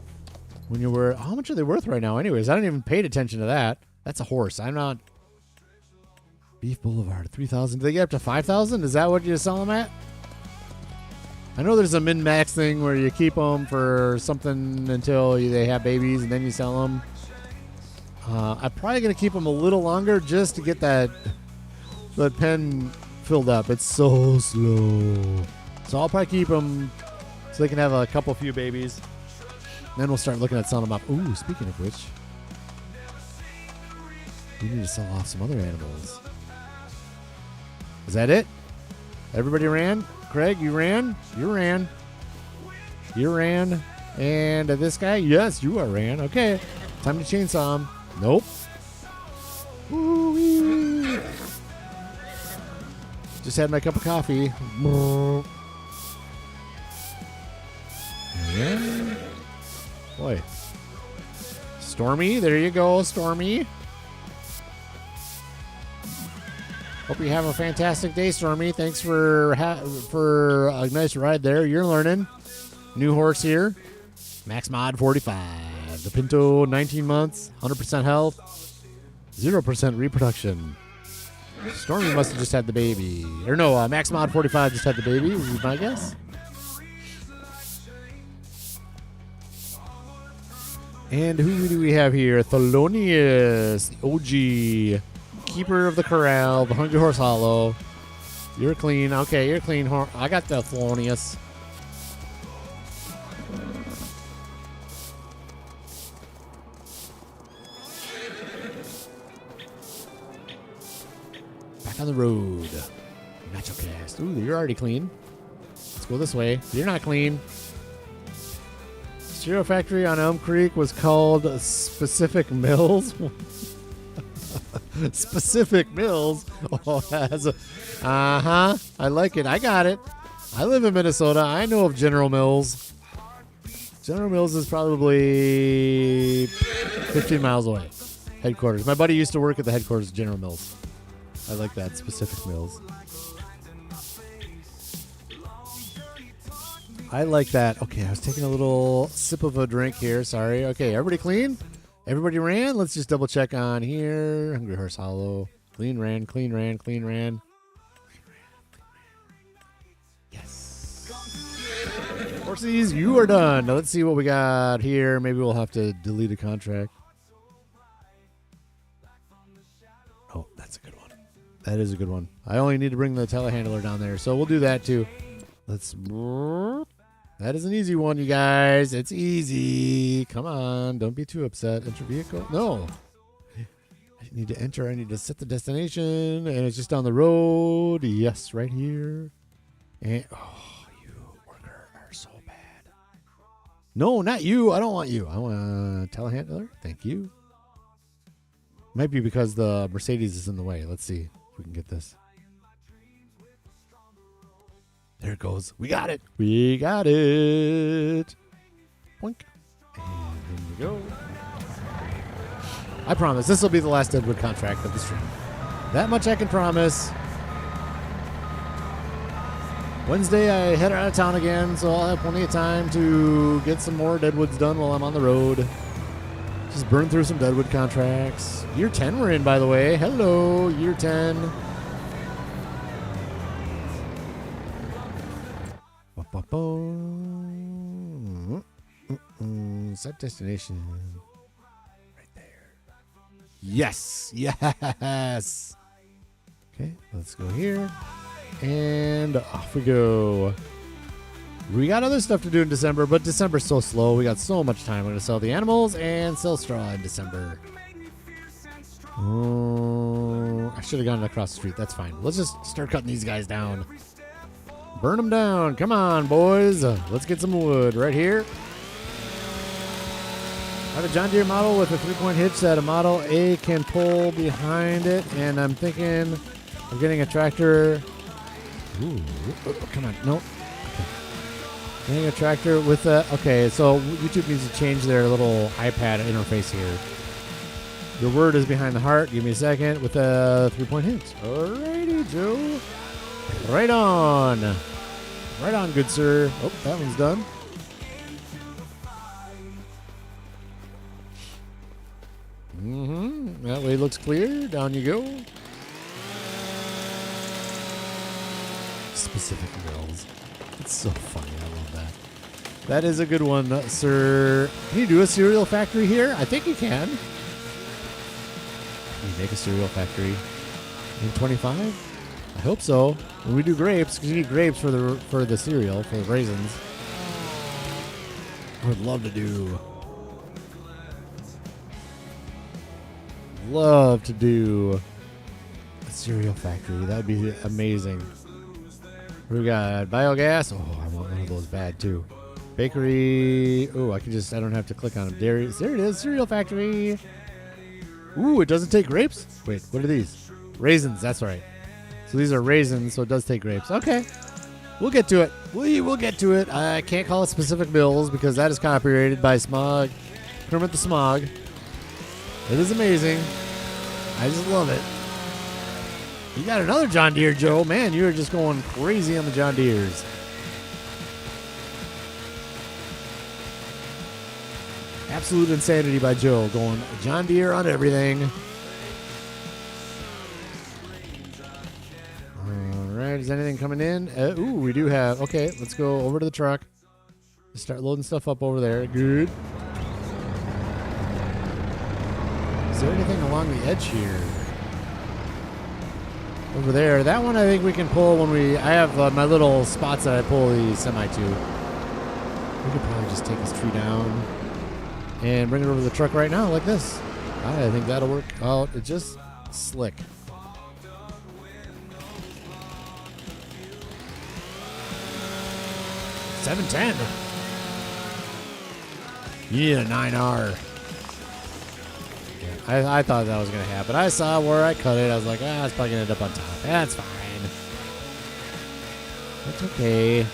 when you were. How much are they worth right now? Anyways, I haven't even paid attention to that. That's a horse. I'm not. Beef Boulevard, 3,000. Do they get up to 5,000? Is that what you sell them at? I know there's a min-max thing where you keep them for something until they have babies and then you sell them. I'm probably going to keep them a little longer just to get that pen filled up. It's so slow. So I'll probably keep them so they can have a few babies. Then we'll start looking at selling them off. Ooh, speaking of which, we need to sell off some other animals. Is that it? Everybody ran? Craig, you ran? You ran. You ran. And this guy? Yes, you are ran. Okay. Time to chainsaw him. Nope. Ooh-wee. Just had my cup of coffee. Yeah. Boy. Stormy, there you go, Stormy. Hope you have a fantastic day, Stormy. Thanks for a nice ride there. You're learning. New horse here. Max Mod 45. The Pinto, 19 months, 100% health, 0% reproduction. Stormy must have just had the baby. Or no, Max Mod 45 just had the baby, would be my guess. And who do we have here? Thelonious, the OG. Keeper of the Corral, the Hungry Horse Hollow. You're clean. Okay, you're clean. I got the Thelonious. Back on the road. Nacho Cast. Ooh, you're already clean. Let's go this way. You're not clean. Cereal Factory on Elm Creek was called Specific Mills. Specific Mills. Oh, I like it. I got it. I live in Minnesota. I know of General Mills. General Mills is probably 15 miles away. Headquarters. My buddy used to work at the headquarters of General Mills. I like that. Specific Mills. I like that. Okay, I was taking a little sip of a drink here. Sorry. Okay, everybody clean? Everybody ran? Let's just double check on here. Hungry Horse Hollow. Clean ran, clean ran, clean ran. Yes. Horsies, you are done. Now let's see what we got here. Maybe we'll have to delete a contract. Oh, that's a good one. That is a good one. I only need to bring the telehandler down there, so we'll do that too. Let's... That is an easy one, you guys. It's easy. Come on. Don't be too upset. Enter vehicle. No. I need to enter. I need to set the destination. And it's just down the road. Yes, right here. And you worker are so bad. No, not you. I don't want you. I want a telehandler. Thank you. Might be because the Mercedes is in the way. Let's see if we can get this. There it goes. We got it. We got it. Boink. And in we go. I promise this will be the last Deadwood contract of the stream. That much I can promise. Wednesday I head out of town again, so I'll have plenty of time to get some more Deadwoods done while I'm on the road. Just burn through some Deadwood contracts. Year 10 we're in, by the way. Hello, year 10. Set destination right there. Yes, yes. Okay, let's go here and off we go. We got other stuff to do in December, but December's so slow. We got so much time. We're gonna sell the animals and sell straw in December. Oh, I should have gone across the street. That's fine. Let's just start cutting these guys down. Burn them down. Come on, boys. Let's get some wood right here. I have a John Deere model with a 3-point hitch that a Model A can pull behind it, and I'm thinking of getting a tractor. Ooh, come on. Nope. Okay. Getting a tractor with a... Okay, so YouTube needs to change their little iPad interface here. Your word is behind the heart. Give me a second with a 3-point hitch. Alrighty, Joe. Right on. Right on, good sir. Oh, that one's done. That way looks clear. Down you go. Pacific Mills. It's so funny. I love that. That is a good one, sir. Can you do a cereal factory here? I think you can. Can you make a cereal factory in 25? I hope so. When we do grapes, because you need grapes for the cereal, for the raisins. I would love to do. Love to do a cereal factory. That would be amazing. We got biogas. Oh, I want one of those bad too. Bakery. Oh, I don't have to click on them. Dairy. There it is. Cereal factory. Ooh, it doesn't take grapes? Wait, what are these? Raisins. That's right. So these are raisins, so it does take grapes. Okay. We'll get to it. We will get to it. I can't call it specific mills because that is copyrighted by Smog. Kermit the Smog. It is amazing. I just love it. You got another John Deere, Joe. Man, you are just going crazy on the John Deeres. Absolute insanity by Joe, going John Deere on everything. All right, is anything coming in? Ooh, we do have. Okay, let's go over to the truck. Start loading stuff up over there. Good. Is there anything along the edge here? Over there. That one I think we can pull when we... I have my little spots that I pull the semi to. We could probably just take this tree down and bring it over to the truck right now like this. I think that'll work out. It's just slick. $710. Yeah, 9R. I thought that was going to happen. I saw where I cut it. I was like, it's probably going to end up on top. That's fine. That's okay.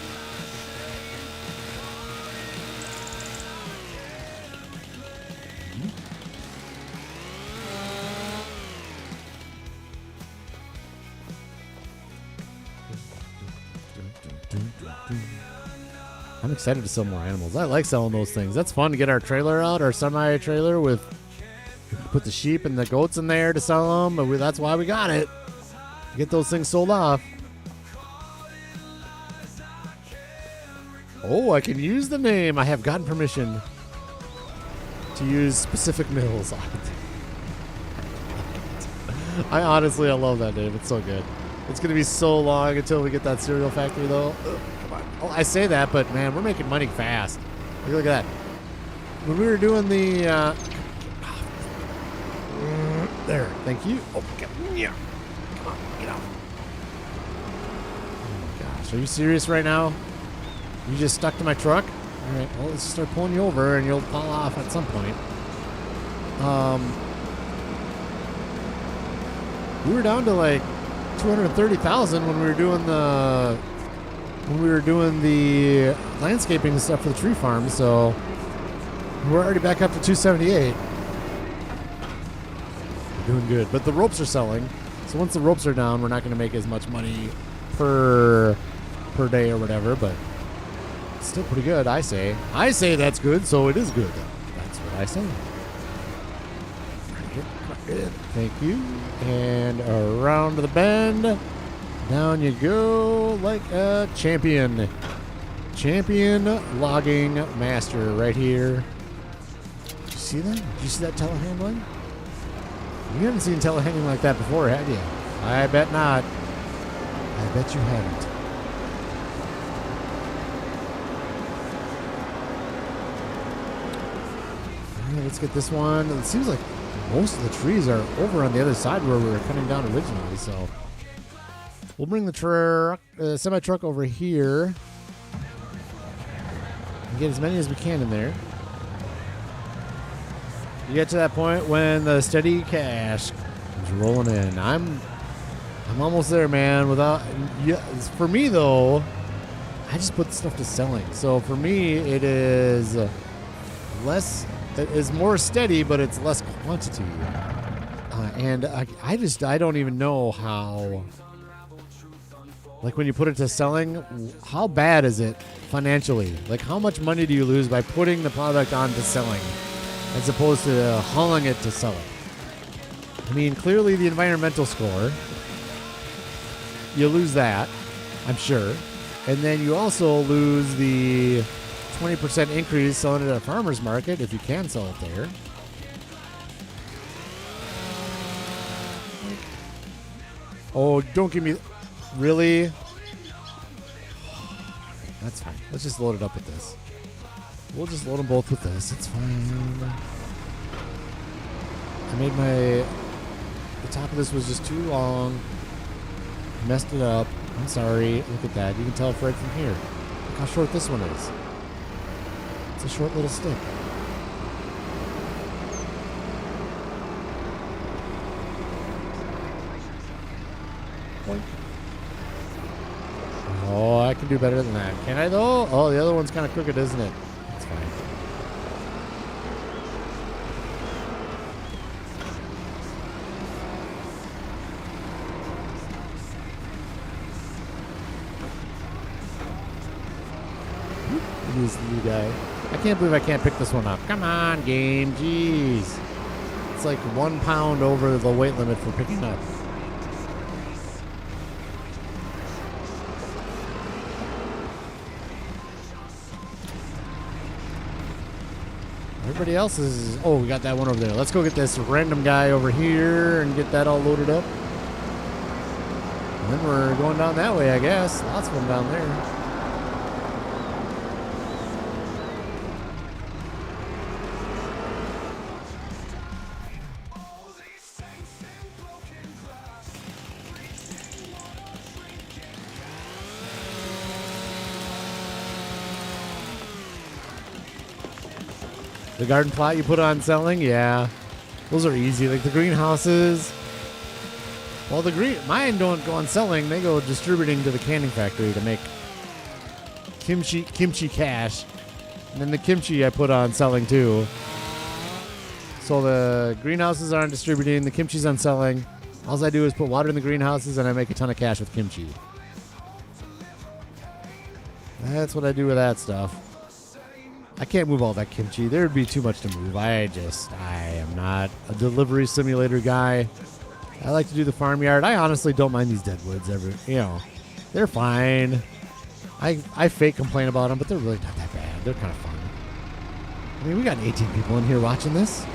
I'm excited to sell more animals. I like selling those things. That's fun to get our trailer out, our semi-trailer with... Put the sheep and the goats in there to sell them. But that's why we got it. Get those things sold off. Oh, I can use the name. I have gotten permission to use specific mills on it. I love that name. It's so good. It's going to be so long until we get that cereal factory, though. Ugh, come on. Oh, I say that, but, man, we're making money fast. Look at that. When we were doing the... there, thank you. Oh, yeah. Come on, get out. Oh my gosh, are you serious right now? You just stuck to my truck? All right, well, let's start pulling you over, and you'll fall off at some point. We were down to like 230,000 when we were doing the landscaping and stuff for the tree farm. So we're already back up to 278. Doing good, but the ropes are selling. So once the ropes are down, we're not going to make as much money per day or whatever, but it's still pretty good. I say that's good, so it is good. That's what I say. Thank you. And around the bend, down you go like a champion. Champion logging master right here. Did you see that? Did you see that telehandling? You haven't seen telehandling like that before, have you? I bet not. I bet you haven't. All right, let's get this one. It seems like most of the trees are over on the other side where we were cutting down originally, so we'll bring the truck, semi-truck over here and get as many as we can in there. You get to that point when the steady cash is rolling in. I'm almost there, man. For me though, I just put stuff to selling. So for me, it is less. It is more steady, but it's less quantity. And I don't even know how. Like when you put it to selling, how bad is it financially? Like how much money do you lose by putting the product on to selling, as opposed to hauling it to sell it? I mean, clearly the environmental score, you lose that. I'm sure. And then you also lose the 20% increase selling it at a farmer's market if you can sell it there. Oh, don't give me... Really? That's fine. Let's just load it up with this. We'll just load them both with this. It's fine. I made my... The top of this was just too long. Messed it up. I'm sorry. Look at that. You can tell it right from here. Look how short this one is. It's a short little stick. Boink. Oh, I can do better than that. Can I though? Oh, the other one's kind of crooked, isn't it? That's fine. He's the new guy. I can't believe I can't pick this one up. Come on, game. Jeez. It's like 1 pound over the weight limit for picking up. Everybody else is... Oh, we got that one over there. Let's go get this random guy over here and get that all loaded up. And then we're going down that way, I guess. Lots of them down there. The garden plot you put on selling, yeah, those are easy. Like the greenhouses. Well, mine don't go on selling. They go distributing to the canning factory to make kimchi cash, and then the kimchi I put on selling too. So the greenhouses aren't distributing. The kimchi's on selling. All I do is put water in the greenhouses, and I make a ton of cash with kimchi. That's what I do with that stuff. I can't move all that kimchi. There would be too much to move. I am not a delivery simulator guy. I like to do the farmyard. I honestly don't mind these deadwoods they're fine. I fake complain about them, but they're really not that bad. They're kind of fun. I mean, we got 18 people in here watching this.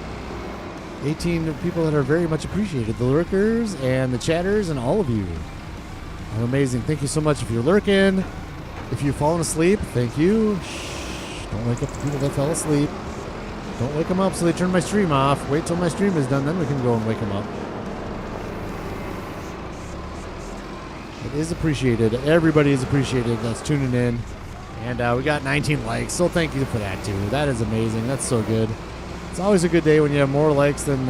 18 people that are very much appreciated. The lurkers and the chatters and all of you are amazing. Thank you so much. If you're lurking, if you've fallen asleep, thank you. Don't wake up the people that fell asleep. Don't wake them up so they turn my stream off. Wait till my stream is done, then we can go and wake them up. It is appreciated. Everybody is appreciated that's tuning in. And we got 19 likes, so thank you for that, too. That is amazing. That's so good. It's always a good day when you have more likes than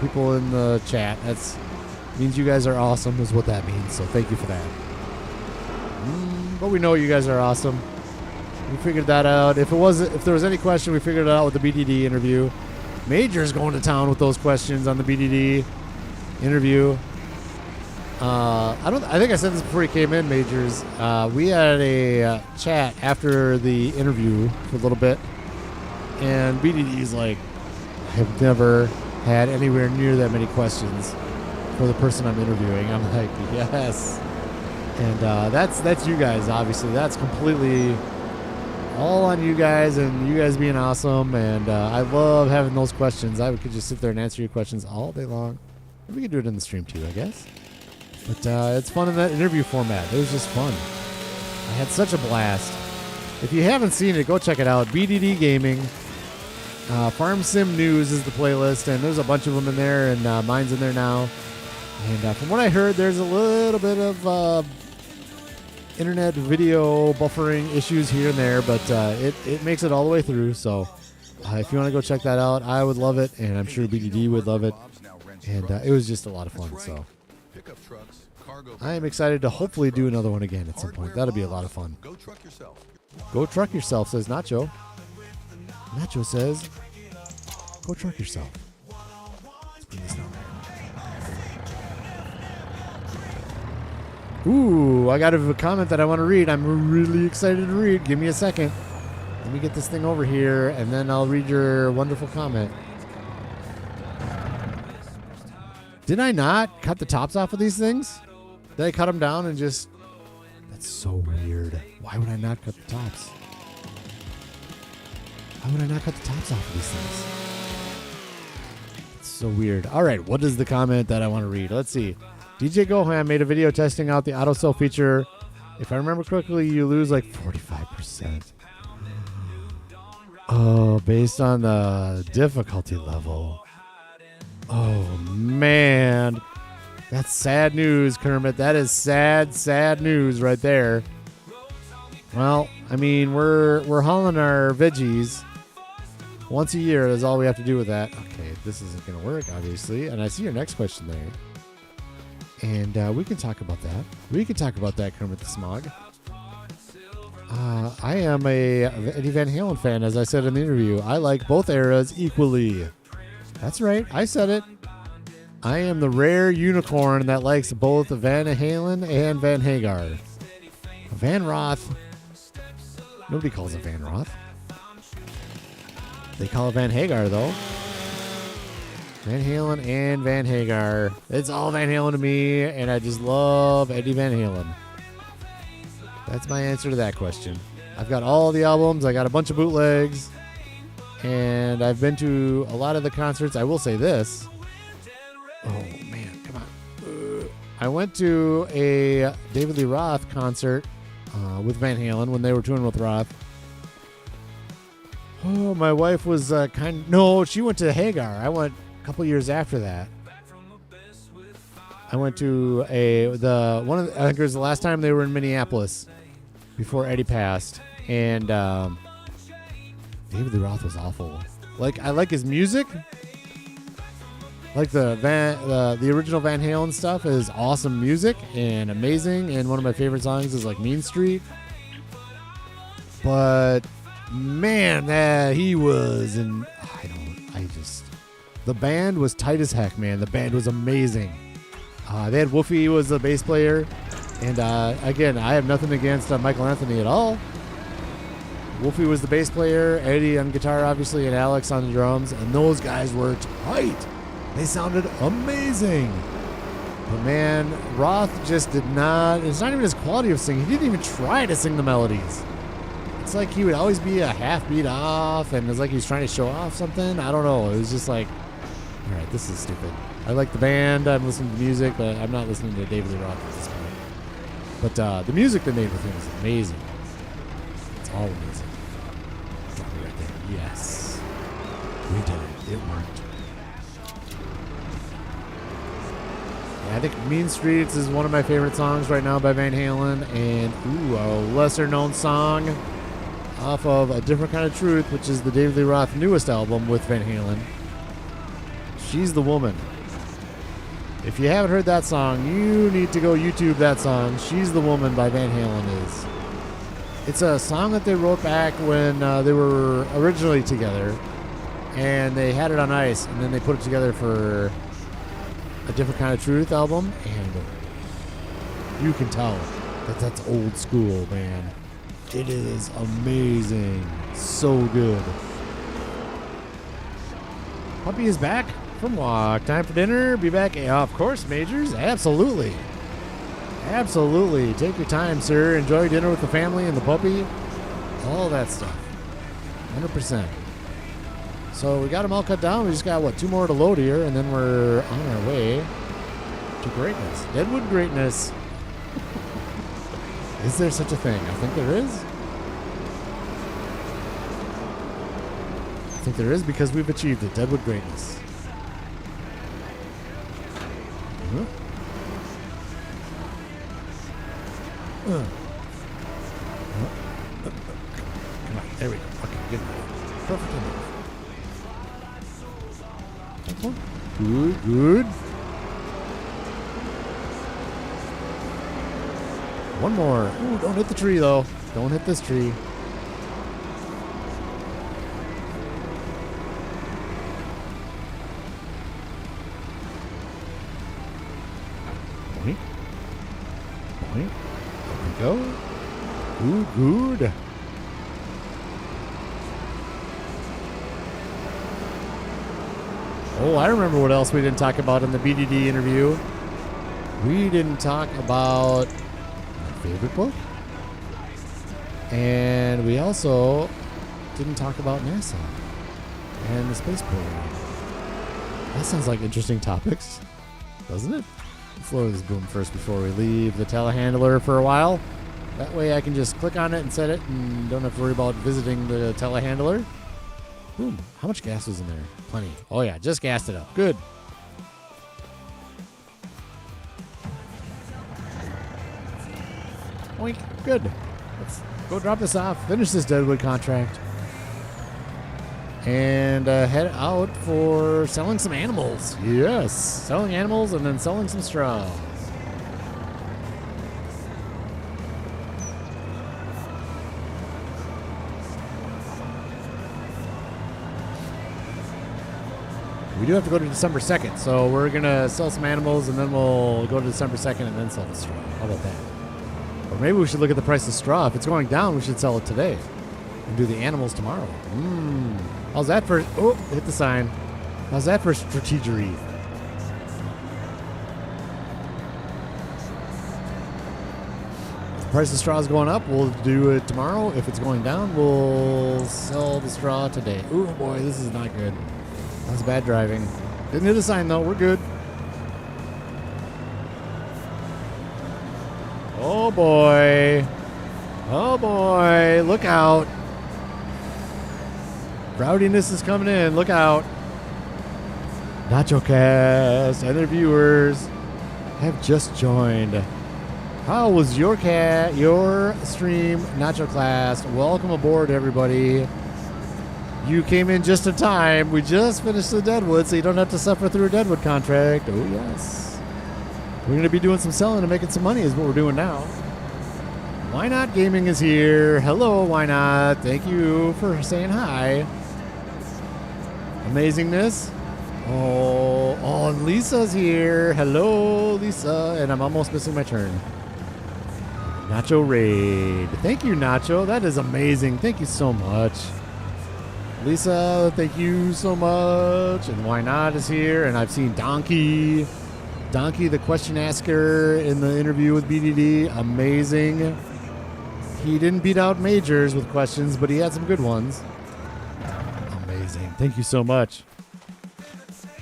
people in the chat. That means you guys are awesome is what that means, so thank you for that. But we know you guys are awesome. We figured that out. If there was any question, we figured it out with the BDD interview. Major's going to town with those questions on the BDD interview. I think I said this before he came in, Majors. We had a chat after the interview for a little bit, and BDD's like, I have never had anywhere near that many questions for the person I'm interviewing. I'm like, yes. And that's you guys, obviously. That's completely all on you guys and you guys being awesome. And I love having those questions. I could just sit there and answer your questions all day long. We could do it in the stream too, I guess. But it's fun in that interview format. It was just fun. I had such a blast. If you haven't seen it, go check it out. BDD Gaming. Farm Sim News is the playlist, and there's a bunch of them in there, and mine's in there now. And from what I heard, there's a little bit of internet video buffering issues here and there, but it makes it all the way through. So if you want to go check that out, I would love it, and I'm sure BDD would love it. And it was just a lot of fun. So I am excited to hopefully do another one again at some point. That'll be a lot of fun. Go truck yourself. Go truck yourself, says Nacho. Nacho says, go truck yourself. Let's bring this down there. Ooh, I got a comment that I want to read. I'm really excited to read. Give me a second. Let me get this thing over here, and then I'll read your wonderful comment. Did I not cut the tops off of these things? Did I cut them down and just... That's so weird. Why would I not cut the tops? Why would I not cut the tops off of these things? It's so weird. All right, what is the comment that I want to read? Let's see. DJ Gohan made a video testing out the auto sell feature. If I remember correctly, you lose like 45%. Oh, based on the difficulty level. Oh, man. That's sad news, Kermit. That is sad, sad news right there. Well, I mean, we're hauling our veggies once a year. That's all we have to do with that. Okay, this isn't going to work, obviously. And I see your next question there. And we can talk about that. We can talk about that, Kermit the Smog. I am a Eddie Van Halen fan, as I said in the interview. I like both eras equally. That's right. I said it. I am the rare unicorn that likes both Van Halen and Van Hagar. Van Roth. Nobody calls it Van Roth. They call it Van Hagar, though. Van Halen and Van Hagar. It's all Van Halen to me, and I just love Eddie Van Halen. That's my answer to that question. I've got all the albums. I got a bunch of bootlegs, and I've been to a lot of the concerts. I will say this. Oh, man, come on. I went to a David Lee Roth concert with Van Halen when they were touring with Roth. Oh, my wife was no, she went to Hagar. I went a couple years after that. I went to I think it was the last time they were in Minneapolis before Eddie passed. And David Lee Roth was awful. Like, I like his music. Like the original Van Halen stuff is awesome music and amazing, and one of my favorite songs is like Mean Street. But man, he was, and the band was tight as heck, man. The band was amazing. They had Wolfie was the bass player, and again, I have nothing against Michael Anthony at all. Wolfie was the bass player, Eddie on guitar, obviously, and Alex on the drums, and those guys were tight. They sounded amazing. But man, Roth just did not, it's not even his quality of singing. He didn't even try to sing the melodies. It's like he would always be a half beat off, and it's like he was trying to show off something. I don't know. It was just like, all right, this is stupid. I like the band. I'm listening to music, but I'm not listening to David Lee Roth at this point. But the music they made with him is amazing. It's all amazing. Drop it right there. Yes. We did it. It worked. I think Mean Streets is one of my favorite songs right now by Van Halen. And, a lesser known song off of A Different Kind of Truth, which is the David Lee Roth newest album with Van Halen. She's the Woman. If you haven't heard that song, you need to go YouTube that song. She's the Woman by Van Halen is. It's a song that they wrote back when they were originally together. And they had it on ice, and then they put it together for A Different Kind of Truth album, and you can tell that that's old school, man. It is amazing. So good. Puppy is back from walk. Time for dinner. Be back. Of course, Majors. Absolutely. Absolutely. Take your time, sir. Enjoy dinner with the family and the puppy. All that stuff. 100%. So we got them all cut down. We just got, 2 more to load here, and then we're on our way to greatness. Deadwood greatness. Is there such a thing? I think there is. I think there is because we've achieved it. Deadwood greatness. Huh? Come on. There we go. Okay, good enough. Perfect enough. Good, good. One more. Ooh, don't hit the tree, though. Don't hit this tree. Boink. Boink. There we go. Good, good. Oh, I remember what else we didn't talk about in the BDD interview. We didn't talk about my favorite book. And we also didn't talk about NASA and the space program. That sounds like interesting topics, doesn't it? Let's lower this boom first before we leave the telehandler for a while. That way I can just click on it and set it and don't have to worry about visiting the telehandler. Boom. How much gas was in there? Plenty. Oh yeah, just gassed it up. Good. Oink. Good. Let's go drop this off. Finish this Deadwood contract. And head out for selling some animals. Yes. Selling animals and then selling some straw. We do have to go to December 2nd, so we're going to sell some animals, and then we'll go to December 2nd and then sell the straw. How about that? Or maybe we should look at the price of straw. If it's going down, we should sell it today and do the animals tomorrow. How's that for... Oh, hit the sign. How's that for strategery? If the price of straw is going up, we'll do it tomorrow. If it's going down, we'll sell the straw today. Ooh, boy, this is not good. That's bad driving. Didn't hit the sign, though. We're good. Oh, boy. Oh, boy. Look out. Rowdiness is coming in. Look out. NachoCast and their viewers have just joined. How was your stream, Nacho Class? Welcome aboard, everybody. You came in just in time. We just finished the Deadwood, so you don't have to suffer through a Deadwood contract. Oh, yes. We're going to be doing some selling and making some money is what we're doing now. Why Not Gaming is here. Hello, Why Not? Thank you for saying hi. Amazingness. Oh, and Lisa's here. Hello, Lisa. And I'm almost missing my turn. Nacho Raid. Thank you, Nacho. That is amazing. Thank you so much. Lisa, thank you so much. And Why Not is here. And I've seen Donkey. Donkey, the question asker in the interview with BDD. Amazing. He didn't beat out Majors with questions, but he had some good ones. Amazing. Thank you so much.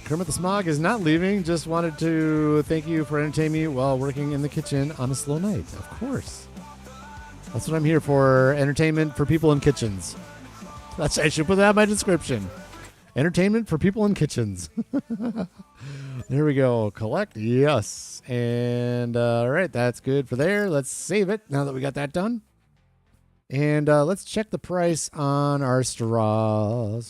Kermit the Smog is not leaving. Just wanted to thank you for entertaining me while working in the kitchen on a slow night. Of course. That's what I'm here for. Entertainment for people in kitchens. I should put that in my description. Entertainment for people in kitchens. There we go. Collect. Yes. And all right, that's good for there. Let's save it now that we got that done. And let's check the price on our straw.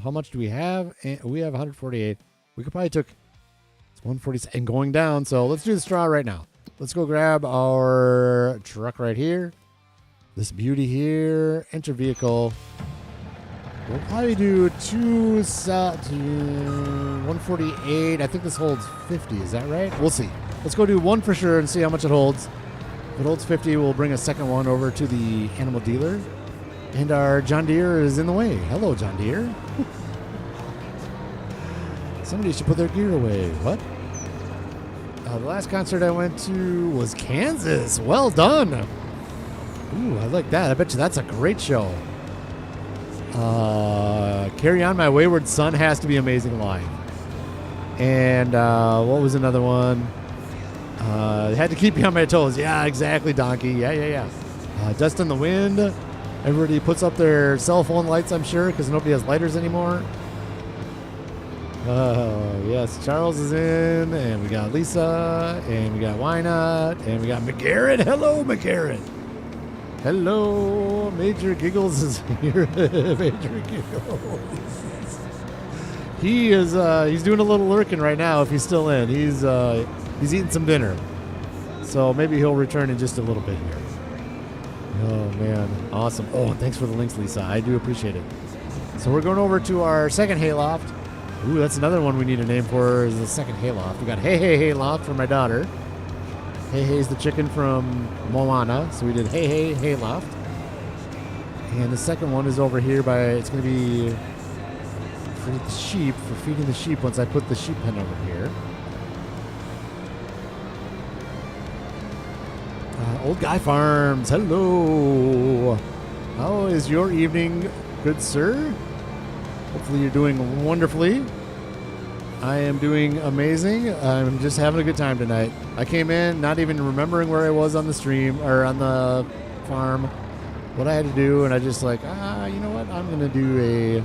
How much do we have? We have 148. We could probably took... It's 147 and going down. So let's do the straw right now. Let's go grab our truck right here. This beauty here. Enter vehicle. We'll probably do 148. I think this holds 50. Is that right? We'll see. Let's go do one for sure and see how much it holds. If it holds 50, we'll bring a second one over to the animal dealer. And our John Deere is in the way. Hello, John Deere. Somebody should put their gear away. What? The last concert I went to was Kansas. Well done. Ooh, I like that. I bet you that's a great show. Carry On My Wayward Son has to be amazing live. And what was another one? Had to keep you on my toes. Yeah, exactly, Donkey. Yeah. Dust in the Wind. Everybody puts up their cell phone lights, I'm sure, because nobody has lighters anymore. Yes, Charles is in, and we got Lisa, and we got Why Not, and we got McGarrett. Hello, McGarrett. Hello, Major Giggles is here. Major Giggles. He is. He's doing a little lurking right now. If he's still in, he's eating some dinner. So maybe he'll return in just a little bit here. Oh man, awesome. Oh, and thanks for the links, Lisa. I do appreciate it. So we're going over to our second hayloft. Ooh, that's another one we need a name for. Is the second hayloft. We got Hey Hey Hayloft for my daughter. Hey Hey's the chicken from Moana, so we did Hey Hey Hayloft. And the second one is over here by, it's going to be for the sheep, for feeding the sheep once I put the sheep pen over here. Old Guy Farms, hello. How is your evening, good sir? Hopefully you're doing wonderfully. I am doing amazing. I'm just having a good time tonight. I came in not even remembering where I was on the stream or on the farm, what I had to do, and I just like, you know what? I'm going to do a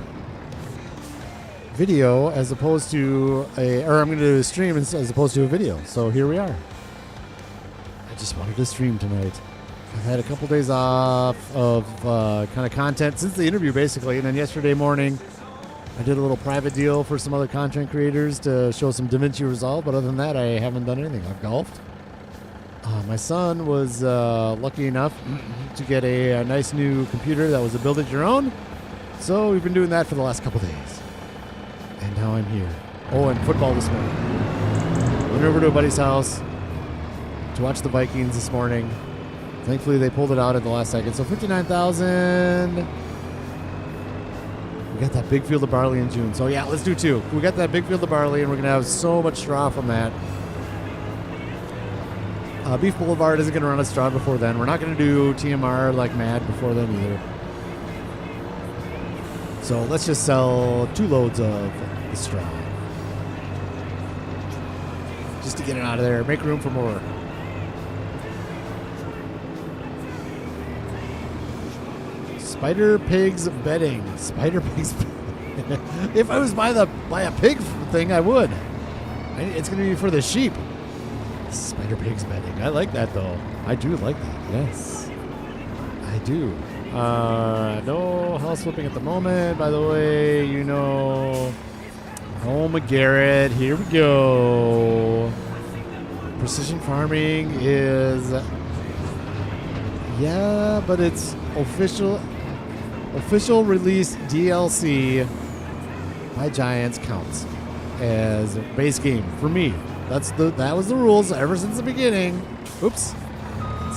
video as opposed to I'm going to do a stream as opposed to a video. So here we are. I just wanted to stream tonight. I've had a couple days off of kind of content since the interview, basically, and then yesterday morning I did a little private deal for some other content creators to show some DaVinci Resolve, but other than that, I haven't done anything. I've golfed. My son was lucky enough to get a nice new computer that was a build-it-your-own, so we've been doing that for the last couple days. And now I'm here. Oh, and football this morning. Went over to a buddy's house to watch the Vikings this morning. Thankfully, they pulled it out at the last second. So 59,000. We got that big field of barley in June. So yeah, let's do two. We got that big field of barley, and we're going to have so much straw from that. Beef Boulevard isn't going to run a straw before then. We're not going to do TMR like mad before then either. So let's just sell 2 loads of the straw. Just to get it out of there. Make room for more. Spider Pigs Bedding. Spider Pigs. If I was by a pig thing, I would. It's going to be for the sheep. Spider Pigs Bedding. I like that, though. I do like that. Yes. I do. No house flipping at the moment. By the way, you know. Oh, McGarrett. Here we go. Precision farming is. Yeah, but it's official release DLC by Giants counts as base game for me. That was the rules ever since the beginning. Oops.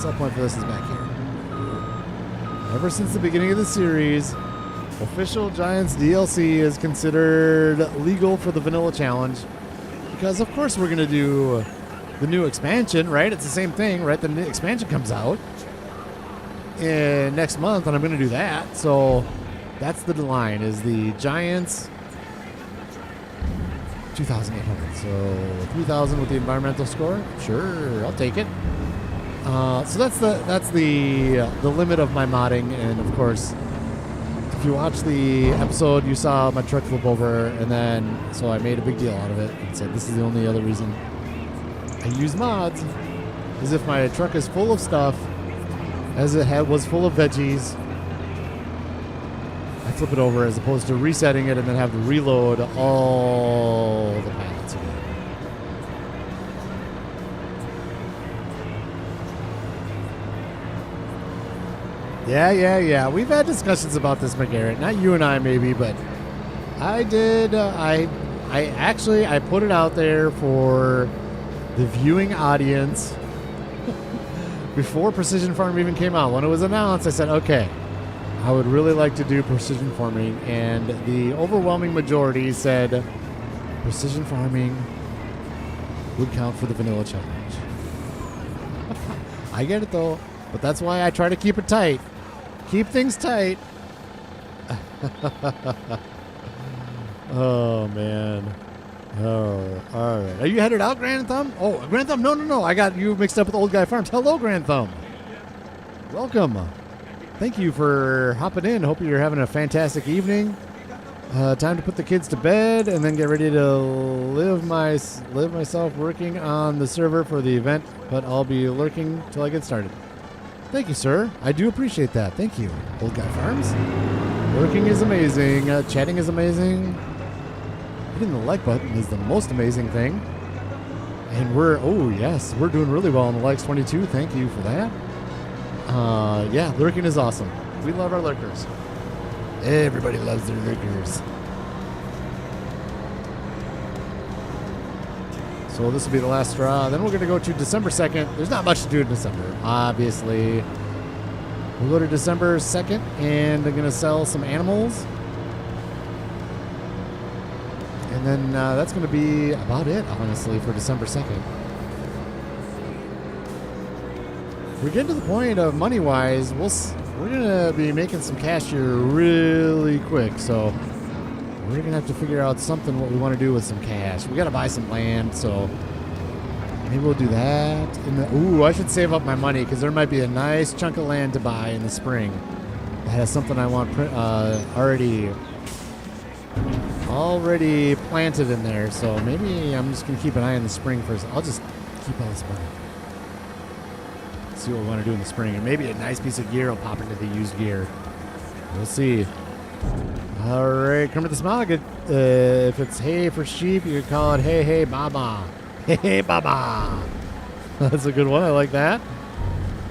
Sell point for this is back here. Ever since the beginning of the series, official Giants DLC is considered legal for the vanilla challenge because of course we're going to do the new expansion, right? It's the same thing, right? The new expansion comes out next month, and I'm going to do that. So that's the line, is the Giants 2,800. So 3,000 with the environmental score. Sure, I'll take it. So that's the limit of my modding, and of course, if you watch the episode, you saw my truck flip over, and then so I made a big deal out of it and said this is the only other reason I use mods is if my truck is full of stuff. As it was full of veggies, I flip it over as opposed to resetting it and then have to reload all the pallets again. Yeah. We've had discussions about this, McGarrett. Not you and I, maybe, but I did. I put it out there for the viewing audience. Before Precision Farm even came out, when it was announced, I said, okay, I would really like to do precision farming. And the overwhelming majority said precision farming would count for the vanilla challenge. I get it, though. But that's why I try to keep it tight. Keep things tight. Oh, man. Oh, all right. Are you headed out, Grand Thumb? Oh, Grand Thumb, no. I got you mixed up with Old Guy Farms. Hello, Grand Thumb. Welcome. Thank you for hopping in. Hope you're having a fantastic evening. Time to put the kids to bed and then get ready to live myself working on the server for the event, but I'll be lurking till I get started. Thank you, sir. I do appreciate that. Thank you, Old Guy Farms. Working is amazing. Chatting is amazing. Hitting the like button is the most amazing thing. And we're doing really well on the likes 22. Thank you for that. Yeah, lurking is awesome. We love our lurkers. Everybody loves their lurkers. So this will be the last straw. Then we're going to go to December 2nd. There's not much to do in December, obviously. We'll go to December 2nd, and I'm going to sell some animals. And then that's going to be about it, honestly, for December 2nd. we're getting to the point of money-wise. We're gonna be making some cash here really quick. So we're gonna have to figure out something what we want to do with some cash. We gotta buy some land. So maybe we'll do that. Ooh, I should save up my money because there might be a nice chunk of land to buy in the spring that has something I want already planted in there. So maybe I'm just gonna keep an eye on the spring first. I'll just keep all this money. See what we want to do in the spring, and maybe a nice piece of gear will pop into the used gear. We'll see. All right, Kermit the Smog. If it's hay for sheep, you could call it hey hey baba. Hey hey baba. That's a good one. I like that.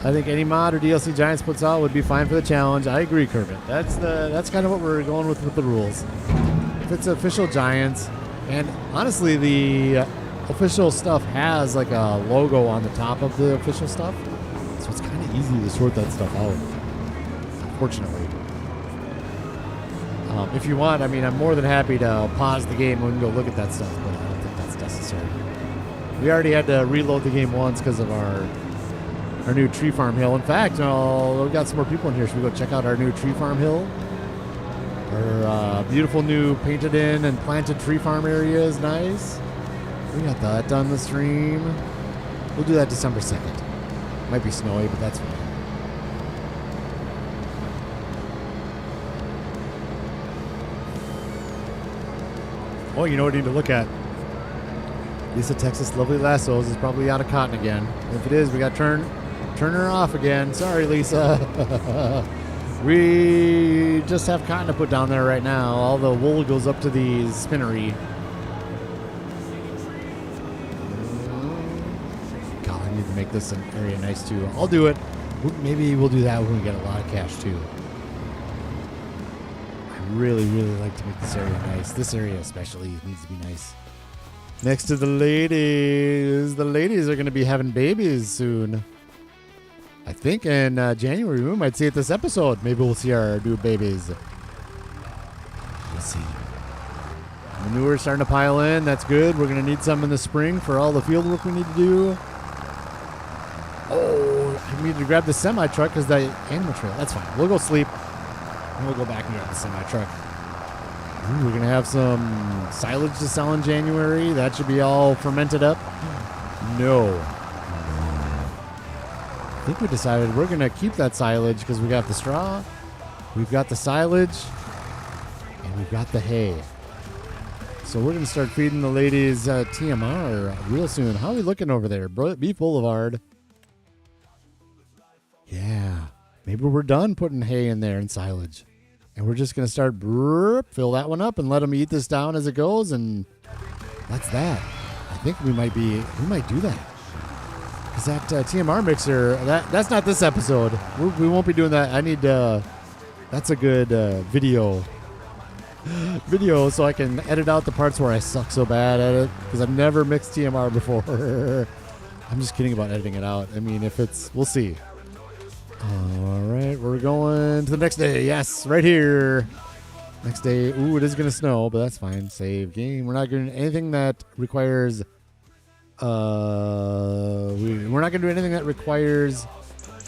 I think any mod or DLC Giants puts out would be fine for the challenge. I agree, Kermit. That's kind of what we're going with the rules. If it's official Giants, and honestly, the official stuff has like a logo on the top of the official stuff. So it's kind of easy to sort that stuff out, unfortunately. If you want, I mean, I'm more than happy to pause the game and we can go look at that stuff, but I don't think that's necessary. We already had to reload the game once because of our new tree farm hill. In fact, we got some more people in here. Should we go check out our new tree farm hill? Our beautiful new painted in and planted tree farm area is nice. We got that done the stream. We'll do that December 2nd. Might be snowy, but that's fine. Oh, you know what we need to look at? Lisa Texas Lovely Lassos is probably out of cotton again. If it is, we got to turn her off again. Sorry, Lisa. We just have cotton to put down there right now. All the wool goes up to the spinnery. Need to make this an area nice too. I'll do it. Maybe we'll do that when we get a lot of cash too. I really like to make this area nice. This area especially needs to be nice. Next to the ladies. The ladies are going to be having babies soon. I think in January we might see it this episode. Maybe we'll see our new babies. We'll see. Manure's starting to pile in. That's good. We're going to need some in the spring for all the field work we need to do. Oh, I need to grab the semi-truck because the animal trail. That's fine. We'll go sleep. And we'll go back and grab the semi-truck. Ooh, we're going to have some silage to sell in January. That should be all fermented up. No. I think we decided we're going to keep that silage because we got the straw, we've got the silage, and we've got the hay. So we're going to start feeding the ladies TMR real soon. How are we looking over there? Beef Boulevard. Yeah, maybe we're done putting hay in there and silage. And we're just going to start fill that one up and let them eat this down as it goes. And that's that. I think we might do that. Because that TMR mixer, that's not this episode. We won't be doing that. I need, that's a good video so I can edit out the parts where I suck so bad at it. Because I've never mixed TMR before. I'm just kidding about editing it out. I mean, we'll see. All right, we're going to the next day. Yes, right here. Next day. Ooh, it is going to snow, but that's fine. Save game. We're not doing anything that requires... we're not going to do anything that requires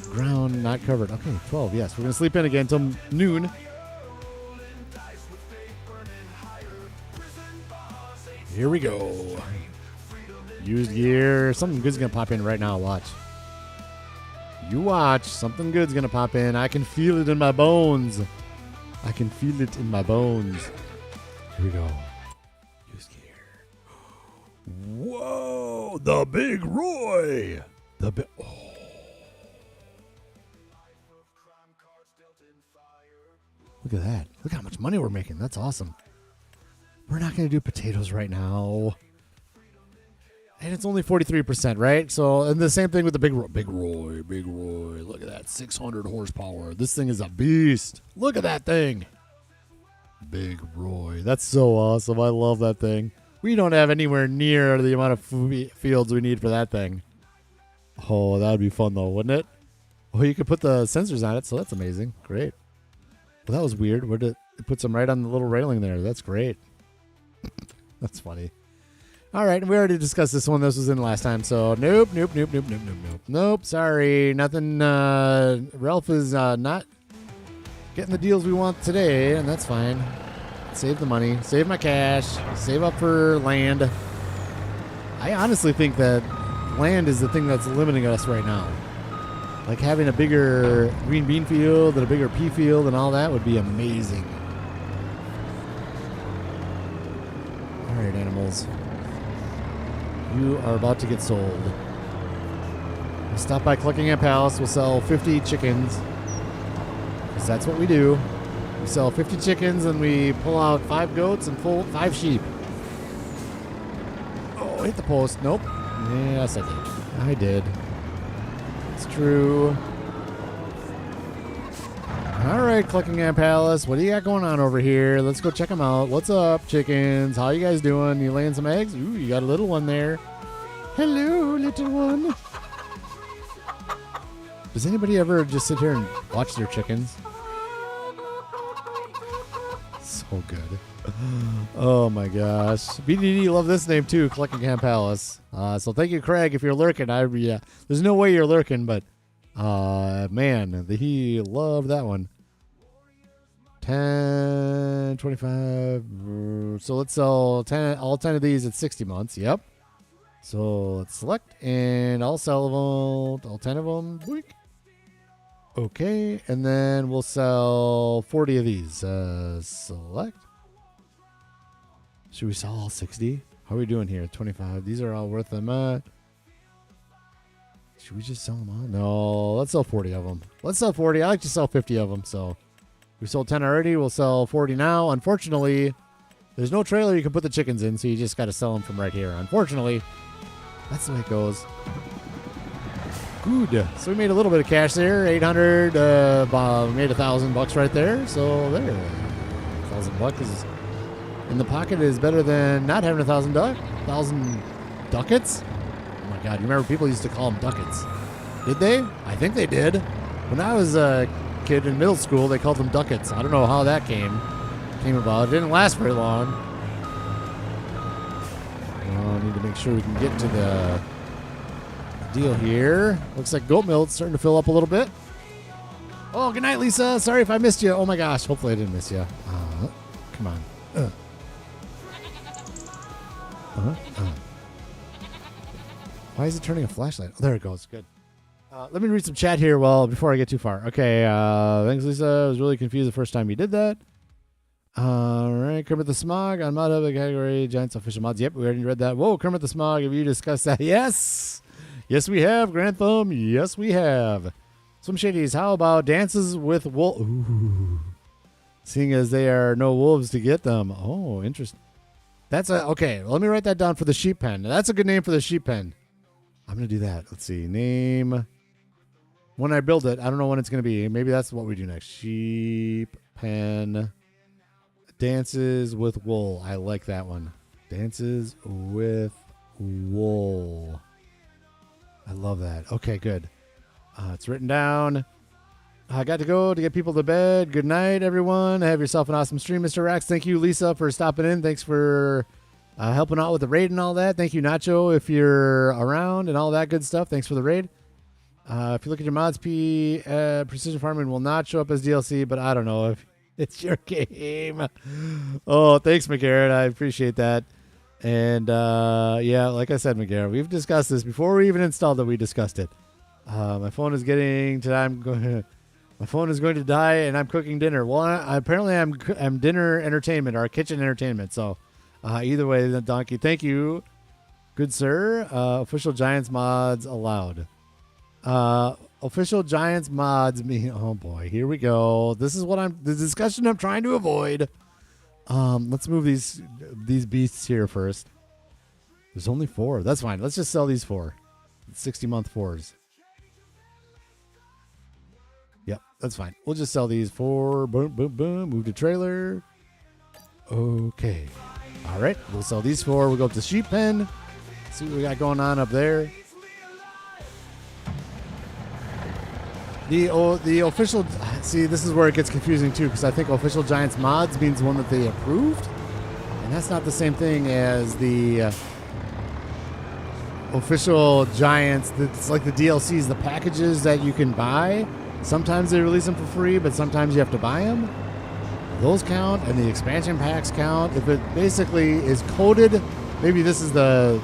ground not covered. Okay, 12. Yes, we're going to sleep in again until noon. Here we go. Used gear. Something good's going to pop in right now. Watch. You watch. Something good's going to pop in. I can feel it in my bones. I can feel it in my bones. Here we go. Used gear. Whoa. The Big Roy. Oh. Look at that. Look how much money we're making. That's awesome. We're not going to do potatoes right now. And it's only 43%, right? So, and the same thing with the Big Roy. Look at that, 600 horsepower. This thing is a beast. Look at that thing. Big Roy. That's so awesome. I love that thing. We don't have anywhere near the amount of fields we need for that thing. Oh, that would be fun, though, wouldn't it? Oh, you could put the sensors on it, so that's amazing. Great. Well, that was weird. It puts them right on the little railing there. That's great. That's funny. All right, and we already discussed this one. This was in last time, so nope. Sorry, nothing. Ralph is not getting the deals we want today, and that's fine. Save the money, save my cash, save up for land. I honestly think that land is the thing that's limiting us right now. Like having a bigger green bean field and a bigger pea field and all that would be amazing. All right, animals. You are about to get sold. We'll stop by Cluckingham Palace. We'll sell 50 chickens. Because that's what we do. We sell 50 chickens and we pull out 5 goats and 5 sheep. Oh, hit the post. Nope. Yes, I did. I did. It's true. All right, Cluckingham Palace. What do you got going on over here? Let's go check them out. What's up, chickens? How you guys doing? You laying some eggs? Ooh, you got a little one there. Hello, little one. Does anybody ever just sit here and watch their chickens? So good. Oh my gosh. BDD, love this name too, Cluckingham Palace. So thank you, Craig, if you're lurking. There's no way you're lurking, but man, he loved that one. 10, 25. So let's sell all 10 of these at 60 months. Yep. So let's select, and I'll sell them, all 10 of them. Boink. Okay, and then we'll sell 40 of these. Select. Should we sell all 60? How are we doing here? 25. These are all worth them. Should we just sell them all? No, let's sell 40 of them. Let's sell 40. I like to sell 50 of them. So we sold 10 already. We'll sell 40 now. Unfortunately, there's no trailer you can put the chickens in, so you just got to sell them from right here. Unfortunately, that's the way it goes. Good. So we made a little bit of cash there. 800. Made $1,000 right there. So there, $1,000 is in the pocket is better than not having $1,000 ducats. Oh my God! You remember people used to call them ducats? Did they? I think they did. When I was a kid in middle school, they called them ducats. I don't know how that came about. It didn't last very long. I need to make sure we can get to the deal here. Looks like goat milk's starting to fill up a little bit. Oh, good night, Lisa. Sorry if I missed you. Oh my gosh. Hopefully I didn't miss you. Come on. Why is it turning a flashlight? Oh, there it goes. Good. Let me read some chat here before I get too far. Okay. Thanks, Lisa. I was really confused the first time you did that. All right. Kermit the Smog on Mod Hub category Giants official mods. Yep, we already read that. Whoa, Kermit the Smog. Have you discussed that? Yes. Yes, we have, Grand Thumb. Yes, we have. Swim Shadies, how about dances with wolves? Ooh. Seeing as they are no wolves to get them. Oh, interesting. Okay, let me write that down for the sheep pen. That's a good name for the sheep pen. I'm going to do that. Let's see. Name. When I build it, I don't know when it's going to be. Maybe that's what we do next. Sheep pen. Dances with wool. I like that one. Dances with wool. I love that. Okay, good. It's written down. I got to go to get people to bed. Good night, everyone. Have yourself an awesome stream, Mr. Rax. Thank you, Lisa, for stopping in. Thanks for helping out with the raid and all that. Thank you, Nacho, if you're around and all that good stuff. Thanks for the raid. If you look at your mods, Precision Farming will not show up as DLC, but I don't know if it's your game. Oh, thanks, McGarrett. I appreciate that. And, yeah, like I said, McGarrett, we've discussed this before we even installed it. We discussed it. My phone is getting to my phone is going to die, and I'm cooking dinner. Well, apparently I'm dinner entertainment or kitchen entertainment. So, either way, the donkey. Thank you, good sir. Official Giants mods allowed. Official Giants mods mean. Oh boy, here we go. This is the discussion I'm trying to avoid. Let's move these beasts here first. There's only 4. That's fine. Let's just sell these 4. 60-month 4s. Yep, that's fine. We'll just sell these 4. Boom, boom, boom. Move to trailer. Okay. All right. We'll sell these 4. We'll go up to sheep pen. See what we got going on up there. The official. See, this is where it gets confusing too, because I think official Giants mods means one that they approved, and that's not the same thing as the official Giants. It's like the DLCs, the packages that you can buy. Sometimes they release them for free, but sometimes you have to buy them. Those count, and the expansion packs count. If it basically is coded, maybe this is the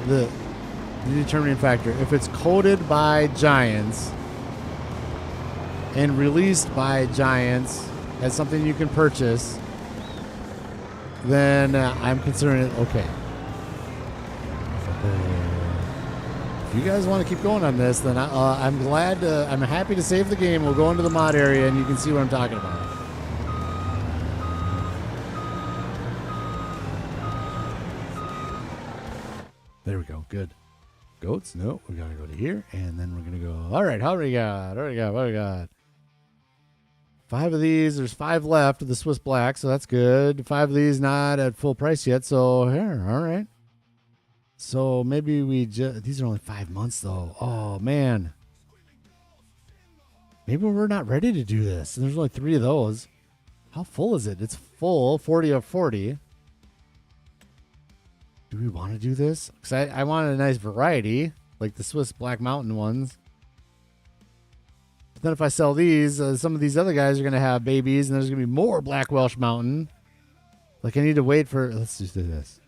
determining factor. If it's coded by Giants and released by Giants as something you can purchase, then I'm considering it okay. If you guys want to keep going on this, then I'm glad. I'm happy to save the game. We'll go into the mod area, and you can see what I'm talking about. There we go. Good. Goats? No, we gotta go to here, and then we're gonna go. All right, how do we got? What do we got? 5 of these. There's 5 left of the Swiss Black, so that's good. 5 of these not at full price yet, so here. All right. So maybe we just. These are only 5 months though. Oh man. Maybe we're not ready to do this. And there's only 3 of those. How full is it? It's full. 40 of 40. Do we want to do this? Because I want a nice variety, like the Swiss Black Mountain ones. But then if I sell these, some of these other guys are going to have babies, and there's going to be more Black Welsh Mountain. Like I need to wait for. Let's just do this.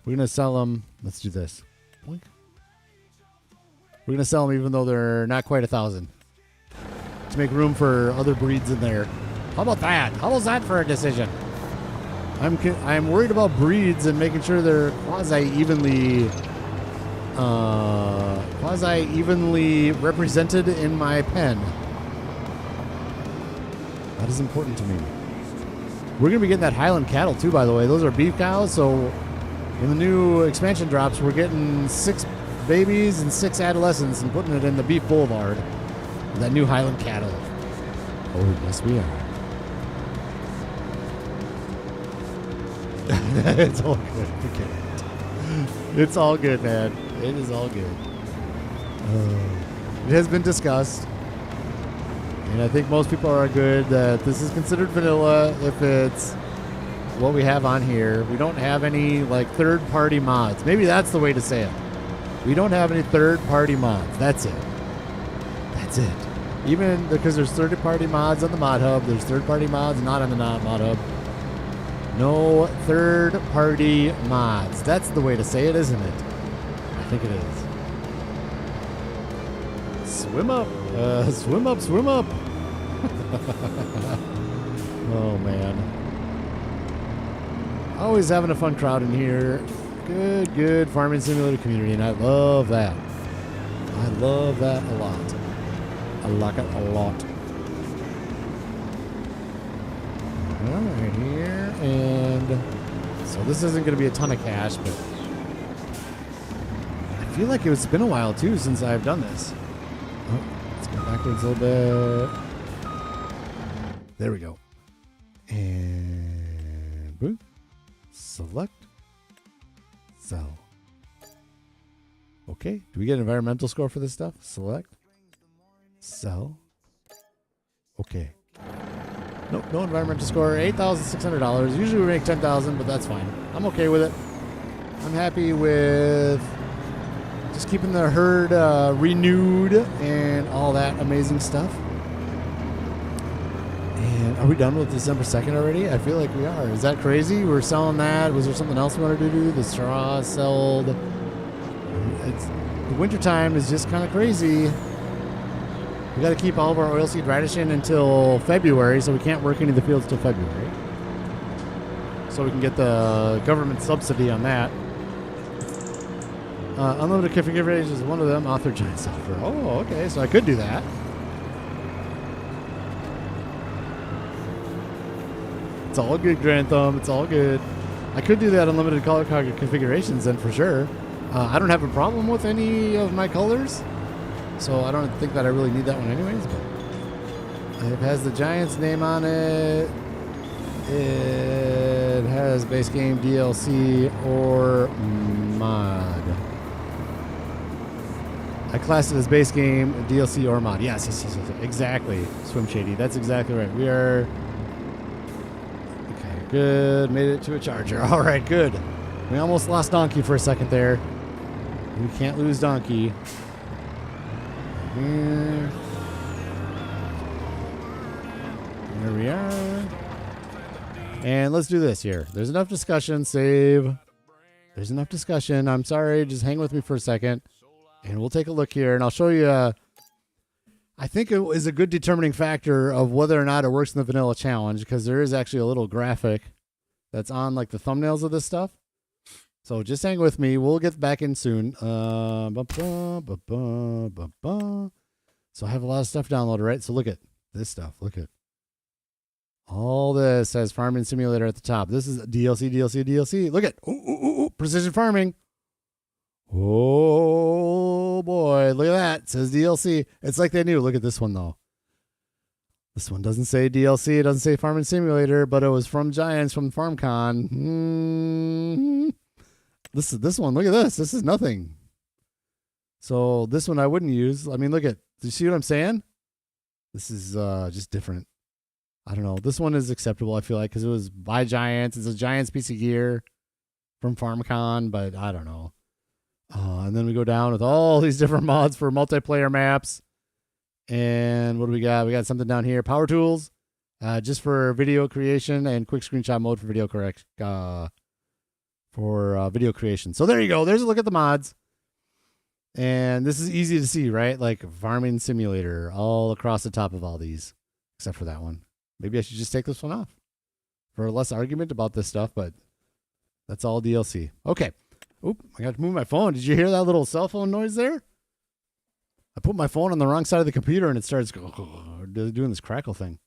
We're going to sell them. Let's do this. Boink. We're going to sell them even though they're not quite 1,000. To make room for other breeds in there. How about that? How was that for a decision? I'm worried about breeds and making sure they're quasi-evenly represented in my pen. That is important to me. We're going to be getting that Highland cattle too, by the way. Those are beef cows, so in the new expansion drops, we're getting 6 babies and 6 adolescents and putting it in the Beef Boulevard. That new Highland cattle. Oh, yes, we are. It's all good. Okay. It's all good, man. It is all good. It has been discussed. And I think most people are good that this is considered vanilla if it's what we have on here. We don't have any like third-party mods. Maybe that's the way to say it. We don't have any third-party mods. That's it. That's it. Even because there's third-party mods on the mod hub, there's third-party mods not on the mod hub. No third-party mods. That's the way to say it, isn't it? I think it is. Swim up. Swim up, swim up. Oh, man. Always having a fun crowd in here. Good, good farming simulator community, and I love that. I love that a lot. I like it a lot. All right, here, and so this isn't going to be a ton of cash, but I feel like it's been a while, too, since I've done this. Oh, let's go backwards a little bit. There we go. And boom. Select. Sell. Okay. Do we get an environmental score for this stuff? Select. Sell. Okay. Nope, no environmental score. $8,600. Usually we make $10,000, but that's fine. I'm okay with it. I'm happy with just keeping the herd renewed and all that amazing stuff. And are we done with December 2nd already? I feel like we are. Is that crazy? We're selling that. Was there something else we wanted to do? The straw sold. The wintertime is just kind of crazy. We got to keep all of our oilseed radish in until February, so we can't work any of the fields till February. So we can get the government subsidy on that. Unlimited configuration is one of them. Author giant software. Oh, okay, so I could do that. It's all good, Grand Thumb. It's all good. I could do that unlimited color configurations then for sure. I don't have a problem with any of my colors. So I don't think that I really need that one anyways, but it has the Giants name on it. It has base game, DLC, or mod. I classed it as base game, DLC, or mod. Yes, exactly. Swim Shady. That's exactly right. We are... Okay, good. Made it to a charger. All right, good. We almost lost Donkey for a second there. We can't lose Donkey. Here. There we are. And let's do this here. There's enough discussion. Save. There's enough discussion. I'm sorry. Just hang with me for a second. And we'll take a look here. And I'll show you. I think it is a good determining factor of whether or not it works in the vanilla challenge, because there is actually a little graphic that's on like the thumbnails of this stuff. So just hang with me. We'll get back in soon. So I have a lot of stuff downloaded, right? So look at this stuff. Look at all this has Farming Simulator at the top. This is DLC. Look at precision farming. Oh boy, look at that. It says DLC. It's like they knew. Look at this one though. This one doesn't say DLC. It doesn't say Farming Simulator, but it was from Giants from FarmCon. This one. Look at this. This is nothing. So this one I wouldn't use. I mean, look at. Do you see what I'm saying? This is just different. I don't know. This one is acceptable, I feel like, because it was by Giants. It's a Giants piece of gear from FarmCon, but I don't know. And then we go down with all these different mods for multiplayer maps. And what do we got? We got something down here. Power tools, just for video creation, and quick screenshot mode for video video creation. So there you go. There's a look at the mods. And this is easy to see, right? Like Farming Simulator all across the top of all these, except for that one. Maybe I should just take this one off for less argument about this stuff, but that's all DLC. Okay. Oop, I got to move my phone. Did you hear that little cell phone noise there? I put my phone on the wrong side of the computer and it starts doing this crackle thing.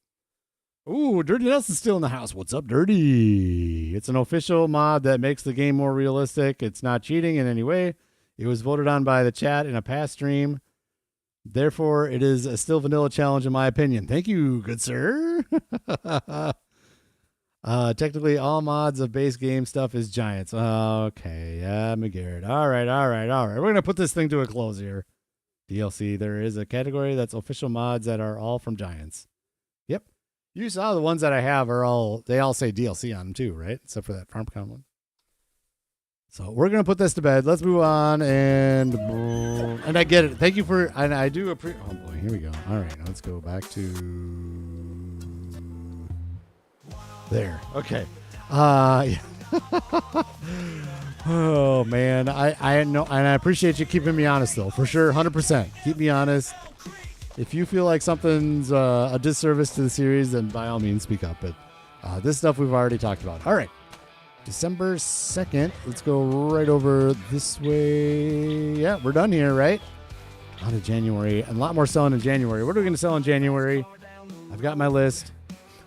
Ooh, Dirty Nelson's still in the house. What's up, Dirty? It's an official mod that makes the game more realistic. It's not cheating in any way. It was voted on by the chat in a past stream. Therefore, it is a still vanilla challenge in my opinion. Thank you, good sir. Technically, all mods of base game stuff is Giants. Okay, yeah, McGarrett. All right. We're going to put this thing to a close here. DLC, there is a category that's official mods that are all from Giants. Yep. You saw the ones that I have they all say DLC on them too, right? Except for that FarmCon one. So we're going to put this to bed. Let's move on. And I get it. Thank you for, and I do appreciate, oh boy, here we go. All right, let's go back to there. Okay. Yeah. Oh man. I know, and I appreciate you keeping me honest though, for sure. 100%. Keep me honest. If you feel like something's a disservice to the series, then by all means speak up. But this stuff we've already talked about. All right. December 2nd. Let's go right over this way. Yeah, we're done here, right? On to January. And a lot more selling in January. What are we going to sell in January? I've got my list.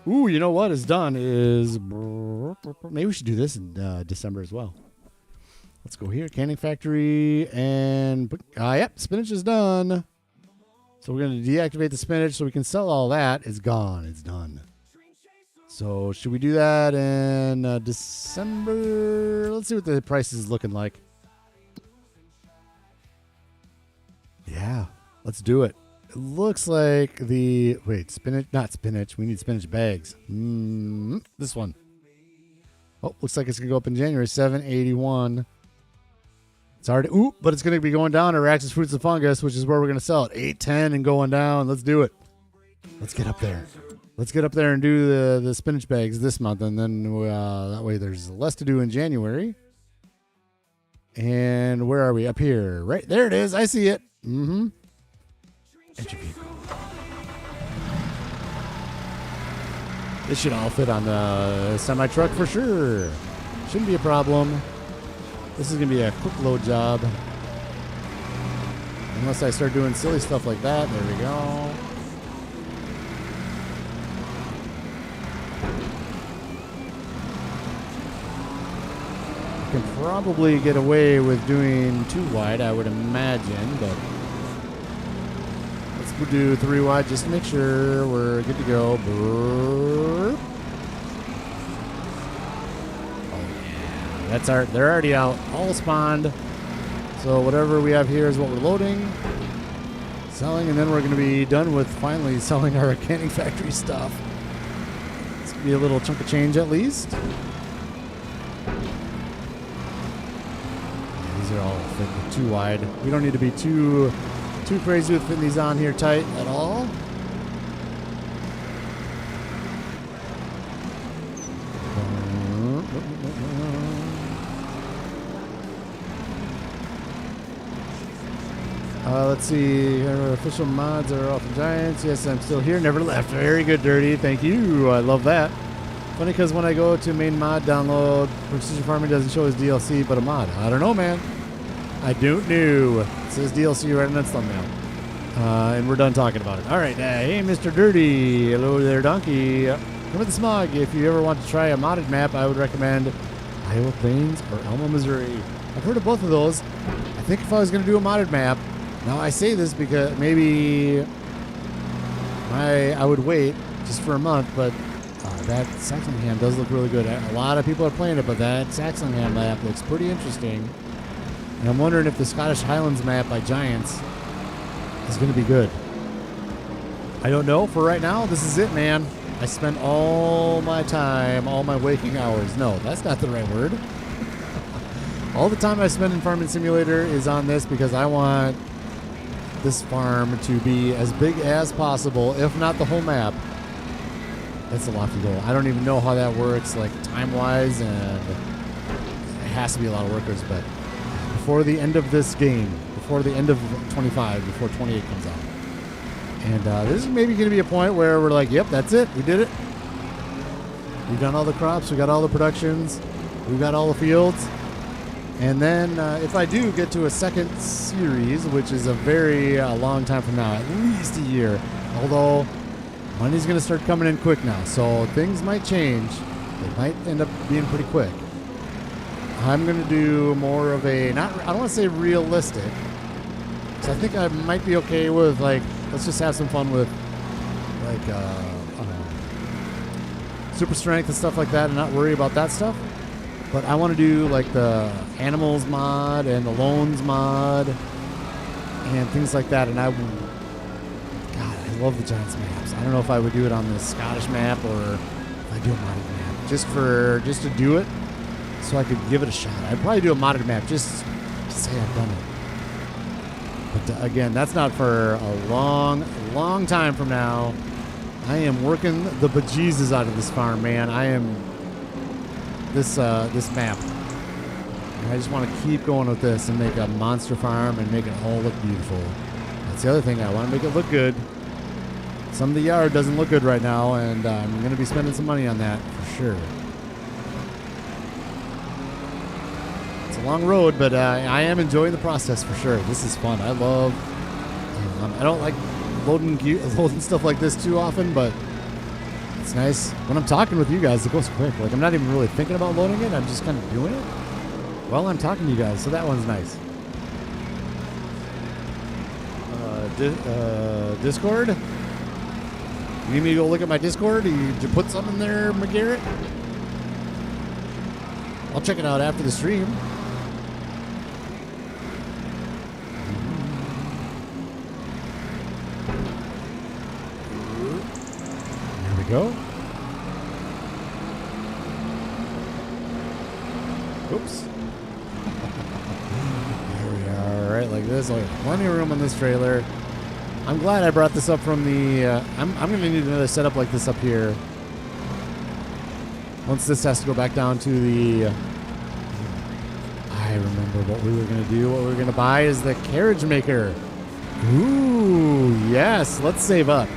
Ooh, you know what is done is... Maybe we should do this in December as well. Let's go here. Canning Factory. And... yep, spinach is done. So we're going to deactivate the spinach so we can sell all that. It's gone. It's done. So should we do that in December? Let's see what the price is looking like. Yeah, let's do it. It looks like spinach, not spinach. We need spinach bags. This one. Oh, looks like it's going to go up in January, $7.81. It's already, but it's going to be going down to Rax's Fruits and Fungus, which is where we're going to sell it. $8.10 and going down. Let's do it. Let's get up there. Let's get up there and do the spinach bags this month, and then that way there's less to do in January. And where are we? Up here. Right there it is. I see it. Enter vehicle. This should all fit on the semi-truck for sure. Shouldn't be a problem. This is going to be a quick load job. Unless I start doing silly stuff like that. There we go. Can probably get away with doing 2 wide, I would imagine, but let's do 3 wide just to make sure we're good to go. Oh yeah, they're already out, all spawned. So whatever we have here is what we're loading, selling, and then we're going to be done with finally selling our canning factory stuff. It's going to be a little chunk of change at least. These are all fitting too wide. We don't need to be too crazy with fitting these on here tight at all. Let's see. Our official mods are off the Giants. Yes, I'm still here. Never left. Very good, Dirty. Thank you. I love that. Funny because when I go to main mod download, Precision Farming doesn't show as DLC, but a mod. I don't know, man. I don't know. It says DLC right on its thumbnail. And we're done talking about it. All right. Hey, Mr. Dirty. Hello there, Donkey. Come with the Smog. If you ever want to try a modded map, I would recommend Iowa Plains or Elma, Missouri. I've heard of both of those. I think if I was going to do a modded map, now I say this because maybe I would wait just for a month, but that Saxonham does look really good. A lot of people are playing it, but that Saxonham map looks pretty interesting. And I'm wondering if the Scottish Highlands map by Giants is going to be good. I don't know. For right now, this is it, man. I spent all my time, all my waking hours. No, that's not the right word. All the time I spend in Farming Simulator is on this because I want this farm to be as big as possible, if not the whole map. That's a lot to go. I don't even know how that works, like time-wise, and it has to be a lot of workers, but before the end of this game, before the end of 25, before 28 comes out. And this is maybe going to be a point where we're like, yep, that's it. We did it. We've done all the crops. We got all the productions. We've got all the fields. And then if I do get to a second series, which is a very long time from now, at least a year, although money's going to start coming in quick now, so things might change. They might end up being pretty quick. I'm going to do more of a, I don't want to say realistic, because I think I might be okay with, like, let's just have some fun with, like, super strength and stuff like that and not worry about that stuff. But I want to do like the animals mod and the loans mod and things like that. And God, I love the Giants maps. I don't know if I would do it on the Scottish map or if I do a modded map just to do it, so I could give it a shot. I'd probably do a modded map just to say I've done it. But again, that's not for a long time from now. I am working the bejesus out of this farm, man. I am. This map. And I just want to keep going with this and make a monster farm and make it all look beautiful. That's the other thing. I want to make it look good. Some of the yard doesn't look good right now, and I'm going to be spending some money on that for sure. It's a long road, but I am enjoying the process for sure. This is fun. I love. I don't like loading stuff like this too often, but it's nice. When I'm talking with you guys, it goes quick. Like, I'm not even really thinking about loading it. I'm just kind of doing it while I'm talking to you guys. So that one's nice. Discord? You need me to go look at my Discord? Did you put something there, McGarrett? I'll check it out after the stream. Go. Oops. There we are, right like this. Oh, plenty of room on this trailer. I'm glad I brought this up from the. I'm going to need another setup like this up here. Once this has to go back down to the. I remember what we were going to do. What we were going to buy is the carriage maker. Ooh, yes. Let's save up.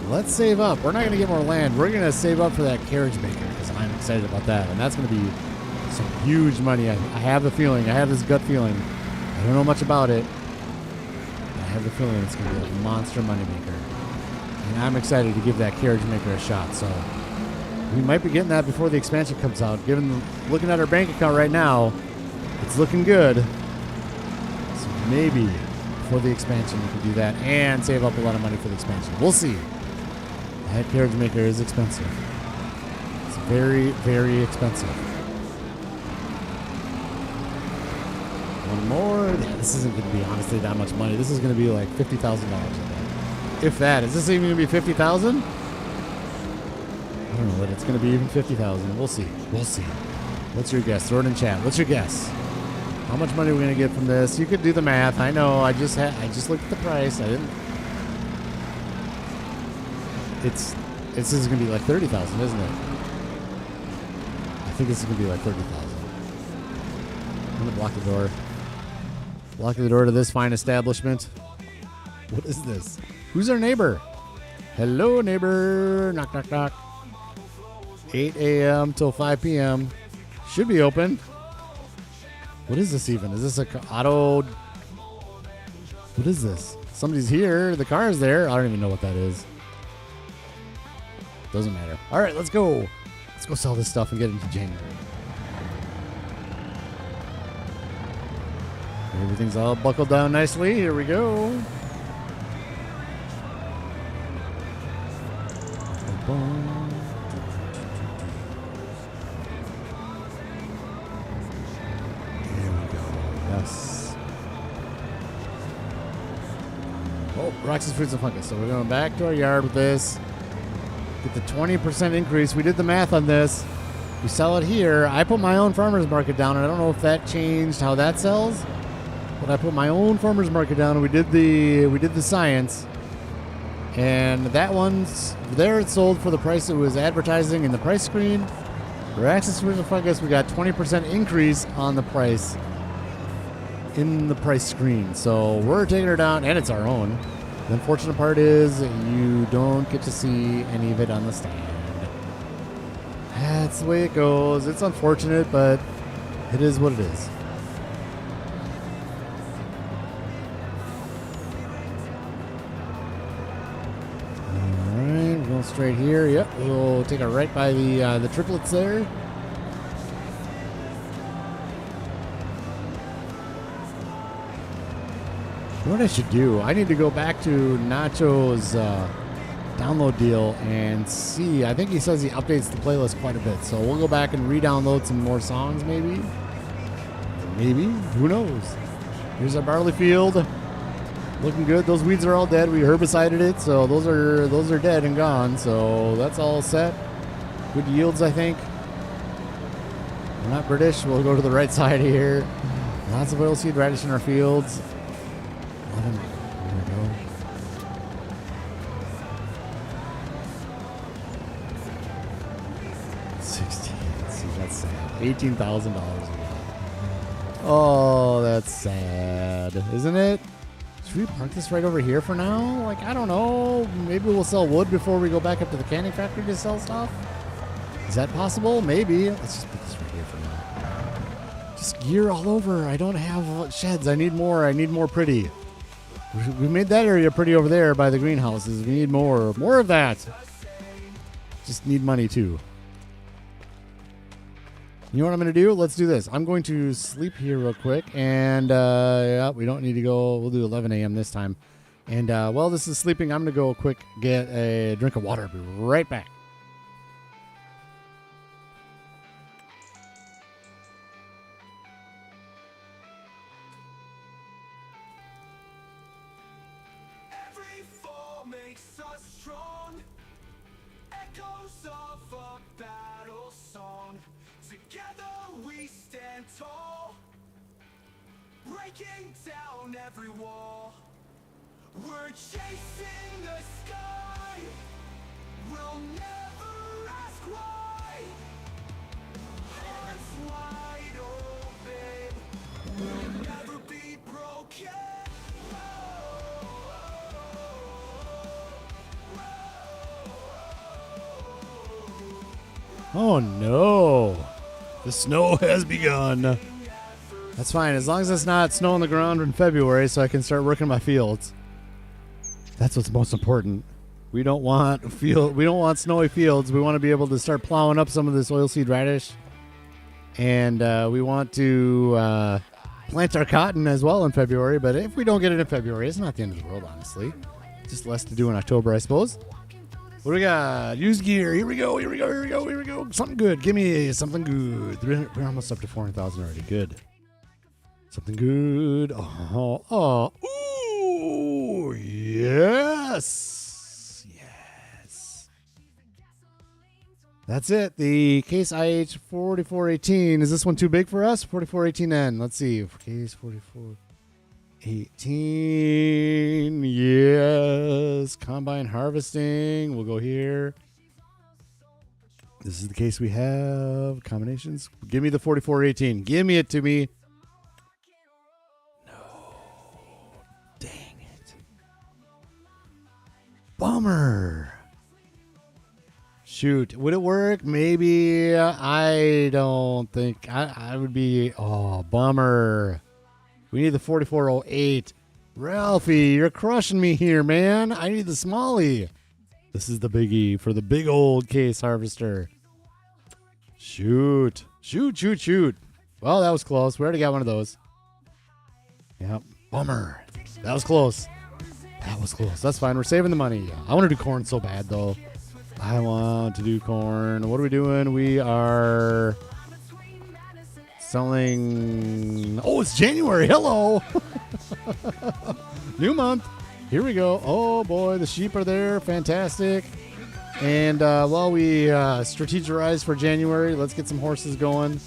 Let's save up. We're not going to get more land. We're going to save up for that carriage maker because I'm excited about that. And that's going to be some huge money. I have the feeling. I have this gut feeling. I don't know much about it. But I have the feeling it's going to be a monster money maker. And I'm excited to give that carriage maker a shot. So we might be getting that before the expansion comes out. Looking at our bank account right now, it's looking good. So maybe before the expansion we can do that and save up a lot of money for the expansion. We'll see. That carriage maker is expensive. It's very, very expensive. One more. Yeah, this isn't going to be honestly that much money. This is going to be like $50,000. If that. Is this even going to be 50,000? I don't know, but it's going to be even 50,000. We'll see. We'll see. What's your guess? Throw it in chat. What's your guess? How much money are we gonna get from this? You could do the math. I know. I just looked at the price. I didn't. This is gonna be like 30,000, isn't it? I think this is gonna be like 30,000. I'm gonna block the door. Blocking the door to this fine establishment. What is this? Who's our neighbor? Hello, neighbor. Knock, knock, knock. 8 a.m. till 5 p.m. Should be open. What is this even? Is this a auto? What is this? Somebody's here. The car is there. I don't even know what that is. Doesn't matter. All right, let's go. Let's go sell this stuff and get into January. Everything's all buckled down nicely. Here we go. Here we go. Yes. Oh, Roxy's Fruits and Fungus. So we're going back to our yard with this. Get the 20% increase. We did the math on this. We sell it here. I put my own farmer's market down, and I don't know if that changed how that sells. But I put my own farmer's market down, and we did the science, and that one's there. It sold for the price it was advertising in the price screen. For Access Fruits and Fungus, we got 20% increase on the price in the price screen. So we're taking her down, and it's our own. The unfortunate part is you don't get to see any of it on the stand. That's the way it goes. It's unfortunate, but it is what it is. Straight here. Yep, we'll take it right by the triplets there. What I should do, I need to go back to Nacho's download deal and see. I think he says he updates the playlist quite a bit, so we'll go back and re-download some more songs maybe. Maybe, who knows. Here's our barley field. Looking good. Those weeds are all dead. We herbicided it, so those are dead and gone. So that's all set. Good yields, I think. We're not British. We'll go to the right side here. Lots of oilseed radish in our fields. 11. There we go. $16. See, that's sad. $18,000. Oh, that's sad, isn't it? Should we park this right over here for now? Like, I don't know. Maybe we'll sell wood before we go back up to the canning factory to sell stuff? Is that possible? Maybe. Let's just put this right here for now. Just gear all over. I don't have sheds. I need more. I need more pretty. We made that area pretty over there by the greenhouses. We need more. More of that. Just need money, too. You know what I'm going to do? Let's do this. I'm going to sleep here real quick. And, yeah, we don't need to go. We'll do 11 a.m. this time. And, while this is sleeping, I'm going to go quick get a drink of water. I'll be right back. Every fall makes us strong. Echoes of a battle song. Together we stand tall, breaking down every wall. We're chasing the sky. We'll never ask why. Hearts wide open. We'll never be broken. Oh, no. The snow has begun. That's fine, as long as it's not snow on the ground in February so I can start working my fields. That's what's most important. We don't want snowy fields. We want to be able to start plowing up some of this oilseed radish. And we want to plant our cotton as well in February. But if we don't get it in February, it's not the end of the world, honestly. Just less to do in October, I suppose. What do we got? Used gear. Here we go. Here we go. Here we go. Here we go. Something good. Give me something good. We're almost up to 400,000 already. Good. Something good. Oh. Ooh. Yes. Yes. That's it. The case IH 4418. Is this one too big for us? 4418N. Let's see. Case 4418. Yes. Combine harvesting. We'll go here. This is the case we have. Combinations. Give me the 4418. Give me it to me. No. Dang it. Bummer. Shoot. Would it work? Maybe. I don't think. I would be. Oh, bummer. We need the 4408. Ralphie, you're crushing me here, man. I need the Smalley. This is the biggie for the big old case harvester. Shoot. Shoot. Well, that was close. We already got one of those. Yep. Bummer. That was close. That's fine. We're saving the money. I want to do corn so bad, though. I want to do corn. What are we doing? We are selling. Oh, it's January. Hello. New month. Here we go. Oh, boy. The sheep are there. Fantastic. And while we strategize for January, let's get some horses going.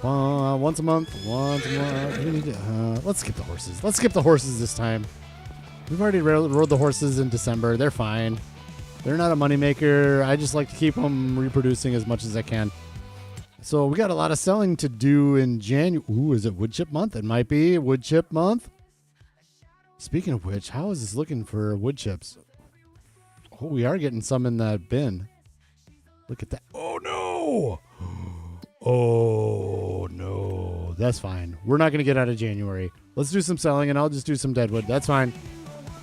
Once a month. Let's skip the horses. Let's skip the horses this time. We've already rode the horses in December. They're fine. They're not a moneymaker. I just like to keep them reproducing as much as I can. So we got a lot of selling to do in January. Ooh, is it wood chip month? It might be wood chip month. Speaking of which, how is this looking for wood chips? Oh, we are getting some in that bin. Look at that. Oh, no. Oh, no. That's fine. We're not going to get out of January. Let's do some selling, and I'll just do some deadwood. That's fine.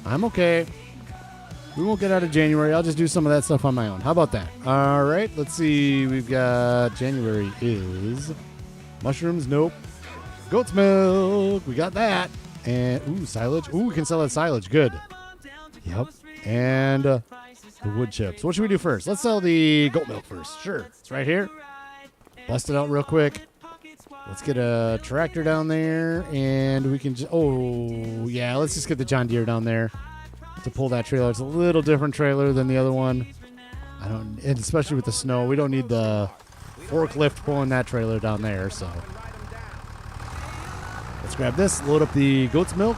I'm okay. We won't get out of January. I'll just do some of that stuff on my own. How about that? All right. Let's see. We've got January is mushrooms. Nope. Goat's milk. We got that. And, ooh, silage. Ooh, we can sell that silage. Good. Yep. And the wood chips. What should we do first? Let's sell the goat milk first. Sure. It's right here. Bust it out real quick. Let's get a tractor down there. And we can just, oh, yeah. Let's just get the John Deere down there to pull that trailer. It's a little different trailer than the other one. And especially with the snow, we don't need the forklift pulling that trailer down there. So let's grab this, load up the goat's milk,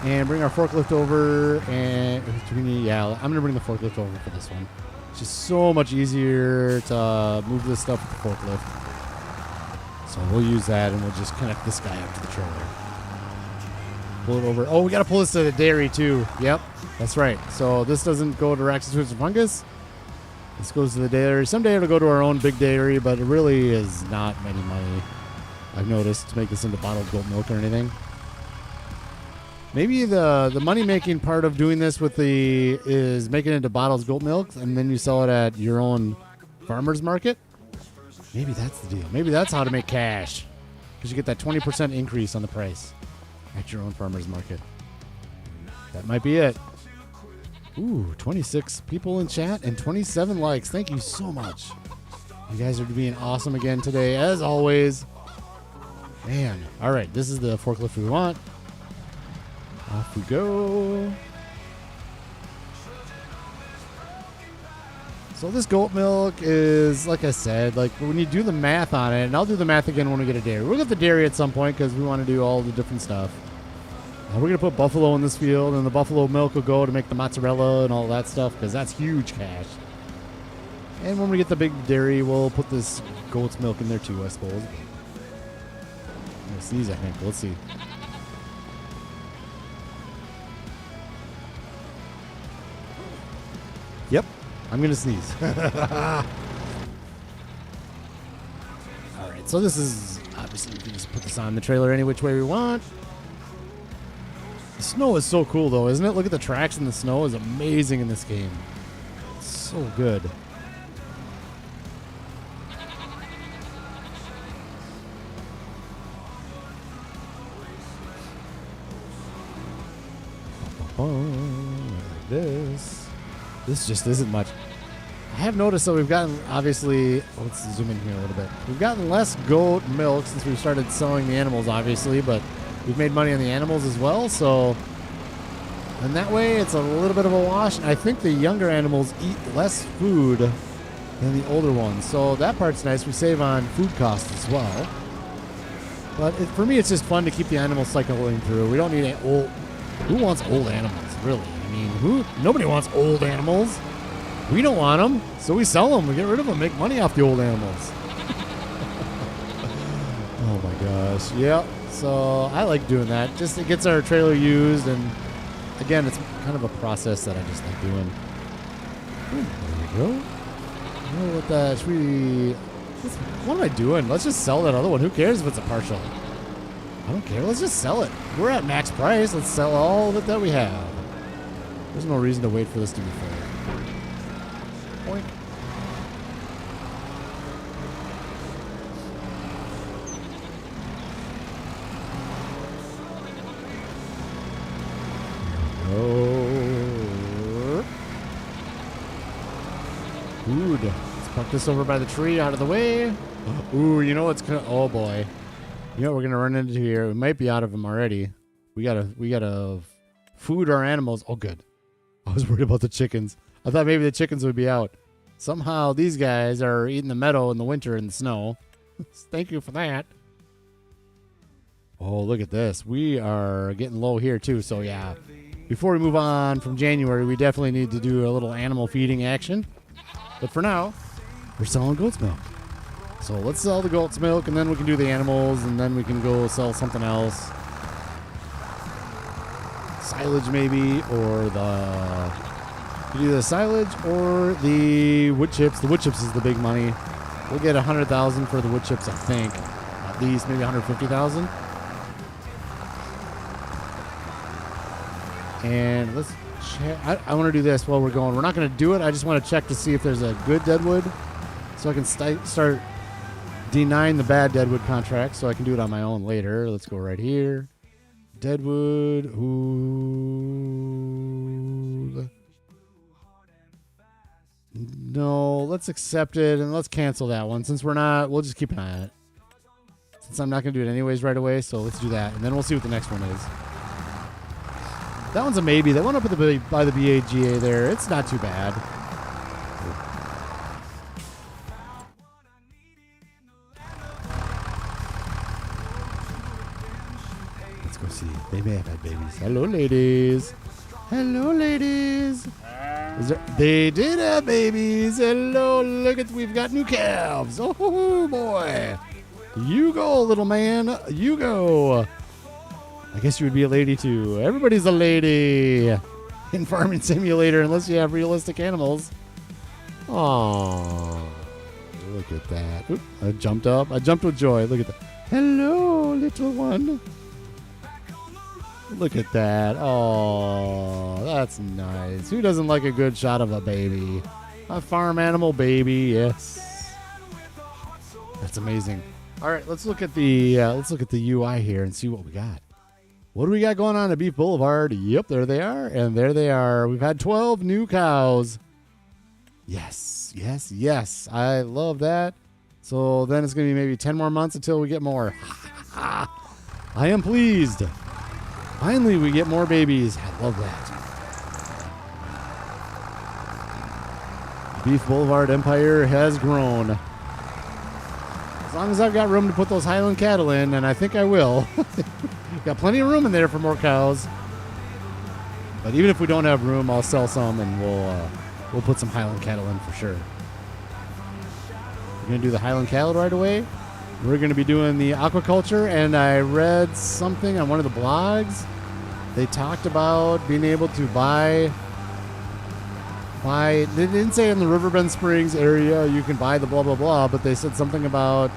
and bring our forklift over. And yeah, I'm going to bring the forklift over for this one. It's just so much easier to move this stuff with the forklift. So we'll use that, and we'll just connect this guy up to the trailer. Pull it over. Oh, we got to pull this to the dairy, too. Yep, that's right. So this doesn't go to Raxamelius Fungus. This goes to the dairy. Someday it'll go to our own big dairy, but it really is not many money, I've noticed, to make this into bottled goat milk or anything. Maybe the money-making part of doing this is making it into bottled goat milk, and then you sell it at your own farmer's market. Maybe that's the deal. Maybe that's how to make cash, because you get that 20% increase on the price at your own farmer's market. That might be it. Ooh, 26 people in chat and 27 likes. Thank you so much. You guys are being awesome again today, as always. Man. All right, this is the forklift we want. Off we go. So this goat milk is, like I said, like when you do the math on it, and I'll do the math again when we get a dairy. We'll get the dairy at some point because we want to do all the different stuff. We're going to put buffalo in this field, and the buffalo milk will go to make the mozzarella and all that stuff because that's huge cash. And when we get the big dairy, we'll put this goat's milk in there too, I suppose. I'm going to sneeze, I think. Let's see. Yep. I'm going to sneeze. All right, so this is, obviously, we can just put this on the trailer any which way we want. The snow is so cool, though, isn't it? Look at the tracks in the snow. Is amazing in this game. It's so good. Like this. This just isn't much. I have noticed that we've gotten, obviously, let's zoom in here a little bit. We've gotten less goat milk since we started selling the animals, obviously, but we've made money on the animals as well, so And that way, it's a little bit of a wash. I think the younger animals eat less food than the older ones. So that part's nice. We save on food costs as well. But for me, it's just fun to keep the animals cycling through. We don't need old... Who wants old animals, really? I mean, nobody wants old animals. We don't want them, so we sell them. We get rid of them, make money off the old animals. Oh, my gosh. Yep. So I like doing that. Just it gets our trailer used, and again, it's kind of a process that I just like doing. Ooh, there we go. Oh, what the? What am I doing? Let's just sell that other one. Who cares if it's a partial? I don't care. Let's just sell it. We're at max price. Let's sell all of it that we have. There's no reason to wait for this to be fair. Boink. Food. Let's park this over by the tree, out of the way. Ooh, you know what's gonna? Oh boy, you know what we're gonna run into here? We might be out of them already. We gotta food our animals. Oh, good. I was worried about the chickens. I thought maybe the chickens would be out. Somehow these guys are eating the meadow in the winter in the snow. Thank you for that. Oh, look at this. We are getting low here too. So yeah, before we move on from January, we definitely need to do a little animal feeding action. But for now, we're selling goat's milk. So let's sell the goat's milk, and then we can do the animals, and then we can go sell something else. Silage maybe, or either the silage or the wood chips. The wood chips is the big money. We'll get $100,000 for the wood chips, I think. At least maybe $150,000. And let's check. I want to do this while we're going. We're not going to do it. I just want to check to see if there's a good deadwood, so I can start denying the bad deadwood contract, so I can do it on my own later. Let's go right here. Deadwood. Ooh. No, let's accept it and let's cancel that one. Since we're not, we'll just keep an eye on it. Since I'm not going to do it anyways right away, so let's do that. And then we'll see what the next one is. That one's a maybe. That one up at by the BAGA there, it's not too bad. Let's go see. They may have had babies. Hello, ladies. Hello, ladies. They did have babies. Hello, look at, we've got new calves. Oh, boy. You go, little man. You go. I guess you would be a lady, too. Everybody's a lady in Farming Simulator, unless you have realistic animals. Aww. Look at that. Oop, I jumped up. I jumped with joy. Look at that. Hello, little one. Look at that. Oh, that's nice. Who doesn't like a good shot of a baby? A farm animal baby, yes. That's amazing. All right, let's look at the UI here and see what we got. What do we got going on at Beef Boulevard? Yep, there they are, and there they are. We've had 12 new cows. Yes, yes, yes. I love that. So then it's going to be maybe 10 more months until we get more. I am pleased. Finally, we get more babies. I love that. Beef Boulevard Empire has grown. As long as I've got room to put those Highland cattle in, and I think I will. Got plenty of room in there for more cows. But even if we don't have room, I'll sell some, and we'll put some Highland cattle in for sure. We're going to do the Highland cattle right away. We're going to be doing the aquaculture, and I read something on one of the blogs. They talked about being able to buy. They didn't say in the Riverbend Springs area you can buy the blah, blah, blah, but they said something about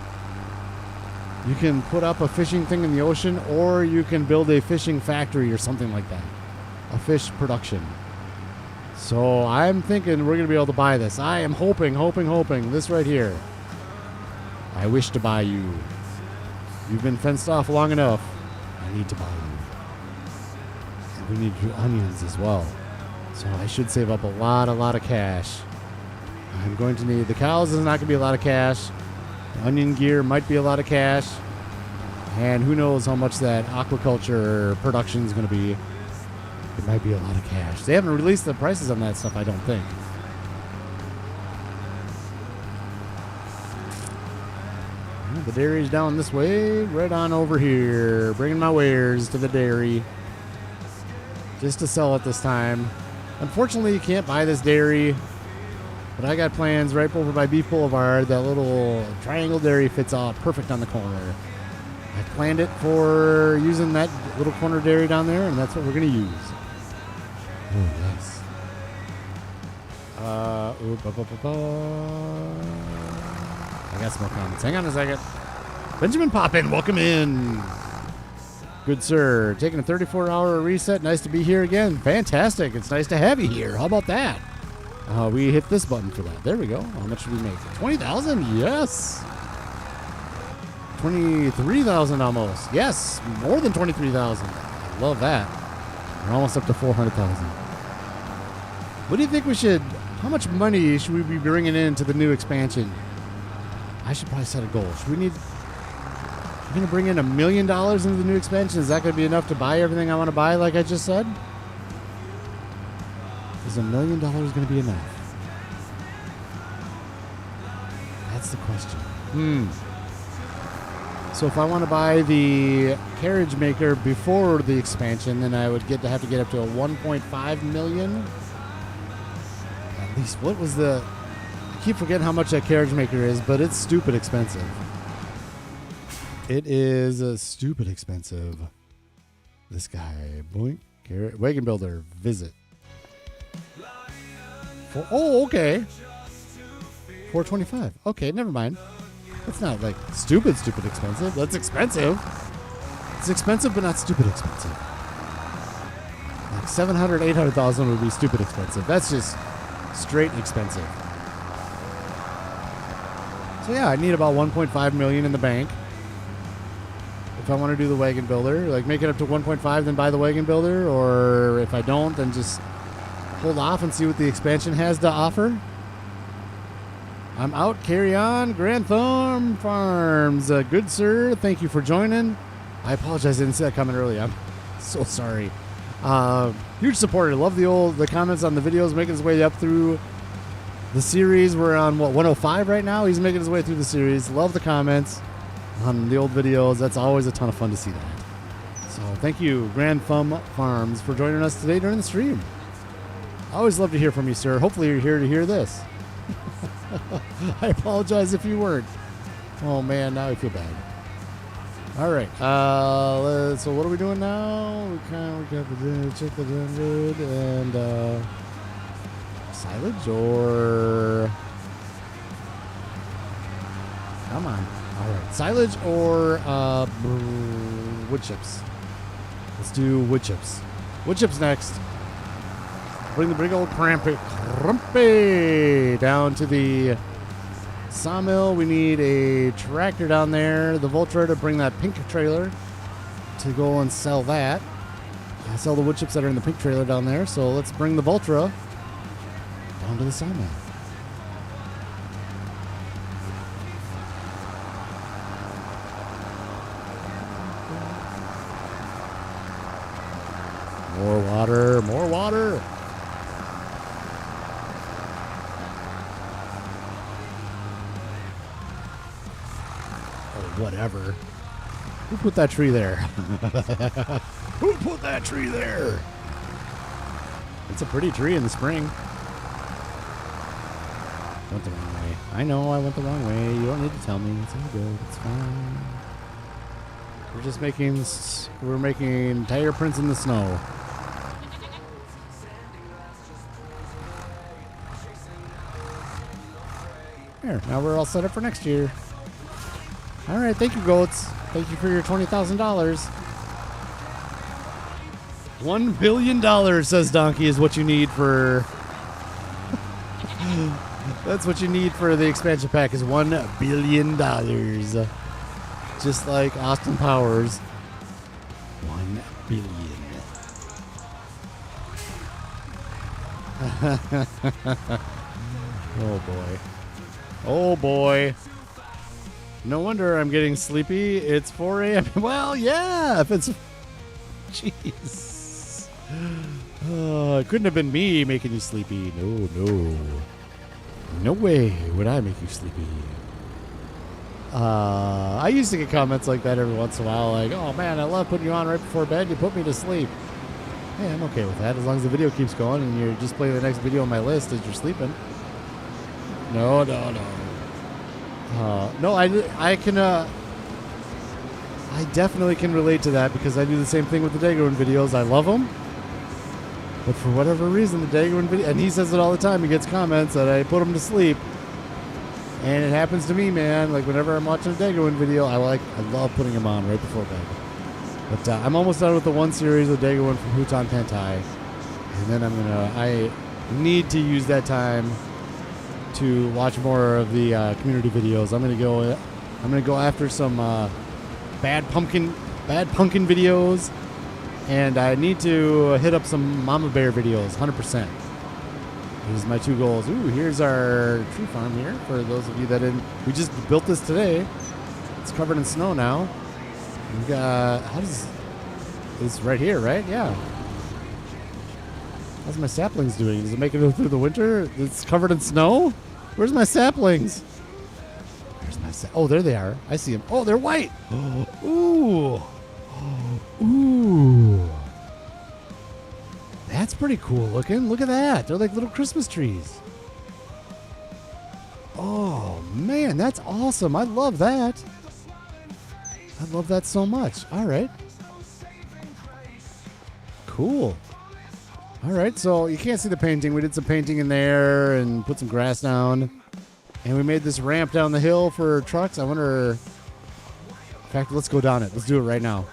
you can put up a fishing thing in the ocean, or you can build a fishing factory or something like that. A fish production. So I'm thinking we're going to be able to buy this. I am hoping this right here. I wish to buy you. You've been fenced off long enough. I need to buy you. And we need onions as well. So I should save up a lot of cash. I'm going to need, the cows is not going to be a lot of cash. The onion gear might be a lot of cash. And who knows how much that aquaculture production is going to be. It might be a lot of cash. They haven't released the prices on that stuff, I don't think. The dairy's down this way, right on over here. Bringing my wares to the dairy. Just to sell it this time. Unfortunately, you can't buy this dairy. But I got plans right over by Beef Boulevard. That little triangle dairy fits out perfect on the corner. I planned it for using that little corner dairy down there, and that's what we're going to use. Oh, yes. I got some more comments. Hang on a second. Benjamin Poppin, welcome in. Good sir. Taking a 34-hour reset. Nice to be here again. Fantastic. It's nice to have you here. How about that? We hit this button for that. There we go. How much did we make? 20,000? Yes. 23,000 almost. Yes. More than 23,000. I love that. We're almost up to 400,000. What do you think we should... How much money should we be bringing into the new expansion? I should probably set a goal. Should we need... We're going to bring in $1 million into the new expansion. Is that going to be enough to buy everything I want to buy like I just said? Is $1 million going to be enough? That's the question. So if I want to buy the carriage maker before the expansion, then I would have to get up to a 1.5 million. At least, what was the... I keep forgetting how much that carriage maker is, but it's stupid expensive. It is stupid expensive. This guy, boink, wagon builder, visit. Okay. 425. Okay, never mind. That's not like stupid expensive. That's expensive. It's expensive, but not stupid expensive. Like 700, 800,000 would be stupid expensive. That's just straight expensive. So yeah, I need about 1.5 million in the bank. If I want to do the wagon builder, like make it up to 1.5, then buy the wagon builder, or if I don't, then just hold off and see what the expansion has to offer. I'm out. Carry on. Grand Thumb Farms. Good sir. Thank you for joining. I apologize. I didn't see that comment early. I'm so sorry. Huge supporter. Love the comments on the videos, making his way up through the series. We're on 105 right now. He's making his way through the series. Love the comments on the old videos. That's always a ton of fun to see that. So thank you, Grand Thumb Farms, for joining us today during the stream. I always love to hear from you, sir. Hopefully you're here to hear this. I apologize if you weren't. Oh man, now I feel bad. All right. So what are we doing now? We got the check the wood and silage or come on. All right, silage or wood chips. Let's do wood chips. Wood chips next. Bring the big old crumpy down to the sawmill. We need a tractor down there, the Voltra, to bring that pink trailer to go and sell that. Sell the wood chips that are in the pink trailer down there. So let's bring the Voltra down to the sawmill. More water, more water. Whatever. Who put that tree there? Who put that tree there? It's a pretty tree in the spring. Went the wrong way. I know I went the wrong way. You don't need to tell me. It's all good. It's fine. We're just making tire prints in the snow. There. Now we're all set up for next year. All right, thank you, goats. Thank you for your $20,000. $1 billion, says Donkey, is what you need for... That's what you need for the expansion pack, is $1 billion. Just like Austin Powers. 1 billion. Oh, boy. Oh, boy. No wonder I'm getting sleepy. It's 4 a.m. Well, yeah, if it's... Jeez. It couldn't have been me making you sleepy. No, no. No way would I make you sleepy. I used to get comments like that every once in a while, like, oh man, I love putting you on right before bed. You put me to sleep. Hey, I'm okay with that as long as the video keeps going and you're just playing the next video on my list as you're sleeping. No, no, no. No, I can, I definitely can relate to that because I do the same thing with the Daggerwin videos. I love them. But for whatever reason, the Daggerwin video, and he says it all the time, he gets comments that I put him to sleep. And it happens to me, man. Like, whenever I'm watching a Daggerwin video, I love putting him on right before bed. But I'm almost done with the one series of Daggerwin from Hutan Pantai. And then I need to use that time to watch more of the community videos. I'm gonna go after some bad pumpkin videos, and I need to hit up some mama bear videos. 100%. These are my two goals. Ooh, here's our tree farm here. For those of you that didn't, we just built this today. It's covered in snow now. We got it's right here, right? Yeah. How's my saplings doing? Does it make it through the winter? It's covered in snow? Where's my saplings? Where's my oh, there they are. I see them. Oh, they're white. Ooh. Ooh. That's pretty cool looking. Look at that. They're like little Christmas trees. Oh, man, that's awesome. I love that. I love that so much. All right. Cool. All right, so you can't see the painting. We did some painting in there and put some grass down. And we made this ramp down the hill for trucks. I wonder... In fact, let's go down it. Let's do it right now.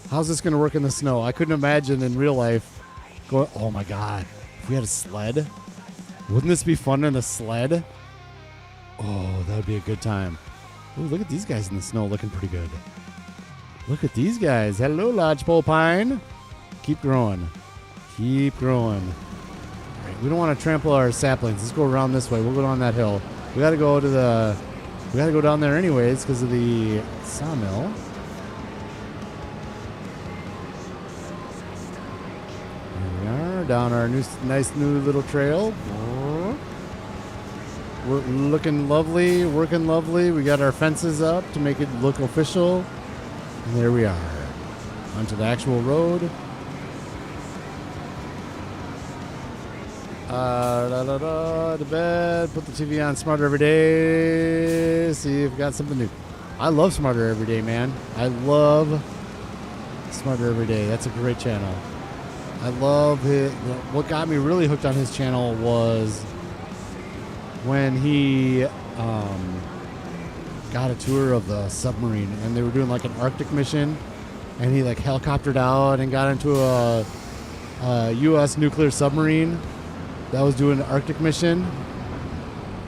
How's this going to work in the snow? I couldn't imagine in real life going... Oh, my God. If we had a sled, wouldn't this be fun in a sled? Oh, that would be a good time. Ooh, look at these guys in the snow looking pretty good. Look at these guys. Hello, lodgepole pine. Keep growing. Keep growing. All right, we don't want to trample our saplings. Let's go around this way. We'll go down that hill. We got to go down there anyways because of the sawmill. Here we are down our nice new little trail. We're looking lovely, working lovely. We got our fences up to make it look official. And there we are. Onto the actual road. To bed, put the TV on Smarter Every Day, see if we got something new. I love Smarter Every Day, man. I love Smarter Every Day. That's a great channel. I love it. What got me really hooked on his channel was when he got a tour of the submarine, and they were doing like an Arctic mission, and he like helicoptered out and got into a U.S. nuclear submarine that was doing an Arctic mission.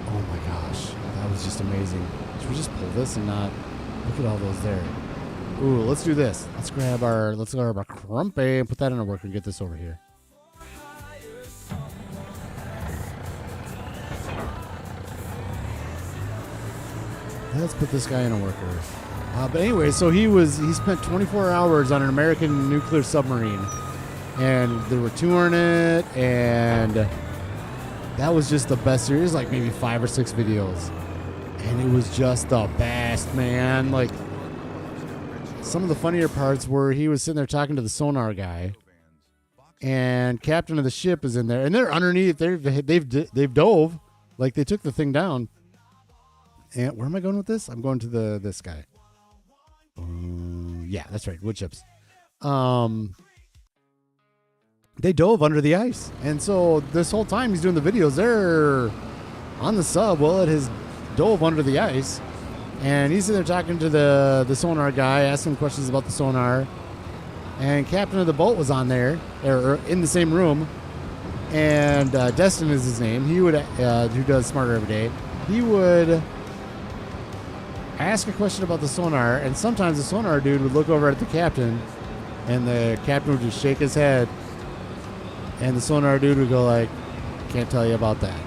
Oh my gosh, that was just amazing. Should we just pull this and not look at all those there? Ooh, let's do this. Let's grab our crumpet and put that in a worker and get this over here. Let's put this guy in a worker. But anyway, so he spent 24 hours on an American nuclear submarine, and they were touring it, and that was just the best series, like maybe 5 or 6 videos. And it was just the best, man. Like, some of the funnier parts were he was sitting there talking to the sonar guy, and captain of the ship is in there, and they're underneath. They've dove, like they took the thing down. And where am I going with this? I'm going to this guy. Yeah, that's right. Wood chips. They dove under the ice. And so this whole time he's doing the videos, they're on the sub. Well, it has dove under the ice. And he's sitting there talking to the sonar guy, asking questions about the sonar. And captain of the boat was on there, or in the same room. And Destin is his name. He would, who does Smarter Every Day, he would ask a question about the sonar, and sometimes the sonar dude would look over at the captain, and the captain would just shake his head, and the sonar dude would go like, can't tell you about that.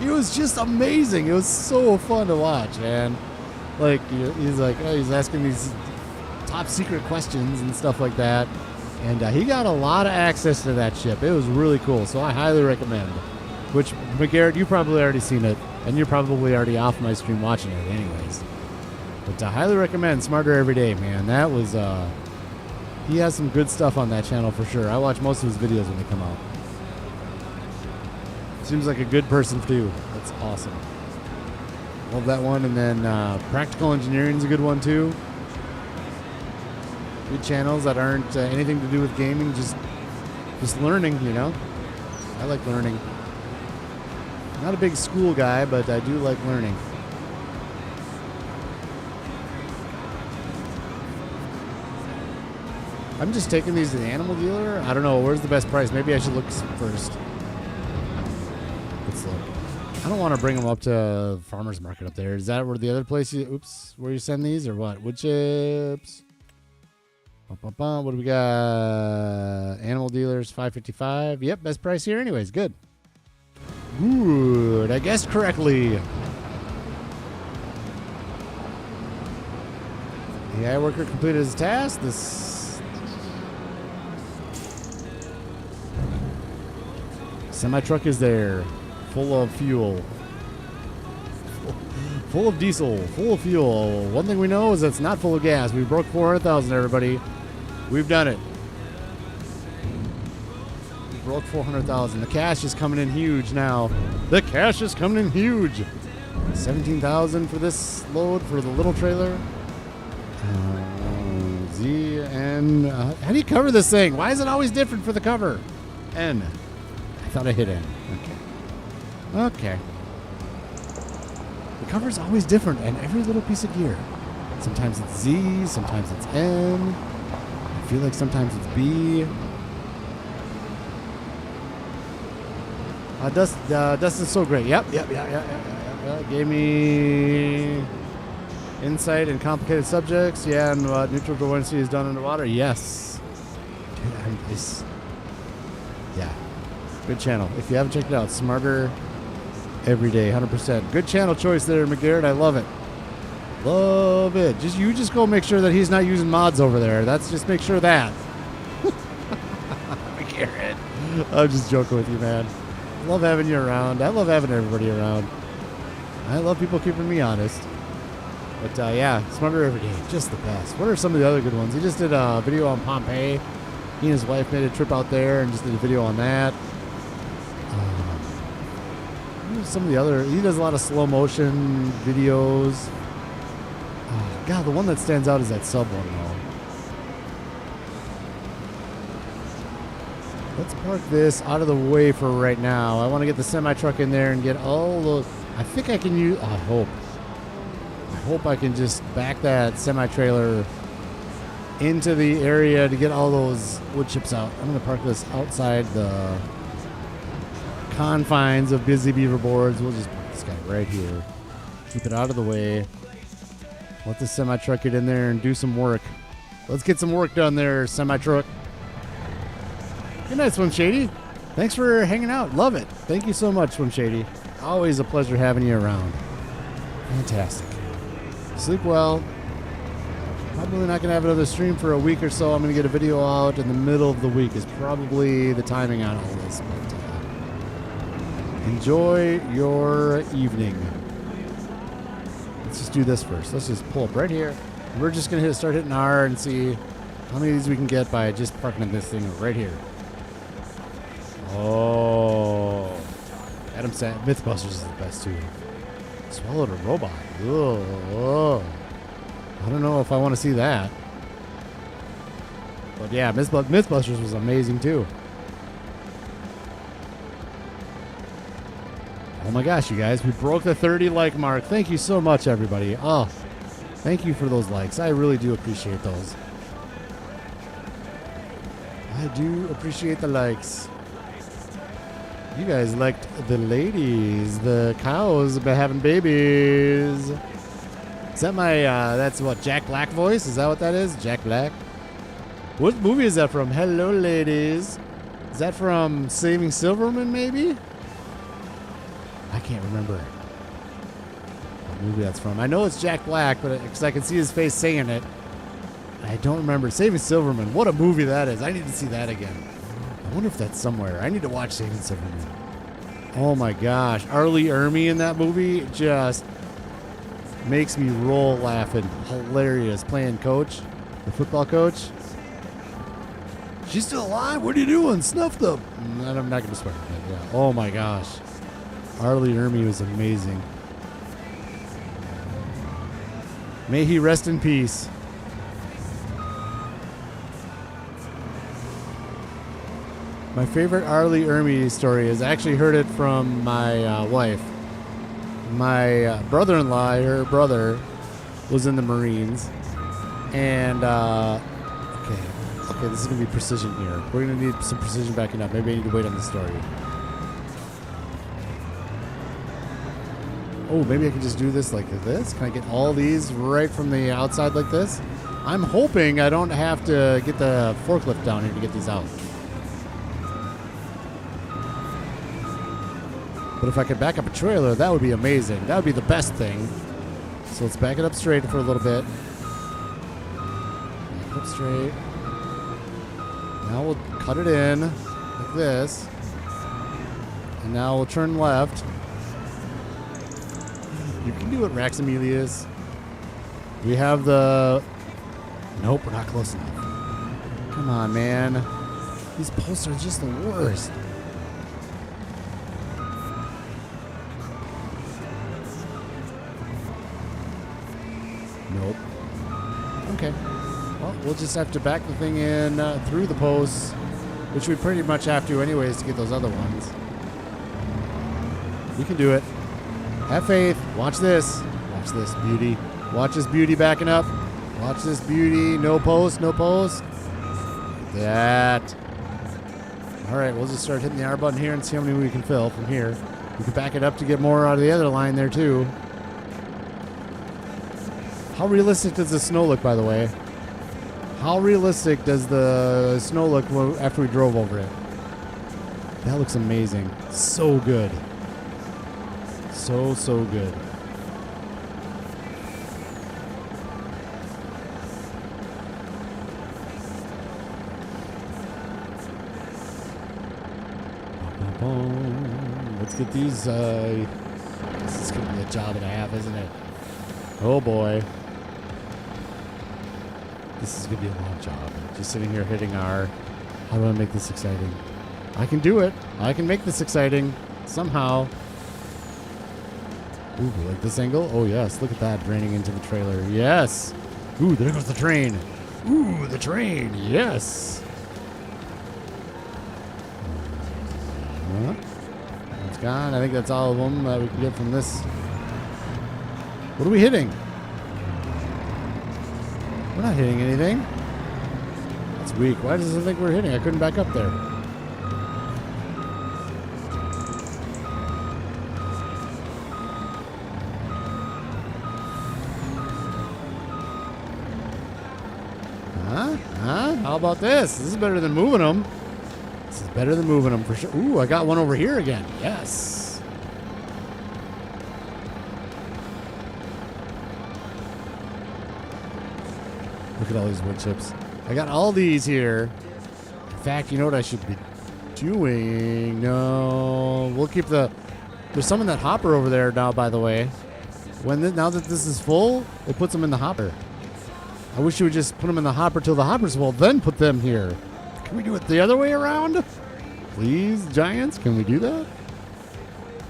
It was just amazing. It was so fun to watch, man. Like, he's like, oh, he's asking these top secret questions and stuff like that. And he got a lot of access to that ship. It was really cool, so I highly recommend. Which, McGarrett, you probably already seen it, and you're probably already off my stream watching it anyways. But I highly recommend Smarter Every Day, man. That was, he has some good stuff on that channel for sure. I watch most of his videos when they come out. Seems like a good person too. That's awesome. Love that one. And then Practical Engineering is a good one too. Good channels that aren't anything to do with gaming, just learning, you know. I like learning. Not a big school guy, but I do like learning. I'm just taking these to the animal dealer. I don't know. Where's the best price? Maybe I should look first. Let's look. I don't want to bring them up to farmer's market up there. Is that where the other place where you send these or what? Wood chips. What do we got? Animal dealers, $5.55. Yep, best price here anyways. Good. Good. I guessed correctly. The AI worker completed his task. This semi-truck is there, full of fuel. Full of diesel, full of fuel. One thing we know is it's not full of gas. We broke 400,000, everybody. We've done it. We broke 400,000. The cash is coming in huge now. The cash is coming in huge. 17,000 for this load for the little trailer. Z N. How do you cover this thing? Why is it always different for the cover? N. I thought I hit N. Okay. Okay. The cover's always different, and every little piece of gear. Sometimes it's Z, sometimes it's N. I feel like sometimes it's B. Dustin's so great. Yep. Gave me insight in complicated subjects. Yeah, and what neutral buoyancy is done underwater. Yes. Dude, yeah. Good channel. If you haven't checked it out, Smarter Every Day, 100%. Good channel choice there, McGarrett. I love it. Love it. You just go make sure that he's not using mods over there. Just make sure of that. McGarrett. I'm just joking with you, man. Love having you around. I love having everybody around. I love people keeping me honest. But yeah, Smarter Every Day, just the best. What are some of the other good ones? He just did a video on Pompeii. He and his wife made a trip out there and just did a video on that. Some of the other, he does a lot of slow motion videos. God, the one that stands out is that sub one though. Let's park this out of the way for right now. I want to get the semi truck in there and get all the. I think I can use. I hope I can just back that semi trailer into the area to get all those wood chips out. I'm going to park this outside the confines of Busy Beaver Boards. We'll just put this guy right here. Keep it out of the way. Let the semi-truck get in there and do some work. Let's get some work done there, semi-truck. Good night, Swim Shady. Thanks for hanging out. Love it. Thank you so much, Swim Shady. Always a pleasure having you around. Fantastic. Sleep well. Probably not going to have another stream for a week or so. I'm going to get a video out in the middle of the week is probably the timing on all this. But enjoy your evening. Let's just do this first. Let's just pull up right here. We're just going to start hitting R and see how many of these we can get by just parking this thing right here. Oh. Adam said Mythbusters is the best too. Swallowed a robot. Ugh. I don't know if I want to see that. But yeah, Mythbusters was amazing too. Oh my gosh, you guys, we broke the 30 like mark. Thank you so much, everybody. Oh, thank you for those likes. I really do appreciate those. I do appreciate the likes. You guys liked the ladies, the cows having babies. Is that my, that's what, Jack Black voice? Is that what that is? Jack Black? What movie is that from? Hello, ladies. Is that from Saving Silverman, maybe? I can't remember what movie that's from. I know it's Jack Black, but because I can see his face saying it. I don't remember. Saving Silverman. What a movie that is. I need to see that again. I wonder if that's somewhere. I need to watch Saving Silverman. Oh my gosh. Arlie Ermy in that movie just makes me roll laughing. Hilarious. Playing coach, the football coach. She's still alive? What are you doing? Snuffed up. I'm not going to swear. Yeah. Oh my gosh. Arlie Ermy was amazing. May he rest in peace. My favorite Arlie Ermy story is I actually heard it from my wife. My brother-in-law, her brother, was in the Marines. And, okay, this is going to be precision here. We're going to need some precision backing up. Maybe I need to wait on the story. Oh, maybe I can just do this like this? Can I get all these right from the outside like this? I'm hoping I don't have to get the forklift down here to get these out. But if I could back up a trailer, that would be amazing. That would be the best thing. So let's back it up straight for a little bit. Back it up straight. Now we'll cut it in like this. And now we'll turn left. You can do it, Raxamelius. We have the... Nope, we're not close enough. Come on, man. These posts are just the worst. Nope. Okay. Well, we'll just have to back the thing in through the posts, which we pretty much have to anyways to get those other ones. We can do it. Have faith. Watch this. Watch this beauty. Watch this beauty backing up. Watch this beauty. No post. No post. Like that. All right. We'll just start hitting the R button here and see how many we can fill from here. We can back it up to get more out of the other line there too. How realistic does the snow look, by the way? How realistic does the snow look after we drove over it? That looks amazing. So good. So good. Let's get these. This is going to be a job and a half, isn't it? Oh boy. This is going to be a long job. Just sitting here hitting R. How do I make this exciting? I can do it. I can make this exciting. Somehow. Ooh, like this angle? Oh, yes. Look at that draining into the trailer. Yes. Ooh, there goes the train. Ooh, the train. Yes. It's gone. I think that's all of them that we can get from this. What are we hitting? We're not hitting anything. That's weak. Why does it think we're hitting? I couldn't back up there. Huh? How about this? This is better than moving them. This is better than moving them for sure. Ooh, I got one over here again. Yes. Look at all these wood chips. I got all these here. In fact, you know what I should be doing? No, we'll keep the... There's some in that hopper over there now, by the way. Now that this is full, it puts them in the hopper. I wish you would just put them in the hopper till the hopper's full, then put them here. Can we do it the other way around? Please, Giants, can we do that?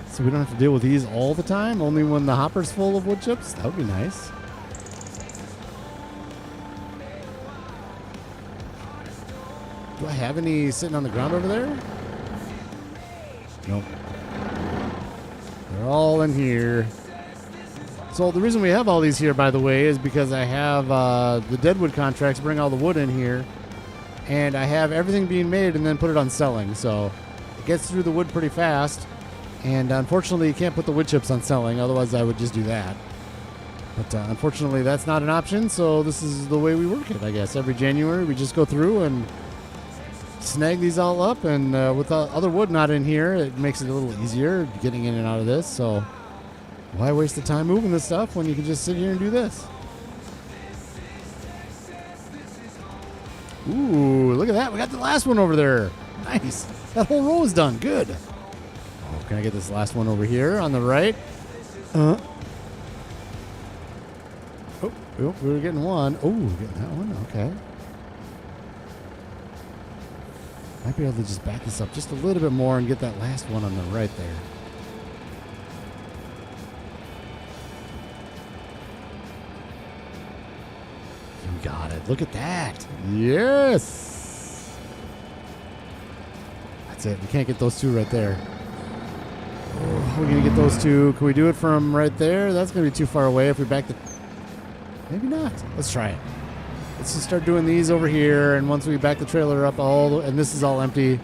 So we don't have to deal with these all the time, only when the hopper's full of wood chips? That would be nice. Do I have any sitting on the ground over there? Nope. They're all in here. So the reason we have all these here, by the way, is because I have the deadwood contracts bring all the wood in here. And I have everything being made and then put it on selling. So it gets through the wood pretty fast. And unfortunately, you can't put the wood chips on selling. Otherwise, I would just do that. But unfortunately, that's not an option. So this is the way we work it, I guess. Every January, we just go through and snag these all up. And with the other wood not in here, it makes it a little easier getting in and out of this. So why waste the time moving this stuff when you can just sit here and do this? Ooh, look at that. We got the last one over there. Nice. That whole row is done. Good. Oh, can I get this last one over here on the right? Oh, we were getting one. Oh, we're getting that one. Okay. Might be able to just back this up just a little bit more and get that last one on the right there. You got it. Look at that. Yes. That's it. We can't get those two right there. Oh, how are we going to get those two? Can we do it from right there? That's going to be too far away if we back the... Maybe not. Let's try it. Let's just start doing these over here, and once we back the trailer up and this is all empty,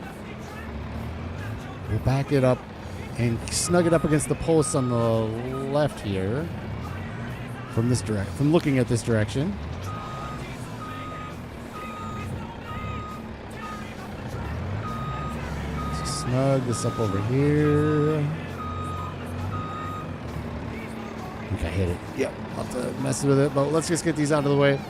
we'll back it up and snug it up against the posts on the left here from this from looking at this direction. Just snug this up over here. I think I hit it. Yep, I'll have to mess with it, but let's just get these out of the way.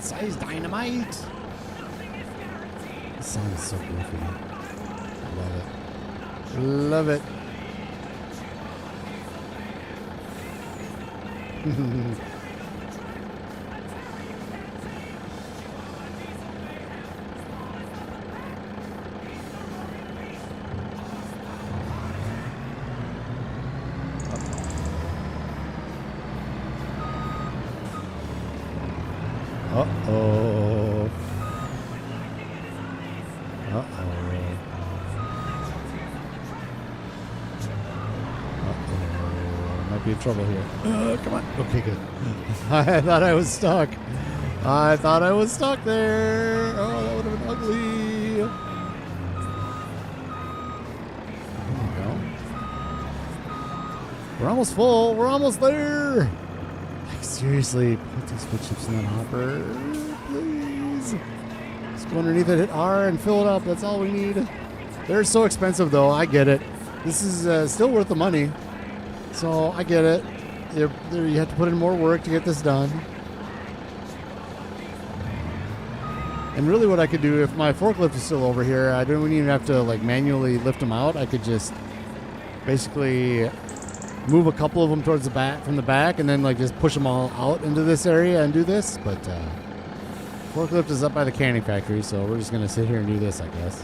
Size dynamite. This song is so goofy. I love it. Love it. Uh-oh. Uh-oh. Uh-oh. Might be in trouble here. Come on. Okay, good. I thought I was stuck. I thought I was stuck there. Oh, that would have been ugly. There we go. We're almost full. We're almost there. Seriously, put these wood chips in that hopper, please. Just go underneath it, hit R, and fill it up. That's all we need. They're so expensive, though. I get it. This is still worth the money. So I get it. You have to put in more work to get this done. And really what I could do, if my forklift is still over here, I don't even have to like manually lift them out. I could just basically move a couple of them towards the back from the back and then like just push them all out into this area and do this. But forklift is up by the canning factory, so we're just going to sit here and do this, I guess.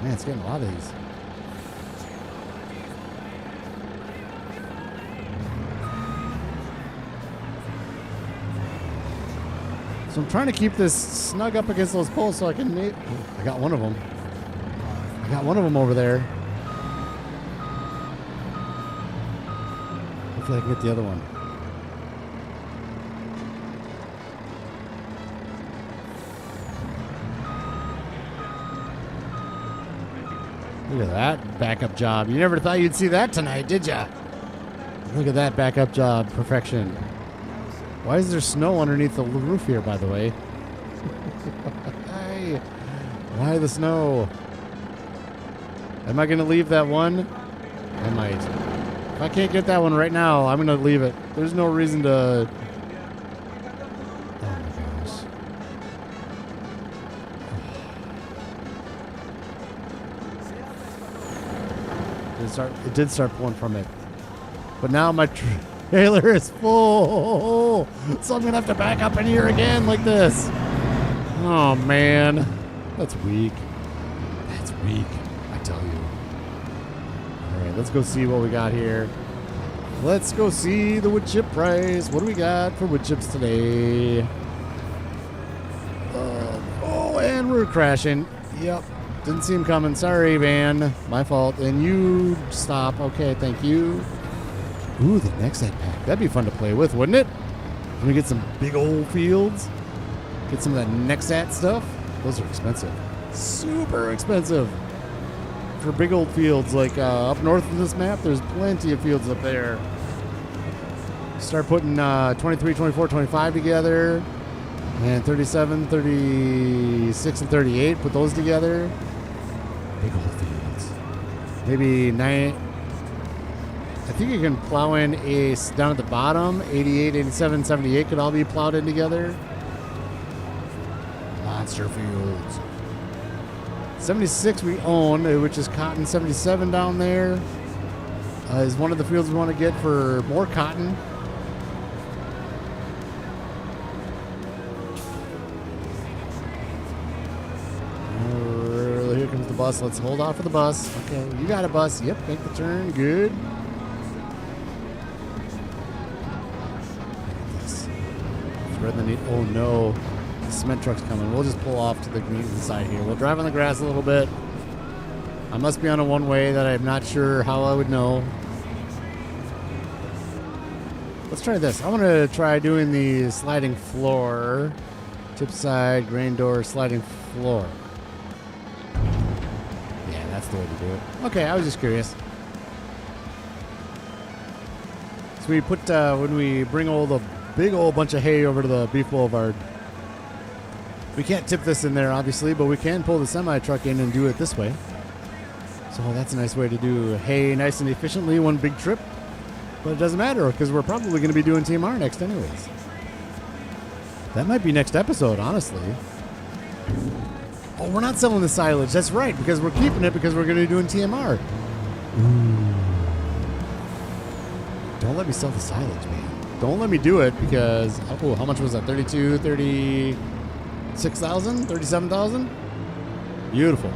Man, it's getting a lot of these. So I'm trying to keep this snug up against those poles so I can... I got one of them. I got one of them over there. Hopefully I can get the other one. Look at that backup job. You never thought you'd see that tonight, did ya? Look at that backup job. Perfection. Why is there snow underneath the roof here, by the way? Hey, why the snow? Am I going to leave that one? I might. If I can't get that one right now, I'm going to leave it. There's no reason to... Oh my gosh. It did start pulling from it. But now my trailer is full. So I'm going to have to back up in here again like this. Oh, man. That's weak. That's weak. I tell you. All right, let's go see what we got here. Let's go see the wood chip price. What do we got for wood chips today? Oh, and we're crashing. Yep. Didn't see him coming. Sorry, van. My fault. And you stop. Okay, thank you. Ooh, the Nexat pack. That'd be fun to play with, wouldn't it? Can we get some big old fields? Get some of that Nexat stuff? Those are expensive. Super expensive. For big old fields, like up north of this map, there's plenty of fields up there. Start putting 23, 24, 25 together. And 37, 36, and 38. Put those together. Big old fields. Maybe 9. I think you can plow in down at the bottom. 88, 87, 78 could all be plowed in together. Monster fields. 76 we own, which is cotton. 77 down there is one of the fields we want to get for more cotton. Here comes the bus. Let's hold off for the bus. Okay, you got a bus. Yep, make the turn. Good. Spread the need. Oh no. The cement truck's coming. We'll just pull off to the green side here. We'll drive on the grass a little bit. I must be on a one-way that I'm not sure how I would know. Let's try this. I want to try doing the sliding floor. Tip side, grain door, sliding floor. Yeah, that's the way to do it. Okay, I was just curious. So we put, when we bring all the big old bunch of hay over to the beef boulevard, we can't tip this in there, obviously, but we can pull the semi-truck in and do it this way. So that's a nice way to do hay nice and efficiently, one big trip. But it doesn't matter, because we're probably going to be doing TMR next anyways. That might be next episode, honestly. Oh, we're not selling the silage. That's right, because we're keeping it because we're going to be doing TMR. Ooh. Don't let me sell the silage, man. Don't let me do it because, oh, how much was that? 32, 36,000, 37,000? Beautiful.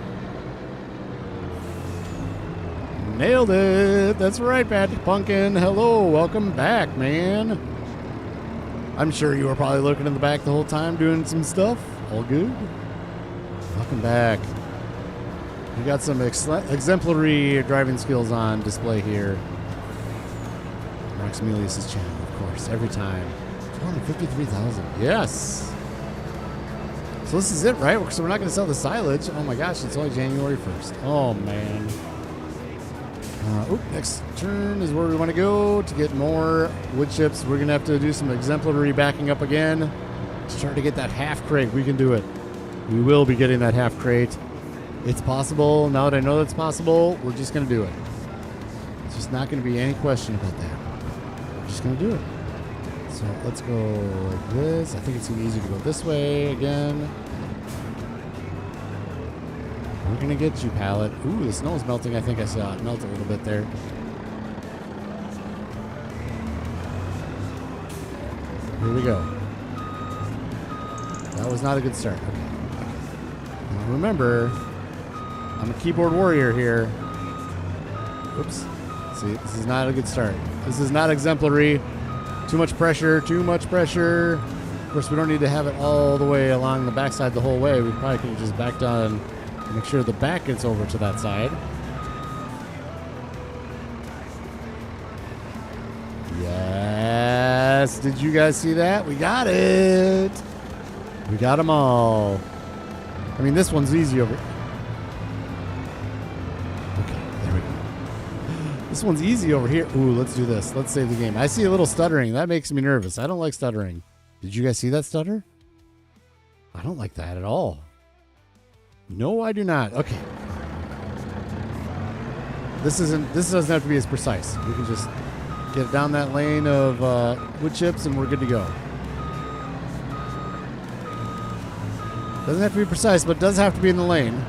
Nailed it. That's right, Patrick Pumpkin. Hello, welcome back, man. I'm sure you were probably looking in the back the whole time doing some stuff. All good. Welcome back. We got some exemplary driving skills on display here. Raxamelius' channel, of course, every time. 453,000. Yes. So this is it, right? So we're not going to sell the silage. Oh my gosh, it's only January 1st. Oh man. Next turn is where we want to go to get more wood chips. We're going to have to do some exemplary backing up again to try to get that half crate. We can do it. We will be getting that half crate. It's possible. Now that I know that's possible, we're just going to do it. It's just not going to be any question about that. We're just going to do it. So let's go like this. I think it's going to be easier to go this way again. We're going to get you, pallet. Ooh, the snow is melting. I think I saw it melt a little bit there. Here we go. That was not a good start. Okay. Now remember, I'm a keyboard warrior here. Oops. See, this is not a good start. This is not exemplary. Too much pressure, too much pressure. Of course, we don't need to have it all the way along the backside the whole way. We probably could have just backed on and make sure the back gets over to that side. Yes. Did you guys see that? We got it. We got them all. I mean, this one's easy over. Okay, there we go. This one's easy over here. Ooh, let's do this. Let's save the game. I see a little stuttering. That makes me nervous. I don't like stuttering. Did you guys see that stutter? I don't like that at all. No, I do not. Okay. This doesn't have to be as precise. We can just get down that lane of wood chips and we're good to go. Doesn't have to be precise, but it does have to be in the lane.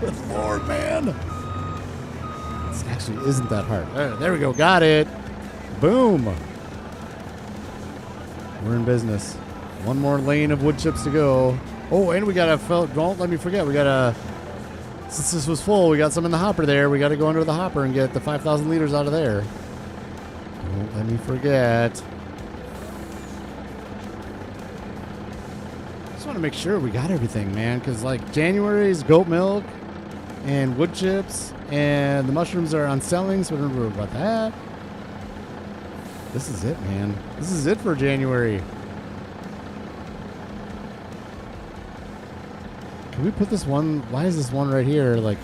Good Lord, man. This actually isn't that hard. There we go. Got it. Boom. We're in business. One more lane of wood chips to go. Oh, and we got a, don't let me forget, we got a, since this was full, we got some in the hopper there. We got to go under the hopper and get the 5,000 liters out of there. Don't let me forget. Just want to make sure we got everything, man, because like January's goat milk and wood chips and the mushrooms are on selling, so don't worry about that. This is it, man. This is it for January. Can we put this one? Why is this one right here? Like,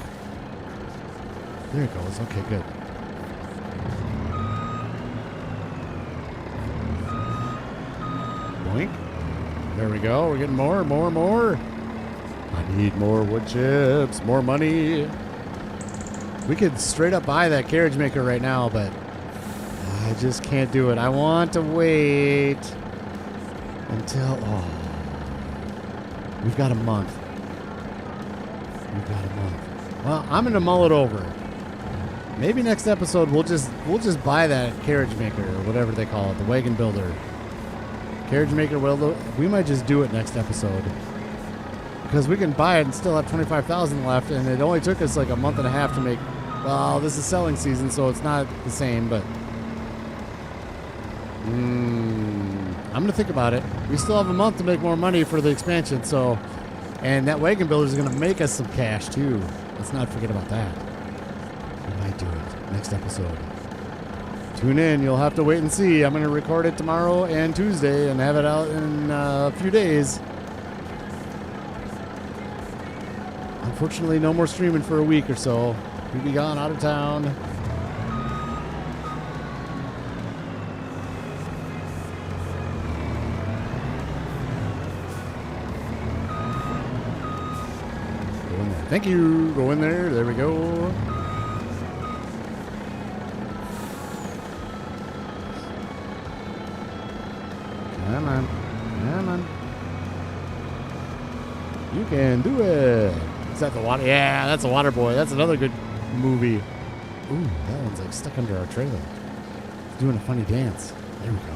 there it goes. Okay, good. Boink. There we go. We're getting more. I need more wood chips, more money. We could straight up buy that carriage maker right now, but I just can't do it. I want to wait until... Oh. We've got a month. Well, I'm going to mull it over. Maybe next episode we'll just buy that carriage maker or whatever they call it, the wagon builder. Carriage maker, well, we might just do it next episode. Because we can buy it and still have 25,000 left, and it only took us like a month and a half to make... Well, this is selling season, so it's not the same, but... I'm going to think about it. We still have a month to make more money for the expansion, so... And that wagon builder is going to make us some cash, too. Let's not forget about that. We might do it next episode. Tune in. You'll have to wait and see. I'm going to record it tomorrow and Tuesday and have it out in a few days. Unfortunately, no more streaming for a week or so. We'll be gone out of town. Go in there. Thank you. Go in there. There we go. Come on. Come on. You can do it. Is that the water? Yeah, that's a water boy. That's another good movie. Ooh, that one's like stuck under our trailer. It's doing a funny dance. There we go.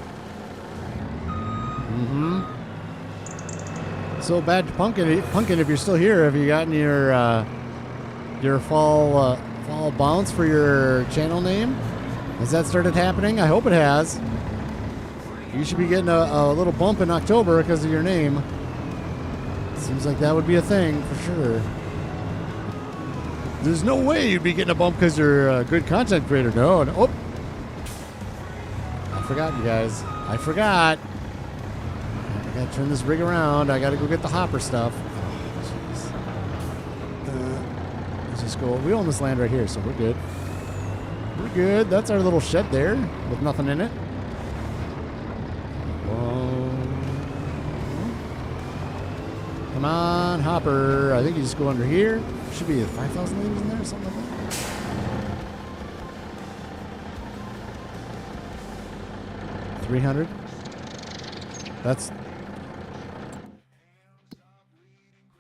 So Bad Pumpkin, if you're still here, have you gotten your fall bounce for your channel name? Has that started happening? I hope it has. You should be getting a little bump in October because of your name. Seems like that would be a thing for sure. There's no way you'd be getting a bump because you're a good content creator. No. Oh. I forgot, you guys. I forgot. I gotta turn this rig around. I gotta go get the hopper stuff. Oh, jeez. Let's just go. We own this land right here, so we're good. We're good. That's our little shed there with nothing in it. Come on, hopper. I think you just go under here. Should be 5,000 liters in there or something like that. 300. That's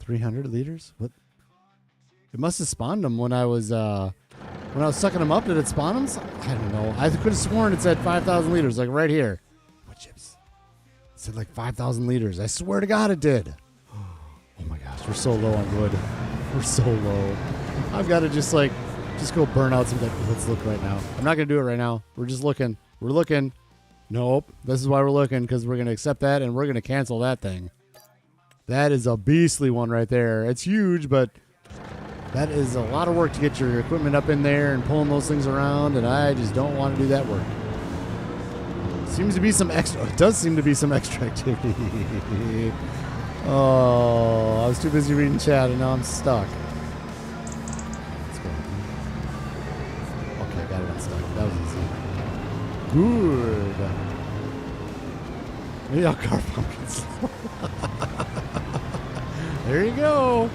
300 liters. What? It must have spawned them when I was sucking them up. Did it spawn them? I don't know. I could have sworn it said 5,000 liters, like right here. What chips? It said like 5,000 liters. I swear to God it did. Oh my gosh, we're so low on wood. We're so low. I've got to just go burn out some. Let's look right now. I'm not going to do it right now. We're just looking. We're looking. Nope. This is why we're looking, because we're going to accept that and we're going to cancel that thing. That is a beastly one right there. It's huge, but that is a lot of work to get your equipment up in there and pulling those things around, and I just don't want to do that work. Seems to be some extra. It does seem to be some extra activity. Oh, I was too busy reading chat and now I'm stuck. Let's go. Okay, got it unstuck. That was easy. Good. Maybe I'll carve pumpkins. There you go.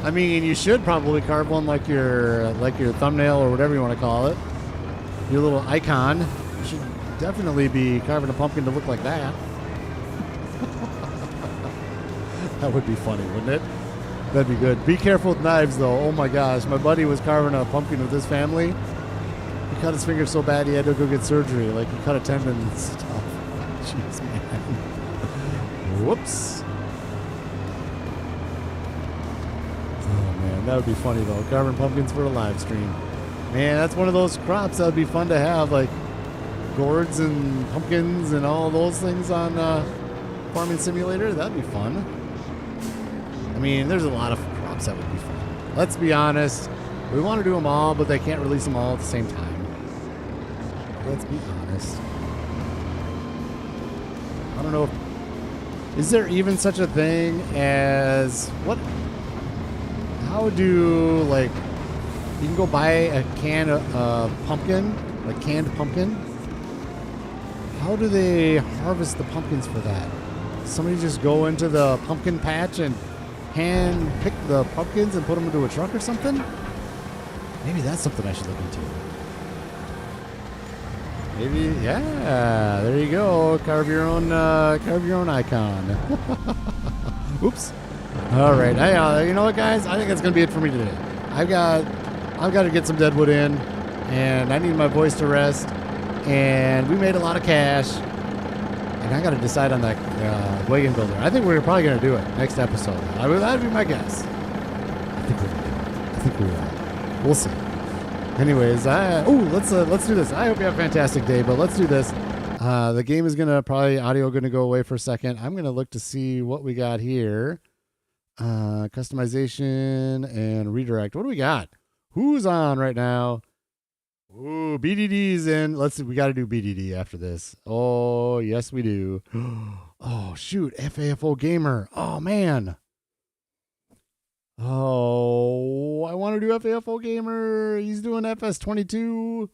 I mean, you should probably carve one like your thumbnail or whatever you want to call it. Your little icon. You should definitely be carving a pumpkin to look like that. That would be funny, wouldn't it? That'd be good. Be careful with knives, though. Oh, my gosh. My buddy was carving a pumpkin with his family. He cut his finger so bad he had to go get surgery. Like, he cut a tendon and stuff. Jeez, man. Whoops. Oh, man. That would be funny, though. Carving pumpkins for a live stream. Man, that's one of those crops that would be fun to have. Like, gourds and pumpkins and all those things on Farming Simulator. That'd be fun. I mean, there's a lot of crops that would be fun. Let's be honest. We want to do them all, but they can't release them all at the same time. Let's be honest. I don't know if... Is there even such a thing as... What? How do, like... You can go buy a can of pumpkin, like canned pumpkin. How do they harvest the pumpkins for that? somebody just go into the pumpkin patch and hand pick the pumpkins and put them into a truck or something? Maybe that's something I should look into. Maybe, yeah. There you go. Carve your own icon. Oops. All right. You know what, guys? I think that's gonna be it for me today. I've got to get some deadwood in, and I need my voice to rest. And we made a lot of cash, and I got to decide on that wagon builder. I think we're probably gonna do it next episode. That'd be my guess. I think we're gonna do it. I think we will. We'll see. Anyways, let's do this. I hope you have a fantastic day, but let's do this. The game is audio gonna go away for a second. I'm gonna look to see what we got here. Customization and redirect. What do we got? Who's on right now? Ooh, BDD's in. Let's see. We got to do BDD after this. Oh, yes, we do. Oh, shoot. FAFO Gamer. Oh, man. Oh, I want to do FAFO Gamer. He's doing FS25.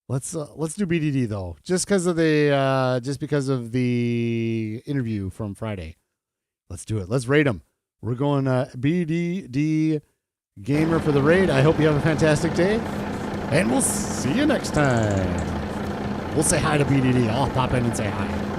Let's do BDD though, just because of the interview from Friday. Let's do it. Let's rate him. We're going BDD Gamer for the raid. I hope you have a fantastic day, and we'll see you next time. We'll say hi to BDD. I'll pop in and say hi.